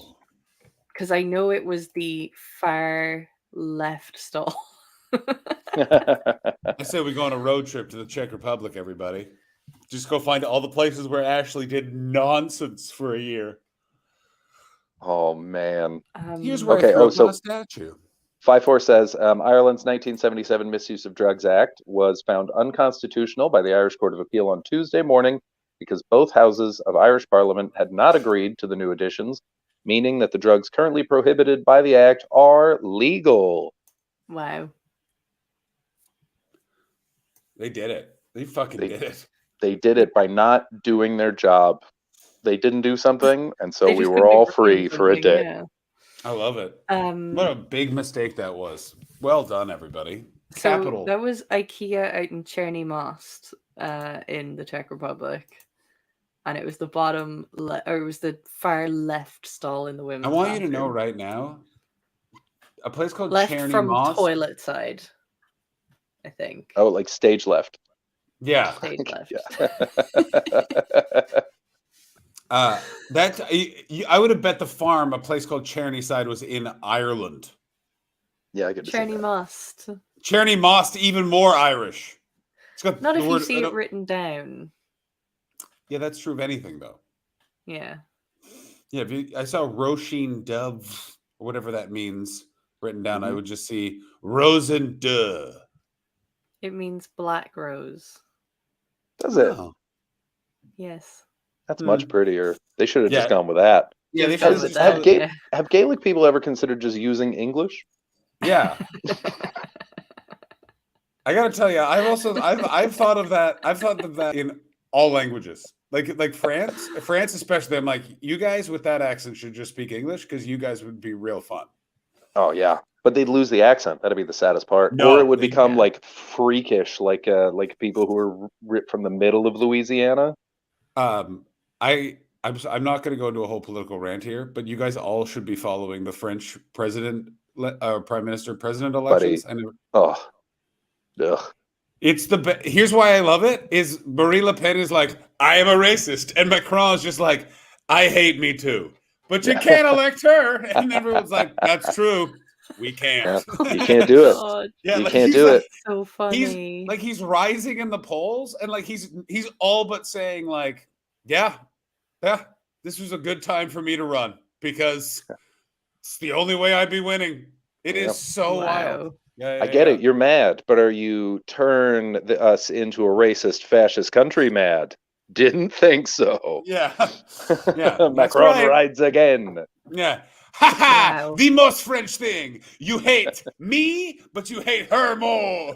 because I know it was the far left stall. I say we go on a road trip to the Czech Republic, everybody. Just go find all the places where Ashley did nonsense for a year. Oh man. Here's where I Okay. threw Oh, up so on a statue. 5-4 says Ireland's 1977 Misuse of Drugs Act was found unconstitutional by the Irish Court of Appeal on Tuesday morning because both houses of Irish Parliament had not agreed to the new additions, meaning that the drugs currently prohibited by the act are legal. Wow. They did it. They fucking did it. They did it by not doing their job. They didn't do something, and so They we just were couldn't all agree on free for a something, day. yeah. I love it. Um, What a big mistake that was. Well done, everybody. So Capital. that was IKEA out in Cherny Most, in the Czech Republic, and it was the bottom, or it was the far left stall in the women's. I want you to know bathroom. right now, a place called Left Cherny from Moss. toilet side, I think. Oh, like stage left. Yeah. Stage left. I would have bet the farm, a place called Cherny Side, was in Ireland. Yeah, I could see Cherny that. Most. Cherny Moss, even more Irish. It's got Not the if you word- see it written down. Yeah, that's true of anything, though. Yeah. Yeah, I saw Roisin Dove, or whatever that means, written down. I would just see Rosen Duh. It means black rose. Does it? Oh. Yes. That's much prettier. They should have Yeah. just gone with that. Yeah, they Just go should with have that, yeah. Have Gaelic people ever considered just using English? Yeah. I gotta tell you, I've thought of that. I've thought of that in all languages. Like France especially. I'm like, you guys with that accent should just speak English because you guys would be real fun. Oh yeah, but they'd lose the accent. That'd be the saddest part. No, or it would they- become like freakish, like people who are ripped from the middle of Louisiana. I'm not going to go into a whole political rant here, but you guys all should be following the French prime minister president elections. Buddy. Oh, ugh. It's here's why I love it is Marie Le Pen is like, I am a racist, and Macron is just like, I hate me too, but you can't elect her, and everyone's like, that's true, we can't. Yeah, you can't do it. God. You like, can't he's do like- it. So funny. He's rising in the polls, and like he's all but saying like, yeah, this was a good time for me to run because it's the only way I'd be winning. It is so wild. Yeah, I get it. You're mad, but are you turn us into a racist, fascist country mad? Didn't think so. Yeah. Yeah. that's Macron right. rides again. Yeah. Ha ha! Wow. The most French thing. You hate me, but you hate her more.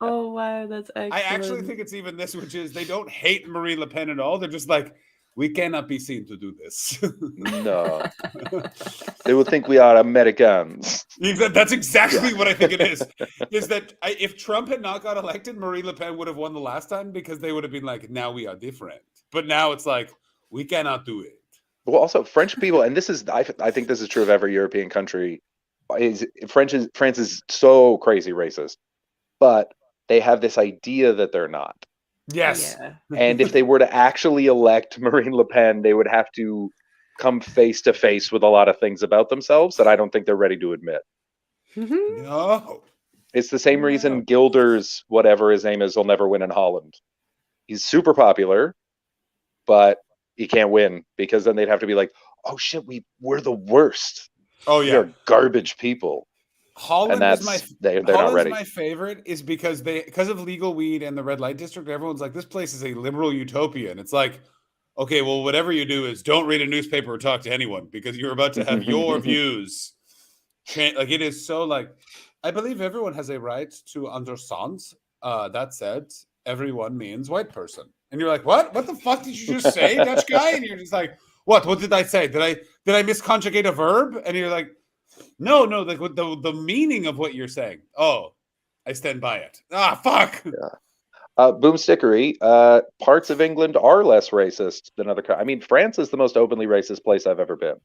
Oh wow, that's excellent. I actually think it's even this, which is they don't hate Marie Le Pen at all. They're just like, we cannot be seen to do this. No. They will think we are Americans. That's exactly what I think it is. Is that if Trump had not got elected, Marie Le Pen would have won the last time because they would have been like, now we are different. But now it's like, we cannot do it. Well, also French people, and this is I think this is true of every European country. France is so crazy racist, but they have this idea that they're not. Yes. Yeah. And if they were to actually elect Marine Le Pen, they would have to come face to face with a lot of things about themselves that I don't think they're ready to admit. No. It's the same reason Gilders, whatever his name is, will never win in Holland. He's super popular, but he can't win because then they'd have to be like, oh shit, we're the worst. Oh We yeah. are garbage people. Holland And is my they're not Holland's ready. my favorite is because of legal weed and the red light district. Everyone's like, this place is a liberal utopia, and it's like, okay, well, whatever you do is don't read a newspaper or talk to anyone because you're about to have your views change. Like it is so like, I believe everyone has a right to understand. That said, everyone means white person, and you're like, what? What the fuck did you just say, Dutch guy? And you're just like, what? What did I say? Did I misconjugate a verb? And you're like, no, like what the meaning of what you're saying. Oh, I stand by it. Ah, fuck. Boomstickery. Parts of England are less racist than other. I mean, France is the most openly racist place I've ever been.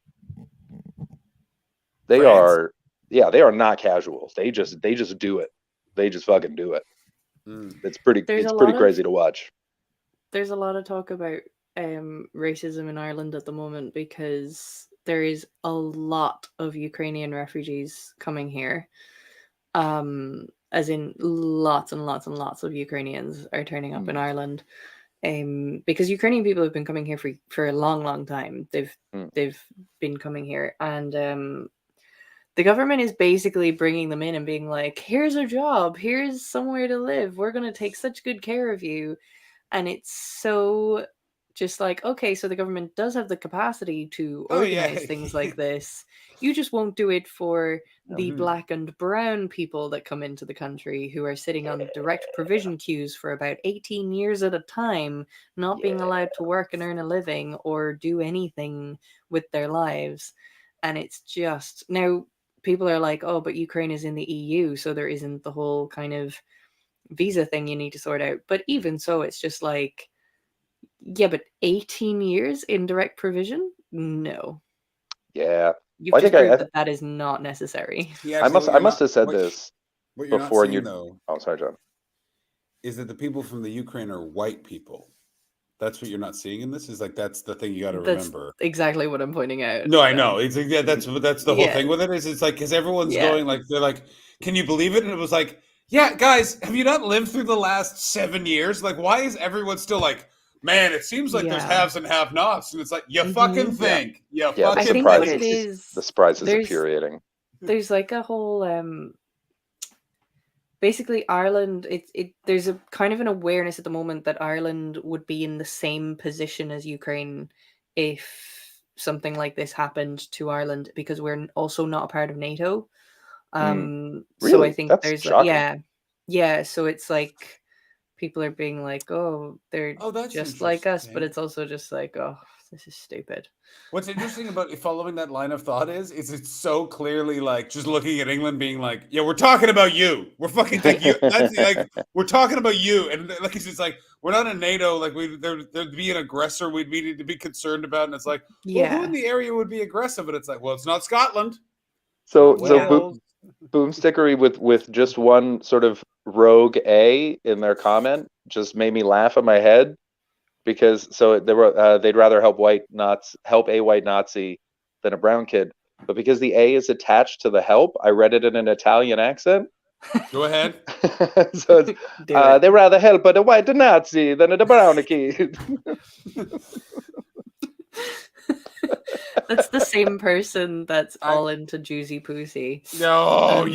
They France? they are not casuals. They just do it. They just fucking do it. It's pretty crazy to watch. There's a lot of talk about racism in Ireland at the moment because there is a lot of Ukrainian refugees coming here. As in lots and lots and lots of Ukrainians are turning up in Ireland. Because Ukrainian people have been coming here for a long time. They've been coming here, and the government is basically bringing them in and being like, here's a job, here's somewhere to live, we're going to take such good care of you. And it's so just like, okay, so the government does have the capacity to organize things like this. You just won't do it for the black and brown people that come into the country who are sitting on direct provision queues for about 18 years at a time, not being allowed to work and earn a living or do anything with their lives. And it's just, now people are like, oh, but Ukraine is in the EU, so there isn't the whole kind of visa thing you need to sort out. But even so, it's just like, yeah, but 18 years in direct provision? No. Yeah. You've just proved that is not necessary. I must have said this what you're before. Not seeing, though, oh, sorry, John. Is that the people from the Ukraine are white people? That's what you're not seeing in this. Is like that's the thing you got to remember. Exactly what I'm pointing out. No, I know. It's like, that's the whole thing with it. Is it's like because everyone's going like they're like, can you believe it? And it was like, yeah, guys, have you not lived through the last 7 years? Like, why is everyone still like, man, it seems like there's haves and have-nots, and it's like you fucking think, the surprise is infuriating. There's like a whole basically Ireland. There's a kind of an awareness at the moment that Ireland would be in the same position as Ukraine if something like this happened to Ireland, because we're also not a part of NATO. Really? So I think That's there's shocking. so it's like people are being like, oh, they're just like us, but it's also just like, oh, this is stupid. What's interesting about following that line of thought is it's so clearly like just looking at England being like, yeah, we're talking about you. We're fucking like you. That's like we're talking about you, and like it's like we're not in NATO. Like there'd be an aggressor we'd need to be concerned about, and it's like, well, who in the area would be aggressive? And it's like, well, it's not Scotland. So Boomstickery with just one sort of rogue A in their comment just made me laugh in my head, because they'd rather help a white Nazi than a brown kid, but because the A is attached to the help, I read it in an Italian accent. Go ahead. So it's, they rather help a white Nazi than a brown kid. That's the same person that's all into Juicy Pussy. No,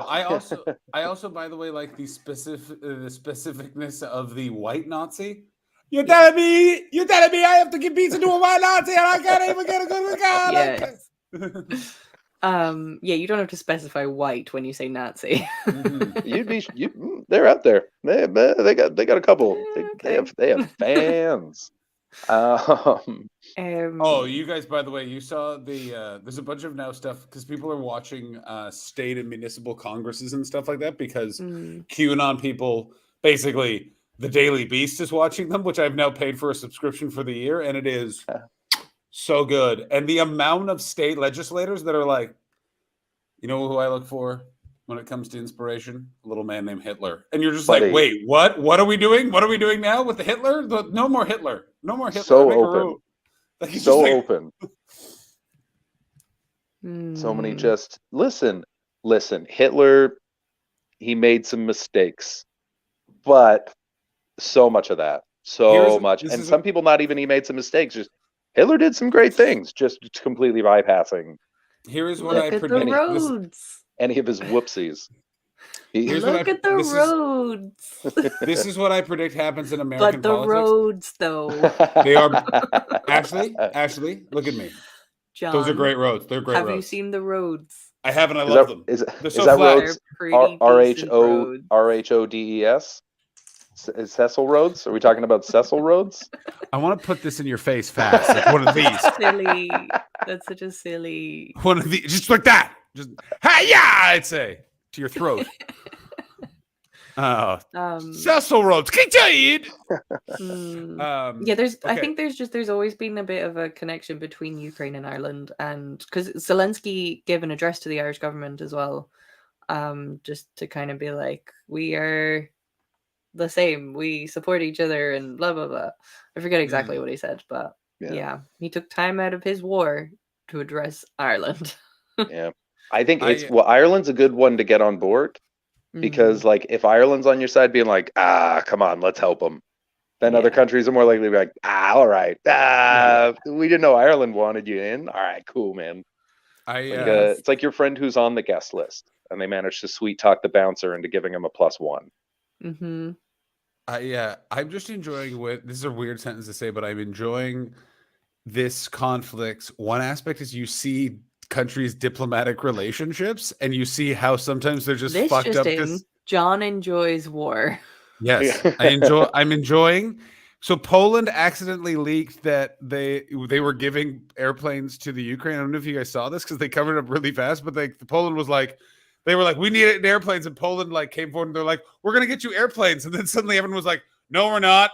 I also, by the way, like the specificness of the white Nazi. You're telling me I have to give pizza to a white Nazi and I can't even get a good regard. Yes. You don't have to specify white when you say Nazi. They're out there. They got a couple. They have fans. You guys, by the way, you saw there's a bunch of now stuff because people are watching state and municipal congresses and stuff like that because QAnon people, basically the Daily Beast is watching them, which I've now paid for a subscription for the year, and it is so good. And the amount of state legislators that are like, you know who I look for when it comes to inspiration? A little man named Hitler. And you're just like, wait, what? What are we doing? What are we doing now with the Hitler? No more Hitler. No more Hitler. So open. Like, so open. So many just listen. Hitler, he made some mistakes, but so much of that, and some people not even he made some mistakes. Just Hitler did some great things, just completely bypassing. Here is what I predict. Any of his whoopsies. Look at the roads. This is what I predict happens in American politics. But the roads, though. They are Ashley, look at me. John, those are great roads. They're great roads. Have you seen the roads? I haven't. I love them. They're so flat. RHODES? Cecil roads? Are we talking about Cecil roads? I want to put this in your face fast. Like one of these. Silly. That's such a silly. One of these. Just like that. Just, hi-ya, I'd say. To your throat. Oh, Um, Cecil Rhodes, Kincaid. yeah, I think there's always been a bit of a connection between Ukraine and Ireland, and because Zelensky gave an address to the Irish government as well, just to kind of be like, we are the same, we support each other, and blah blah blah. I forget exactly what he said, but yeah, he took time out of his war to address Ireland. Yeah, I think Ireland's a good one to get on board because like if Ireland's on your side, being like, come on, let's help them. Then other countries are more likely to be like, all right, we didn't know Ireland wanted you in. All right, cool, man. It's like your friend who's on the guest list, and they managed to sweet talk the bouncer into giving him a +1. Mm-hmm. I'm just enjoying this is a weird sentence to say, but I'm enjoying this conflict. One aspect is you see countries' diplomatic relationships, and you see how sometimes they're just fucked up. John enjoys war. Yes, I'm enjoying. So Poland accidentally leaked that they were giving airplanes to the Ukraine. I don't know if you guys saw this because they covered it up really fast, but Poland was like, they were like, we need airplanes, and Poland like came forward and they're like, we're gonna get you airplanes, and then suddenly everyone was like, no, we're not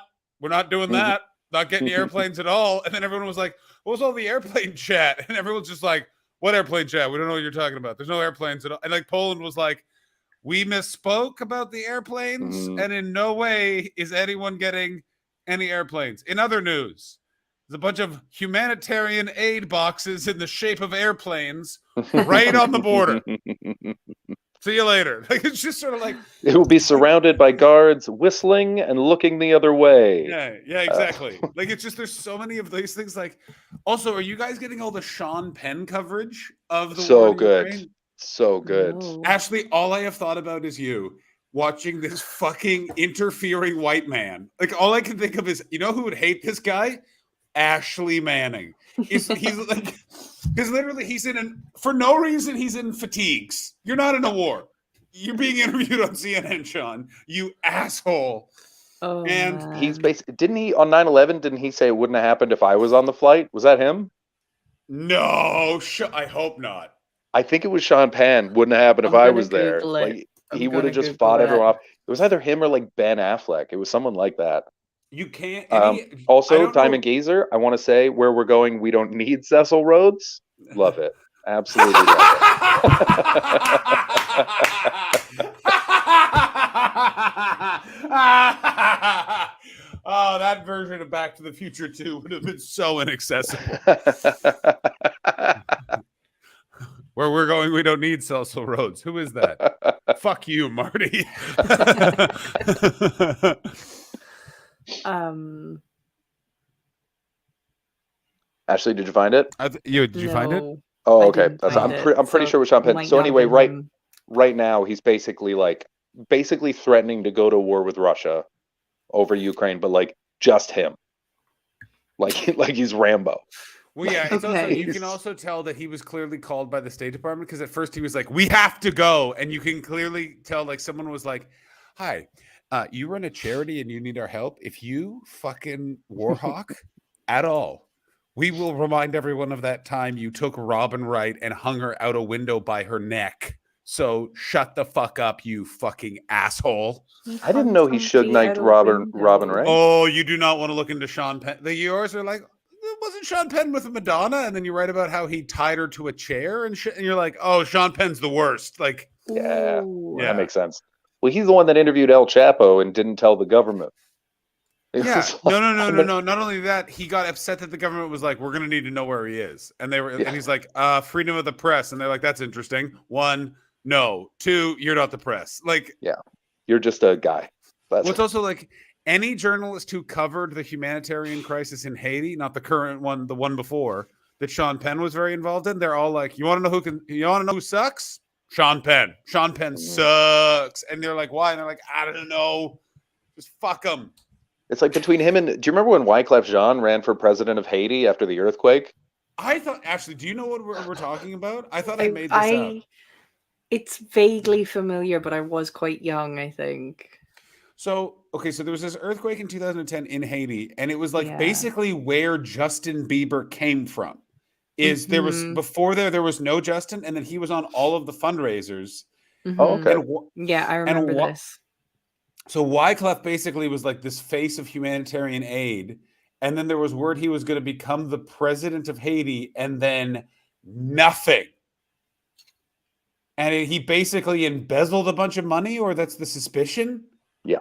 doing that, not getting you airplanes at all. And then everyone was like, what was all the airplane chat? And everyone's just like, what airplane chat? We don't know what you're talking about. There's no airplanes at all. And like Poland was like, we misspoke about the airplanes, and in no way is anyone getting any airplanes. In other news, there's a bunch of humanitarian aid boxes in the shape of airplanes right on the border. See you later. Like it's just sort of like it will be surrounded by guards whistling and looking the other way. Yeah, exactly. Like it's just there's so many of these things. Like, also, are you guys getting all the Sean Penn coverage of the war in Ukraine? So good. No. Ashley, all I have thought about is you watching this fucking interfering white man. Like all I can think of is, you know who would hate this guy? Ashley Manning. He's like, because literally he's for no reason he's in fatigues. You're not in a war. You're being interviewed on CNN, Sean. You asshole. Oh, and man. He's basically, didn't he on 9/11? Didn't he say it wouldn't have happened if I was on the flight? Was that him? No, I hope not. I think it was Sean Penn. Wouldn't have happened if I was there. Like he would have just fought everyone off. It was either him or like Ben Affleck. It was someone like that. You can't. Also, Diamond Gazer, I want to say where we're going, we don't need Cecil Rhodes. Love it. Absolutely love it. Oh, that version of Back to the Future 2 would have been so inaccessible. Where we're going, we don't need Cecil Rhodes. Who is that? Fuck you, Marty. Ashley, did you find it? Did you find it? Oh, okay. I'm pretty sure it was Sean Penn. So anyway, right now he's basically threatening to go to war with Russia over Ukraine, but like just him, like he's Rambo. Well, yeah, it's also, you can also tell that he was clearly called by the State Department because at first he was like, we have to go. And you can clearly tell like someone was like, hi, you run a charity and you need our help. If you fucking Warhawk at all, we will remind everyone of that time you took Robin Wright and hung her out a window by her neck. So shut the fuck up, you fucking asshole. I didn't know he Suge Knight'd Robin Wright. Oh, you do not want to look into Sean Penn. The yours are like, wasn't Sean Penn with Madonna? And then you write about how he tied her to a chair and shit. And you're like, oh, Sean Penn's the worst. Like, yeah, that makes sense. Well, he's the one that interviewed El Chapo and didn't tell the government. Yeah, no. Not only that, he got upset that the government was like, we're going to need to know where he is. And and he's like, freedom of the press. And they're like, that's interesting. 1, no. 2, you're not the press. Like, yeah, you're just a guy. What's also like, any journalist who covered the humanitarian crisis in Haiti, not the current one, the one before, that Sean Penn was very involved in, they're all like, you want to know who sucks? Sean Penn. Sean Penn sucks. And they're like, why? And they're like, I don't know. Just fuck him. It's like between him and, do you remember when Wyclef Jean ran for president of Haiti after the earthquake? I thought, Ashley, do you know what we're talking about? I thought I made this up. It's vaguely familiar, but I was quite young, I think. So there was this earthquake in 2010 in Haiti, and it was like basically where Justin Bieber came from. There was before there was no Justin, and then he was on all of the fundraisers. Oh, okay. I remember this. So Wyclef basically was like this face of humanitarian aid, and then there was word he was going to become the president of Haiti, and then nothing. And he basically embezzled a bunch of money, or that's the suspicion? Yeah.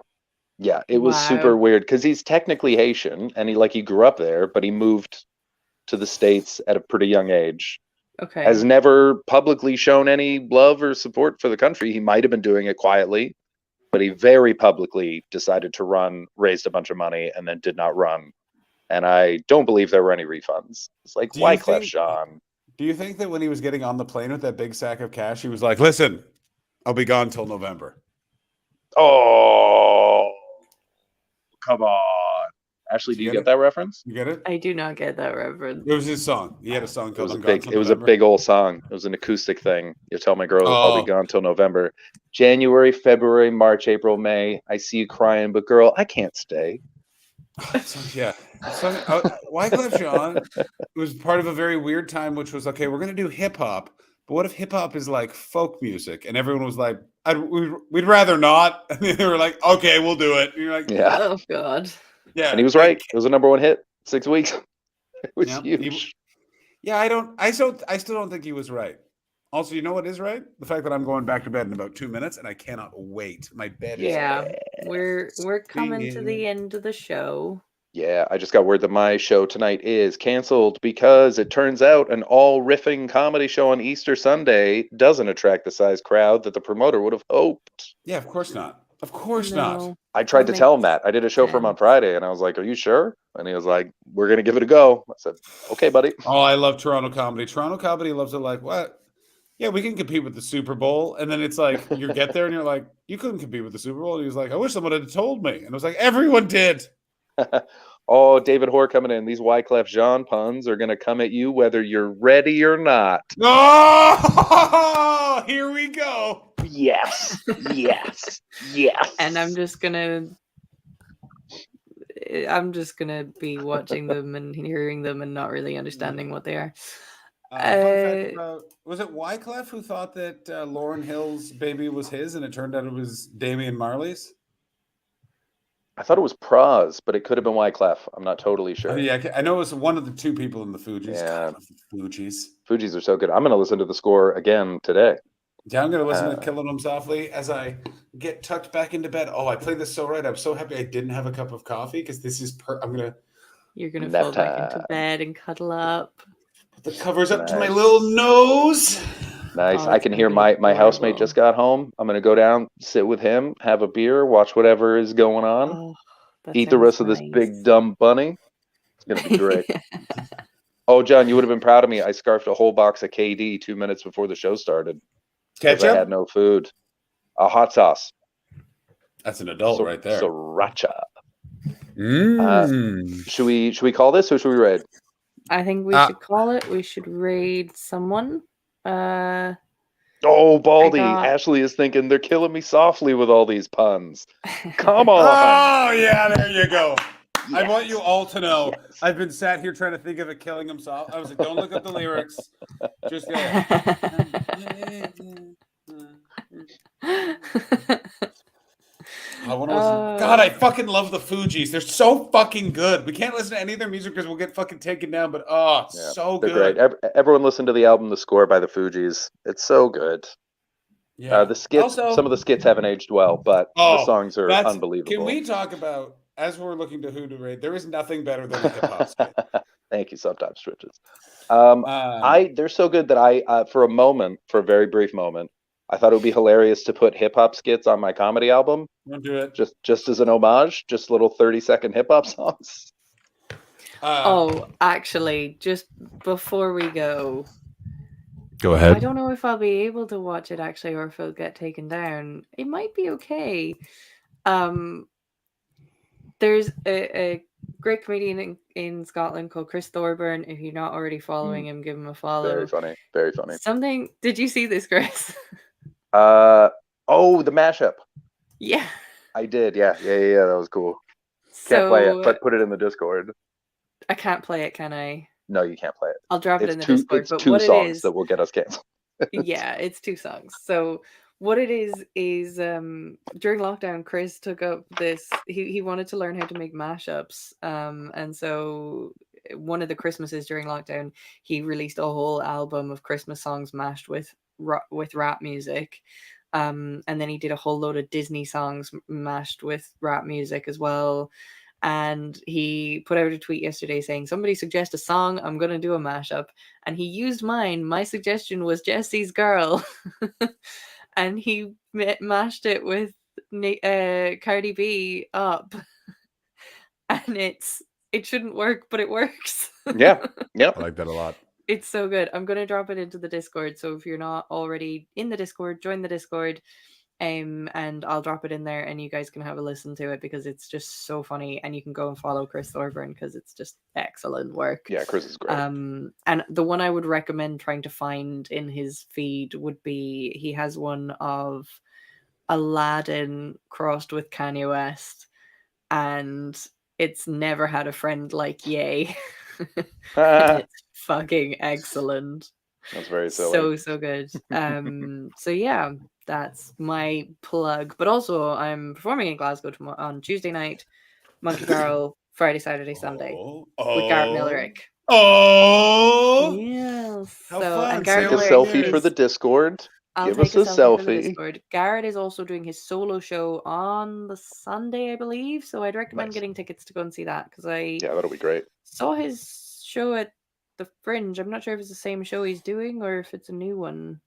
Yeah, it was super Wow. weird because he's technically Haitian and he grew up there, but he moved to the States at a pretty young age. Okay. Has never publicly shown any love or support for the country. He might have been doing it quietly, but he very publicly decided to run, raised a bunch of money, and then did not run. And I don't believe there were any refunds. It's like, Do you Wyclef think- Jean. Do you think that when he was getting on the plane with that big sack of cash, he was like, listen, I'll be gone till November? Oh, come on. Ashley, do you get that reference? You get it? I do not get that reference. It was his song. He had a song It called was a I'm Gone big, Till it was a November. big old song. It was an acoustic thing. You tell my girl I'll Oh. be gone till November. January, February, March, April, May. I see you crying, but girl, I can't stay. Yeah. So, Wyclef Jean was part of a very weird time, which was, okay, we're going to do hip hop, but what if hip hop is like folk music? And everyone was like, we'd rather not. And they were like, okay, we'll do it. And you're like, Yeah. Oh God. Yeah. And he was right. It was a #1 hit. 6 weeks. It was Yeah, huge. Yeah, I still don't think he was right. Also, you know what is right? The fact that I'm going back to bed in about 2 minutes, and I cannot wait. My bed is Yeah, we're coming to the end of the show. Yeah, I just got word that my show tonight is canceled because it turns out an all-riffing comedy show on Easter Sunday doesn't attract the size crowd that the promoter would have hoped. Yeah, of course not. Of course not. I tried to tell him that. I did a show for him on Friday, and I was like, "Are you sure?" And he was like, "We're gonna give it a go." I said, "Okay, buddy." Oh, I love Toronto comedy. Toronto comedy loves it like, what? Yeah, we can compete with the Super Bowl. And then it's like, you get there and you're like, you couldn't compete with the Super Bowl. And he was like, I wish someone had told me. And I was like, everyone did. Oh, David Hoare coming in. These Wyclef Jean puns are gonna come at you whether you're ready or not. Oh, here we go. Yes, yes, yes. And I'm just gonna be watching them and hearing them and not really understanding what they are. Fun fact about, was it Wyclef who thought that Lauryn Hill's baby was his, and it turned out it was Damian Marley's? I thought it was Praz, but it could have been Wyclef. I'm not totally sure. Yeah, I know it was one of the two people in the Fugees. Yeah. God, I love the Fugees. Fugees are so good. I'm gonna listen to the score again today. Yeah, I'm going to listen to Killing Them Softly as I get tucked back into bed. Oh, I played this so right. I'm so happy I didn't have a cup of coffee because this is You're gonna fall back into bed and cuddle up. Put the covers up to my little nose. Nice. Oh, I can hear my housemate just got home. I'm gonna go down, sit with him, have a beer, watch whatever is going on, eat the rest of this big dumb bunny. It's gonna be great. Oh, John, you would have been proud of me. I scarfed a whole box of KD 2 minutes before the show started. 'Cause I Ketchup? had no food. A hot sauce. That's an adult right there. Sriracha. Mm. Should we call this or should we raid? I think we should call it. We should raid someone. Oh, Baldy. Ashley is thinking they're killing me softly with all these puns. Come on. Oh, yeah, there you go. Yes. I want you all to know I've been sat here trying to think of it killing himself. I was like, don't look up the lyrics. Just go. I want to listen. God, I fucking love the Fugees. They're so fucking good. We can't listen to any of their music because we'll get fucking taken down, but so They're good. great. Everyone listen to the album The Score by the Fugees. It's so good. Yeah. The skits, some of the skits haven't aged well, but the songs are unbelievable. Can we talk about, as we're looking to who to raid, there is nothing better than a hip hop skit. Thank you, sometimes Switches. They're so good that I, for a very brief moment, I thought it would be hilarious to put hip hop skits on my comedy album. Don't do it. Just as an homage, just little 30-second hip hop songs. Actually, just before we go ahead. I don't know if I'll be able to watch it actually, or if it'll get taken down. It might be okay. There's a great comedian in Scotland called Chris Thorburn. If you're not already following him, give him a follow. Very funny. Very funny. Did you see this, Chris? The mashup. Yeah. I did. Yeah. That was cool. Can't play it, but put it in the Discord. I can't play it, can I? No, you can't play it. I'll drop it in the Discord. It's but two what songs it is, that will get us canceled. yeah, it's 2 songs. So What it is during lockdown, Chris took up this. He wanted to learn how to make mashups, and so one of the Christmases during lockdown, he released a whole album of Christmas songs mashed with rap music, and then he did a whole load of Disney songs mashed with rap music as well. And he put out a tweet yesterday saying, "Somebody suggest a song, I'm gonna do a mashup," and he used mine. My suggestion was Jesse's Girl. And he mashed it with Cardi B Up, and it shouldn't work, but it works. Yeah, I like that a lot. It's so good. I'm gonna drop it into the Discord, so if you're not already in the Discord, join the Discord, and I'll drop it in there, and you guys can have a listen to it because it's just so funny, and you can go and follow Chris Thorburn because it's just excellent work. Yeah, Chris is great. And the one I would recommend trying to find in his feed would be, he has one of Aladdin crossed with Kanye West, and it's Never Had a Friend Like Ye. It's fucking excellent. That's very silly. So good. So yeah, that's my plug. But also, I'm performing in Glasgow on Tuesday night, Monkey Girl, Friday, Saturday, Sunday with Garrett Millerick. Oh, yes. How So fun. and Take Garrett a Millerick selfie for the Discord. I'll Give take us a selfie for the selfie. Discord. Garrett is also doing his solo show on the Sunday, I believe. So I'd recommend getting tickets to go and see that because Yeah, that'll be great. saw his show at the Fringe. I'm not sure if it's the same show he's doing or if it's a new one.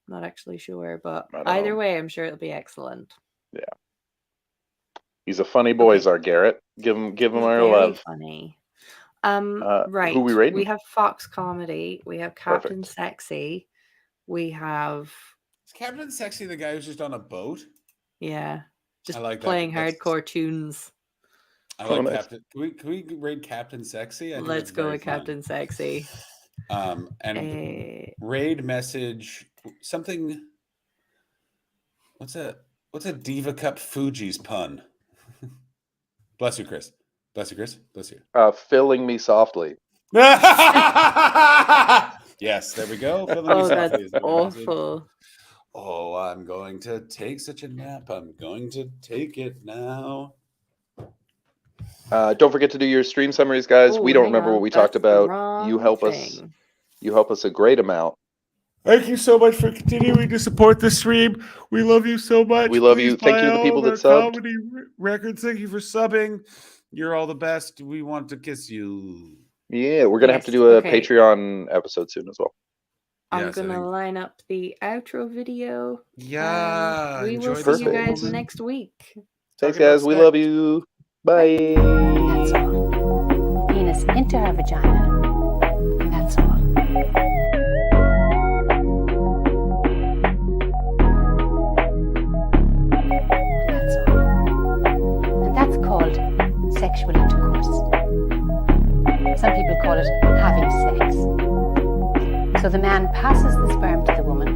Not actually sure, but I don't either know. way, I'm sure it'll be excellent. Yeah. He's a funny boy, is our Garrett. Give him He's our very love. funny. Who we We rating? have Fox Comedy. We have Captain Sexy. We have Is Captain Sexy the guy who's just on a boat? just I like that. playing That's- hardcore tunes. I Oh, like nice. Captain. Can we rate Captain Sexy? I think Let's that's go very with fun. Captain Sexy. And raid message something. What's a Diva Cup Fuji's pun? Bless you, Chris. Bless you, Chris. Bless you. Filling me softly. Yes, there we go. Oh, that's awful. Oh, I'm going to take such a nap. I'm going to take it now. Don't forget to do your stream summaries, guys. Oh, we don't hang remember on, what we talked that's the about. wrong You help us. thing. You help us a great amount. Thank you so much for continuing to support the stream. We love you so much. We love Please you. Thank you to buy the people all that their subbed. comedy records. Thank you for subbing. You're all the best. We want to kiss you. Yeah, we're gonna have to Yes, do a okay. Patreon episode soon as well. I'm Yes, I gonna think- line up the outro video. Yeah. We will enjoy see this you Perfect. guys woman. next week. Thanks, Talking about guys. We sex. love you. Bye. That's all. Penis into her vagina. And that's all. That's all. And that's called sexual intercourse. Some people call it having sex. So the man passes the sperm to the woman,